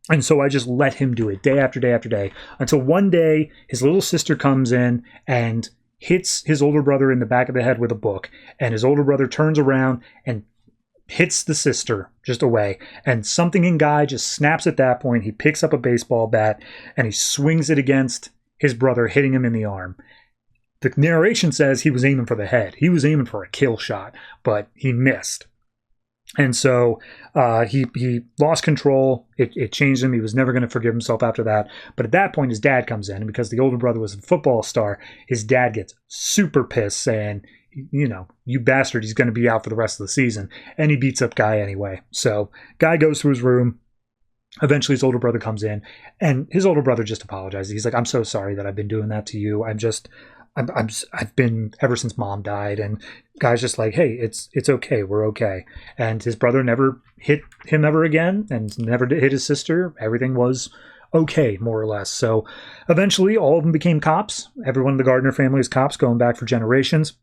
And so I just let him do it day after day after day until one day his little sister comes in and hits his older brother in the back of the head with a book. And his older brother turns around and hits the sister just away. And something in Guy just snaps at that point. He picks up a baseball bat and he swings it against his brother, hitting him in the arm. The narration says he was aiming for the head. He was aiming for a kill shot, but he missed. And so he lost control. It changed him. He was never going to forgive himself after that. But at that point, his dad comes in. And because the older brother was a football star, his dad gets super pissed, saying, you bastard, he's going to be out for the rest of the season. And he beats up Guy anyway. So Guy goes to his room. Eventually, his older brother comes in. And his older brother just apologizes. He's like, I'm so sorry that I've been doing that to you. I've been ever since Mom died. And Guy's just like, hey, it's okay. We're okay. And his brother never hit him ever again and never hit his sister. Everything was okay, more or less. So eventually, all of them became cops. Everyone in the Gardner family is cops going back for generations.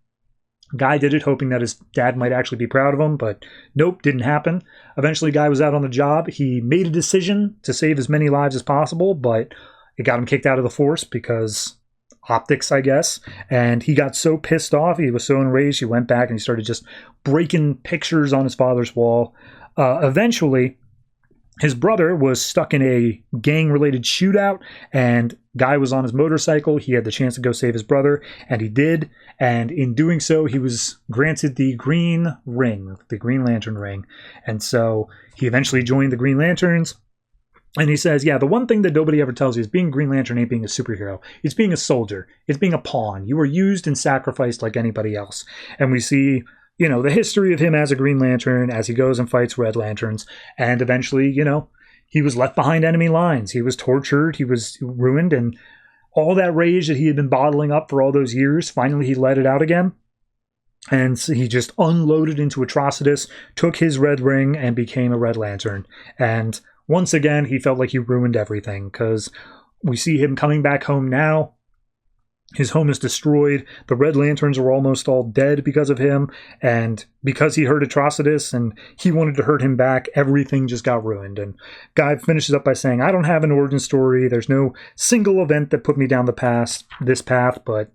Guy did it hoping that his dad might actually be proud of him, but nope, didn't happen. Eventually, Guy was out on the job. He made a decision to save as many lives as possible, but it got him kicked out of the force because optics, I guess. And he got so pissed off, he was so enraged, he went back and he started just breaking pictures on his father's wall. Eventually, his brother was stuck in a gang-related shootout, and Guy was on his motorcycle. He had the chance to go save his brother, and he did. And in doing so, he was granted the Green Ring, the Green Lantern ring. And so he eventually joined the Green Lanterns. And he says, yeah, the one thing that nobody ever tells you is being Green Lantern ain't being a superhero. It's being a soldier. It's being a pawn. You are used and sacrificed like anybody else. And we see, the history of him as a Green Lantern as he goes and fights Red Lanterns. And eventually, he was left behind enemy lines. He was tortured. He was ruined. And all that rage that he had been bottling up for all those years, finally he let it out again. And so he just unloaded into Atrocitus, took his red ring, and became a Red Lantern. And once again, he felt like he ruined everything, because we see him coming back home now. His home is destroyed. The Red Lanterns were almost all dead because of him. And because he hurt Atrocitus and he wanted to hurt him back, everything just got ruined. And Guy finishes up by saying, I don't have an origin story. There's no single event that put me down this path. But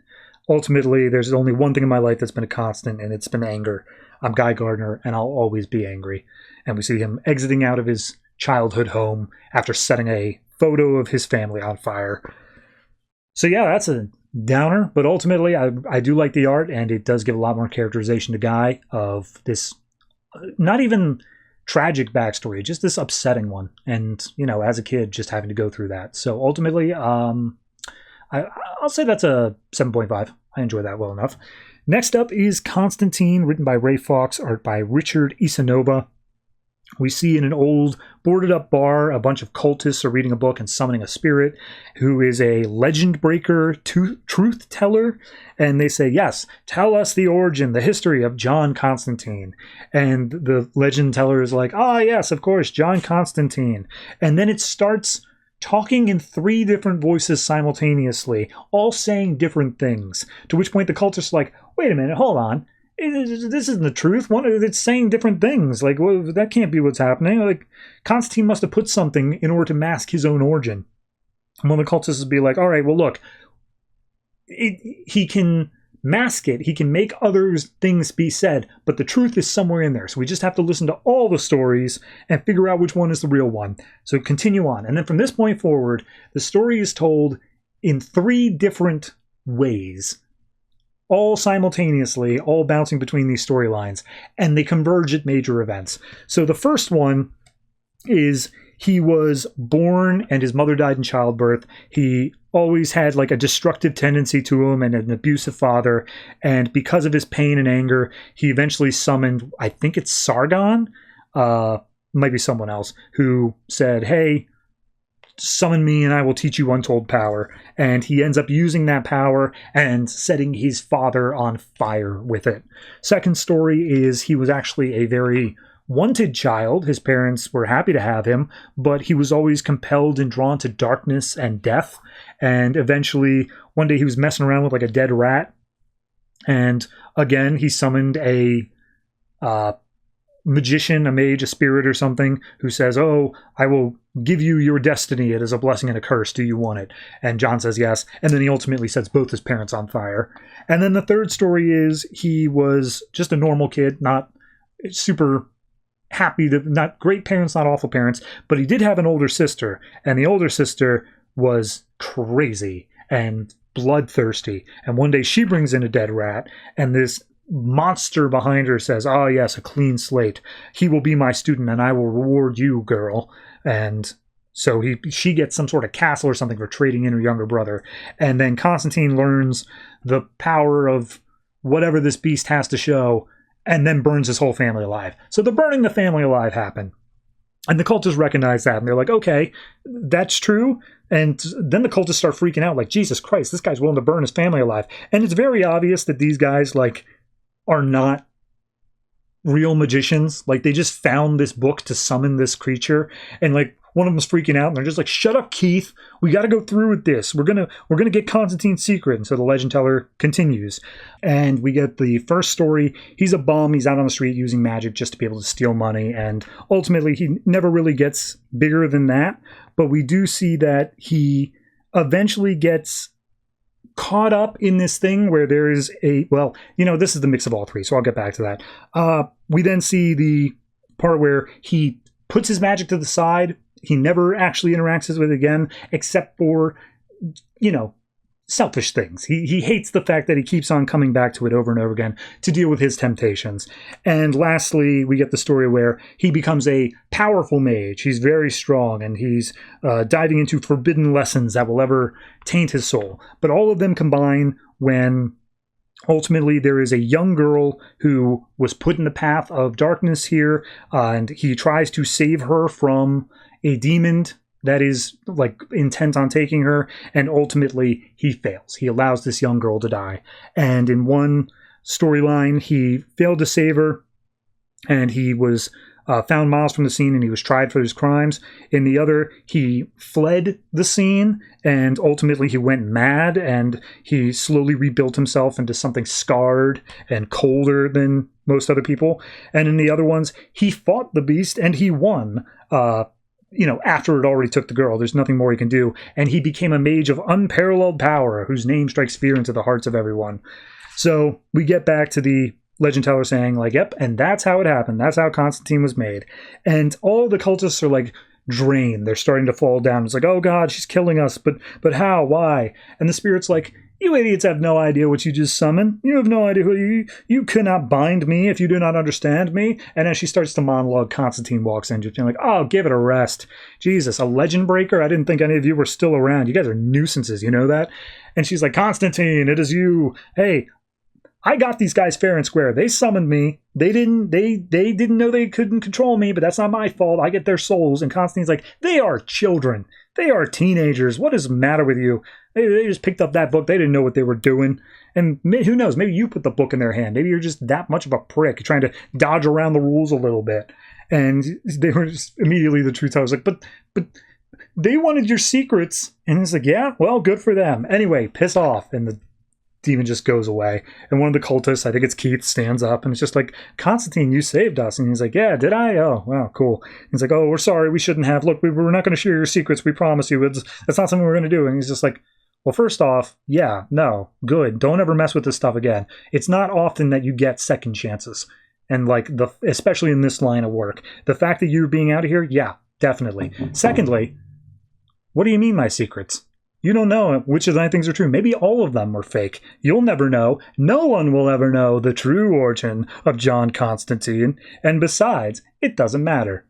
ultimately, there's only one thing in my life that's been a constant, and it's been anger. I'm Guy Gardner, and I'll always be angry. And we see him exiting out of his childhood home after setting a photo of his family on fire. So yeah, that's a downer, but ultimately I do like the art, and it does give a lot more characterization to Guy of this not even tragic backstory, just this upsetting one, and as a kid just having to go through that. So ultimately I'll say that's a 7.5. I enjoy that well enough. Next up is Constantine, written by Ray Fawkes, art by Richard Isanova. We see in an old boarded-up bar, a bunch of cultists are reading a book and summoning a spirit who is a legend breaker, truth teller. And they say, yes, tell us the origin, the history of John Constantine. And the legend teller is like, yes, of course, John Constantine. And then it starts talking in 3 different voices simultaneously, all saying different things. To which point the cultists are like, wait a minute, hold on. This isn't the truth. It's saying different things. Like, well, that can't be what's happening. Like, Constantine must have put something in order to mask his own origin. And one of the cultists would be like, all right, well, look, he can mask it. He can make other things be said, but the truth is somewhere in there. So we just have to listen to all the stories and figure out which one is the real one. So continue on. And then from this point forward, the story is told in 3 different ways, all simultaneously, all bouncing between these storylines, and they converge at major events. So the first one is he was born and his mother died in childbirth. He always had like a destructive tendency to him and an abusive father. And because of his pain and anger, he eventually summoned, I think it's Sargon, might be someone else, who said, hey, summon me and I will teach you untold power. And he ends up using that power and setting his father on fire with it. Second story is he was actually a very wanted child. His parents were happy to have him, but he was always compelled and drawn to darkness and death. And eventually, one day he was messing around with like a dead rat. And again, he summoned a magician, a mage, a spirit or something, who says, oh, I will give you your destiny. It is a blessing and a curse. Do you want it? And John says yes. And then he ultimately sets both his parents on fire. And then the third story is he was just a normal kid, not super happy, not great parents, not awful parents, but he did have an older sister. And the older sister was crazy and bloodthirsty. And one day she brings in a dead rat, and this monster behind her says, "Oh yes, a clean slate. He will be my student and I will reward you, girl." And so she gets some sort of castle or something for trading in her younger brother. And then Constantine learns the power of whatever this beast has to show and then burns his whole family alive. So the burning the family alive happened. And the cultists recognize that, and they're like, okay, that's true. And then the cultists start freaking out, like, Jesus Christ, this guy's willing to burn his family alive. And it's very obvious that these guys, like, are not real magicians. Like, they just found this book to summon this creature. And, like, one of them's freaking out, and they're just like, shut up, Keith. We got to go through with this. We're gonna get Constantine's secret. And so the legend teller continues. And we get the first story. He's a bum. He's out on the street using magic just to be able to steal money. And ultimately, he never really gets bigger than that. But we do see that he eventually gets caught up in this thing where there is this is the mix of all three. So I'll get back to that. We then see the part where he puts his magic to the side. He never actually interacts with it again, except for, selfish things. He hates the fact that he keeps on coming back to it over and over again to deal with his temptations. And lastly, we get the story where he becomes a powerful mage. He's very strong, and he's diving into forbidden lessons that will ever taint his soul. But all of them combine when ultimately there is a young girl who was put in the path of darkness here, and he tries to save her from a demon that is like intent on taking her, and ultimately he fails. He allows this young girl to die. And in one storyline, he failed to save her, and he was found miles from the scene, and he was tried for his crimes. In the other, he fled the scene, and ultimately he went mad, and he slowly rebuilt himself into something scarred and colder than most other people. And in the other ones, he fought the beast, and he won. After it already took the girl, there's nothing more he can do. And he became a mage of unparalleled power, whose name strikes fear into the hearts of everyone. So we get back to the legend teller saying, like, yep, and that's how it happened. That's how Constantine was made. And all the cultists are like drained. They're starting to fall down. It's like, oh God, she's killing us. But how? Why? And the spirit's like, you idiots have no idea what you just summoned. You have no idea who you cannot bind me if you do not understand me. And as she starts to monologue, Constantine walks in, just being like, oh, give it a rest. Jesus, a legend breaker? I didn't think any of you were still around. You guys are nuisances, you know that? And she's like, Constantine, it is you. Hey, I got these guys fair and square. They summoned me. They didn't know they couldn't control me, but that's not my fault. I get their souls. And Constantine's like, they are children. They are teenagers. What is the matter with you? They just picked up that book. They didn't know what they were doing. And who knows? Maybe you put the book in their hand. Maybe you're just that much of a prick, trying to dodge around the rules a little bit. And they were just immediately, the truth teller was like, but they wanted your secrets. And it's like, yeah, well, good for them. Anyway, piss off. And the demon just goes away. And one of the cultists, I think it's Keith, stands up and it's just like, Constantine, you saved us. And he's like, yeah, did I? Oh, wow, cool. And he's like, oh, we're sorry, we shouldn't have. Look, we're not going to share your secrets, we promise you. That's not something we're going to do. And he's just like, well, first off, yeah, no, good. Don't ever mess with this stuff again. It's not often that you get second chances. And like, especially in this line of work. The fact that you're being out of here, yeah, definitely. Secondly, what do you mean my secrets? You don't know which of the 9 things are true. Maybe all of them were fake. You'll never know. No one will ever know the true origin of John Constantine. And besides, it doesn't matter.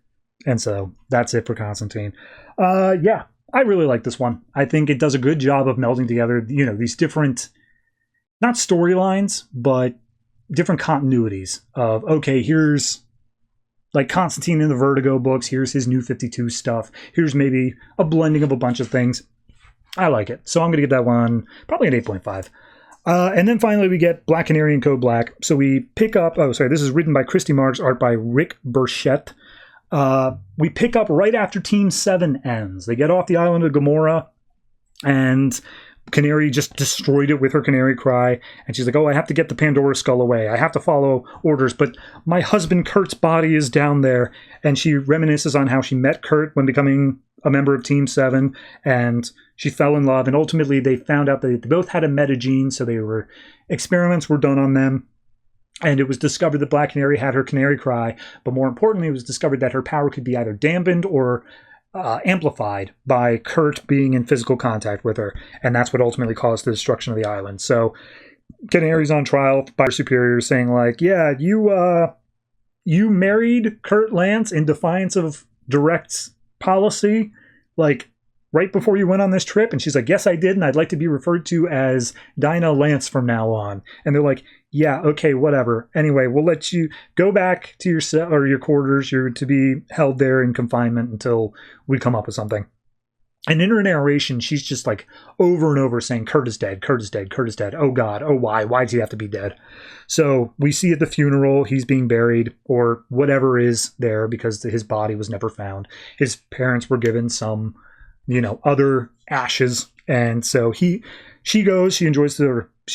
And so that's it for Constantine. Yeah, I really like this one. I think it does a good job of melding together, these different, not storylines, but different continuities of, okay, here's like Constantine in the Vertigo books. Here's his New 52 stuff. Here's maybe a blending of a bunch of things. I like it. So I'm going to give that one probably an 8.5. And then finally we get Black Canary and Code Black. So we pick up, this is written by Christy Marks, art by Rick Burchett. We pick up right after Team 7 ends. They get off the island of Gomorrah, and Canary just destroyed it with her canary cry. And she's like, oh, I have to get the Pandora skull away. I have to follow orders, but my husband Kurt's body is down there. And she reminisces on how she met Kurt when becoming a member of Team 7, and she fell in love, and ultimately they found out that they both had a metagene, so experiments were done on them, and it was discovered that Black Canary had her canary cry, but more importantly, it was discovered that her power could be either dampened or amplified by Kurt being in physical contact with her, and that's what ultimately caused the destruction of the island. So Canary's on trial by her superiors saying like, yeah, you married Kurt Lance in defiance of direct policy, like right before you went on this trip. And she's like, yes, I did. And I'd like to be referred to as Dinah Lance from now on. And they're like, yeah, okay, whatever. Anyway, we'll let you go back to your cell or your quarters. You're to be held there in confinement until we come up with something. And in her narration, she's just like over and over saying, Kurt is dead, Kurt is dead, Kurt is dead. Oh God, oh why? Why does he have to be dead? So we see at the funeral, he's being buried or whatever is there because his body was never found. His parents were given some, other ashes. And so she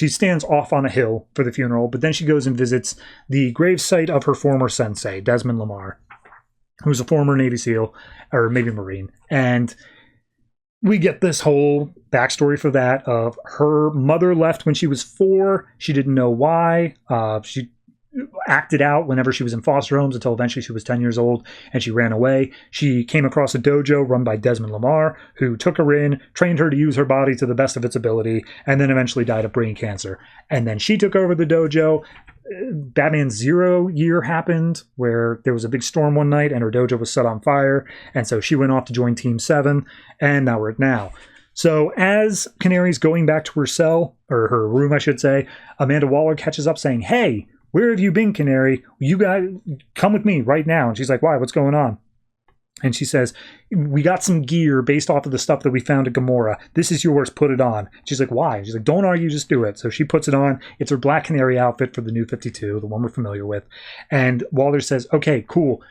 stands off on a hill for the funeral, but then she goes and visits the gravesite of her former sensei, Desmond Lemire, who's a former Navy SEAL or maybe Marine. And we get this whole backstory for that of her mother left when she was 4. She didn't know why. She acted out whenever she was in foster homes until eventually she was 10 years old and she ran away. She came across a dojo run by Desmond Lemire, who took her in, trained her to use her body to the best of its ability, and then eventually died of brain cancer. And then she took over the dojo. Batman 0 year happened where there was a big storm one night and her dojo was set on fire. And so she went off to join Team 7, and now we're at now. So as Canary's going back to her cell, or her room, I should say, Amanda Waller catches up saying, hey, where have you been, Canary? You guys come with me right now. And she's like, why? What's going on? And she says, we got some gear based off of the stuff that we found at Gamora. This is yours. Put it on. She's like, why? She's like, don't argue. Just do it. So she puts it on. It's her Black Canary outfit for the New 52, the one we're familiar with. And Waller says, okay, cool.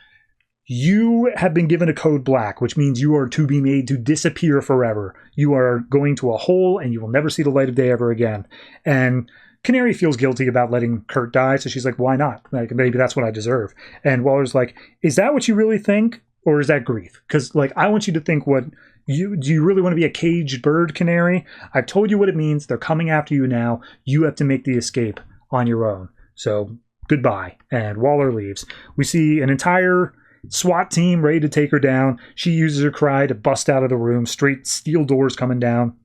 You have been given a code black, which means you are to be made to disappear forever. You are going to a hole and you will never see the light of day ever again. And Canary feels guilty about letting Kurt die. So she's like, why not? Like, maybe that's what I deserve. And Waller's like, is that what you really think? Or is that grief? Because, like, I want you to think do you really want to be a caged bird, Canary? I've told you what it means. They're coming after you now. You have to make the escape on your own. So, goodbye. And Waller leaves. We see an entire SWAT team ready to take her down. She uses her cry to bust out of the room. Straight steel doors coming down.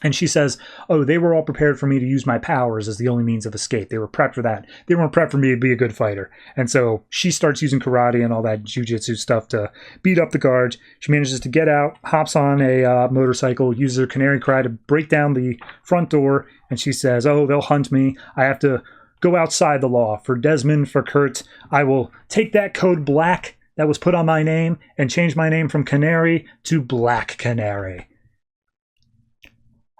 And she says, oh, they were all prepared for me to use my powers as the only means of escape. They were prepped for that. They weren't prepped for me to be a good fighter. And so she starts using karate and all that jujitsu stuff to beat up the guards. She manages to get out, hops on a motorcycle, uses her canary cry to break down the front door. And she says, oh, they'll hunt me. I have to go outside the law. For Desmond, for Kurt, I will take that code black that was put on my name and change my name from Canary to Black Canary.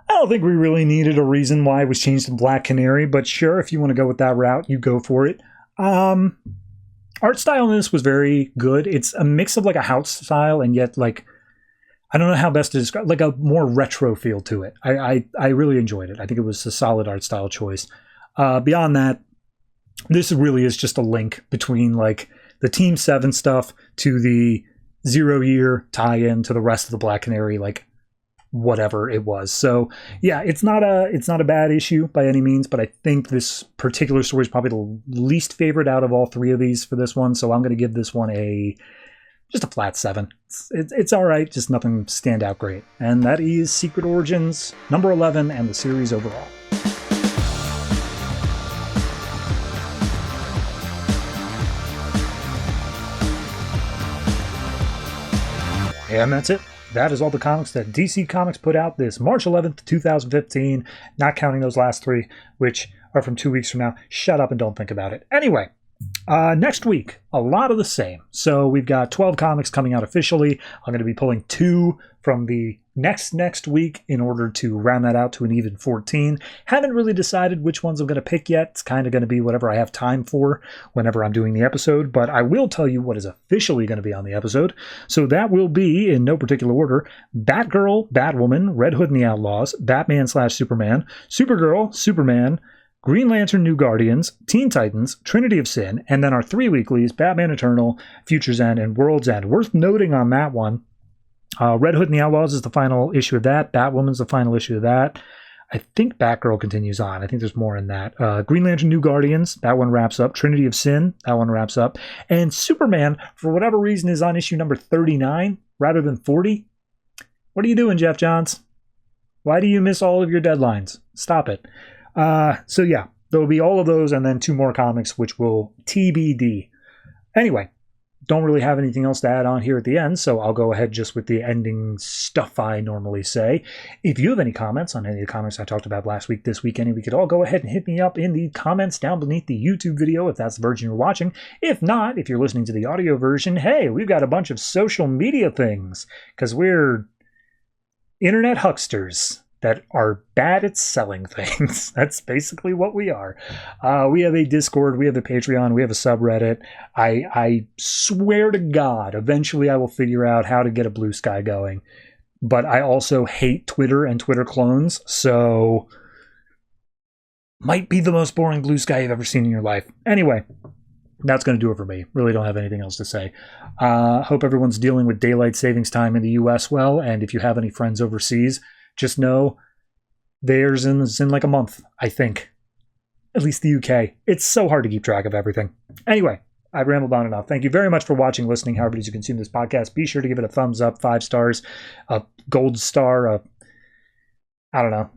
I don't think we really needed a reason why it was changed to Black Canary, but sure, if you want to go with that route, you go for it. Art style in this was very good. It's a mix of like a house style and yet like, I don't know how best to describe, like a more retro feel to it. I really enjoyed it. I think it was a solid art style choice. Beyond that, this really is just a link between like the Team 7 stuff to the 0 year tie-in to the rest of the Black Canary, like whatever it was. So yeah, it's not a bad issue by any means, but I think this particular story is probably the least favorite out of all 3 of these for this one. So I'm going to give this one just a flat 7. It's all right, just nothing stand out great. And that is Secret Origins number 11 and the series overall. And that's it. That is all the comics that DC Comics put out this March 11th, 2015, not counting those last 3, which are from 2 weeks from now. Shut up and don't think about it. Anyway, next week, a lot of the same. So we've got 12 comics coming out officially. I'm going to be pulling 2 from the next week in order to round that out to an even 14. Haven't really decided which ones I'm going to pick yet. It's kind of going to be whatever I have time for whenever I'm doing the episode, but I will tell you what is officially going to be on the episode. So that will be, in no particular order, Batgirl, Batwoman, Red Hood and the Outlaws, Batman/Superman, Supergirl, Superman, Green Lantern New Guardians, Teen Titans, Trinity of Sin, and then our 3 weeklies, Batman Eternal, Future's End, and World's End. Worth noting on that one, Red Hood and the Outlaws is the final issue of that. Batwoman's the final issue of that. I think Batgirl continues on. I think there's more in that. Green Lantern New Guardians, that one wraps up. Trinity of Sin, that one wraps up. And Superman, for whatever reason, is on issue number 39 rather than 40. What are you doing, Jeff Johns? Why do you miss all of your deadlines? Stop it. So yeah, there will be all of those and then 2 more comics, which will TBD. Anyway, don't really have anything else to add on here at the end, so I'll go ahead just with the ending stuff I normally say. If you have any comments on any of the comics I talked about last week, this week, any week at all, go ahead and hit me up in the comments down beneath the YouTube video if that's the version you're watching. If not, if you're listening to the audio version, hey, we've got a bunch of social media things, because we're internet hucksters that are bad at selling things. That's basically what we are. We have a Discord, we have a Patreon, we have a subreddit. I swear to God, eventually I will figure out how to get a Blue Sky going. But I also hate Twitter and Twitter clones, so might be the most boring Blue Sky you've ever seen in your life. Anyway, that's going to do it for me. Really don't have anything else to say. Hope everyone's dealing with daylight savings time in the US well, and if you have any friends overseas, just know theirs is in like a month, I think. At least the UK. It's so hard to keep track of everything. Anyway, I've rambled on enough. Thank you very much for watching, listening, however it is you consume this podcast. Be sure to give it a thumbs up, 5 stars, a gold star, I don't know,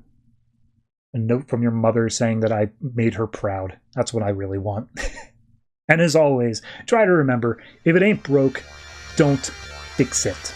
a note from your mother saying that I made her proud. That's what I really want. And as always, try to remember, if it ain't broke, don't fix it.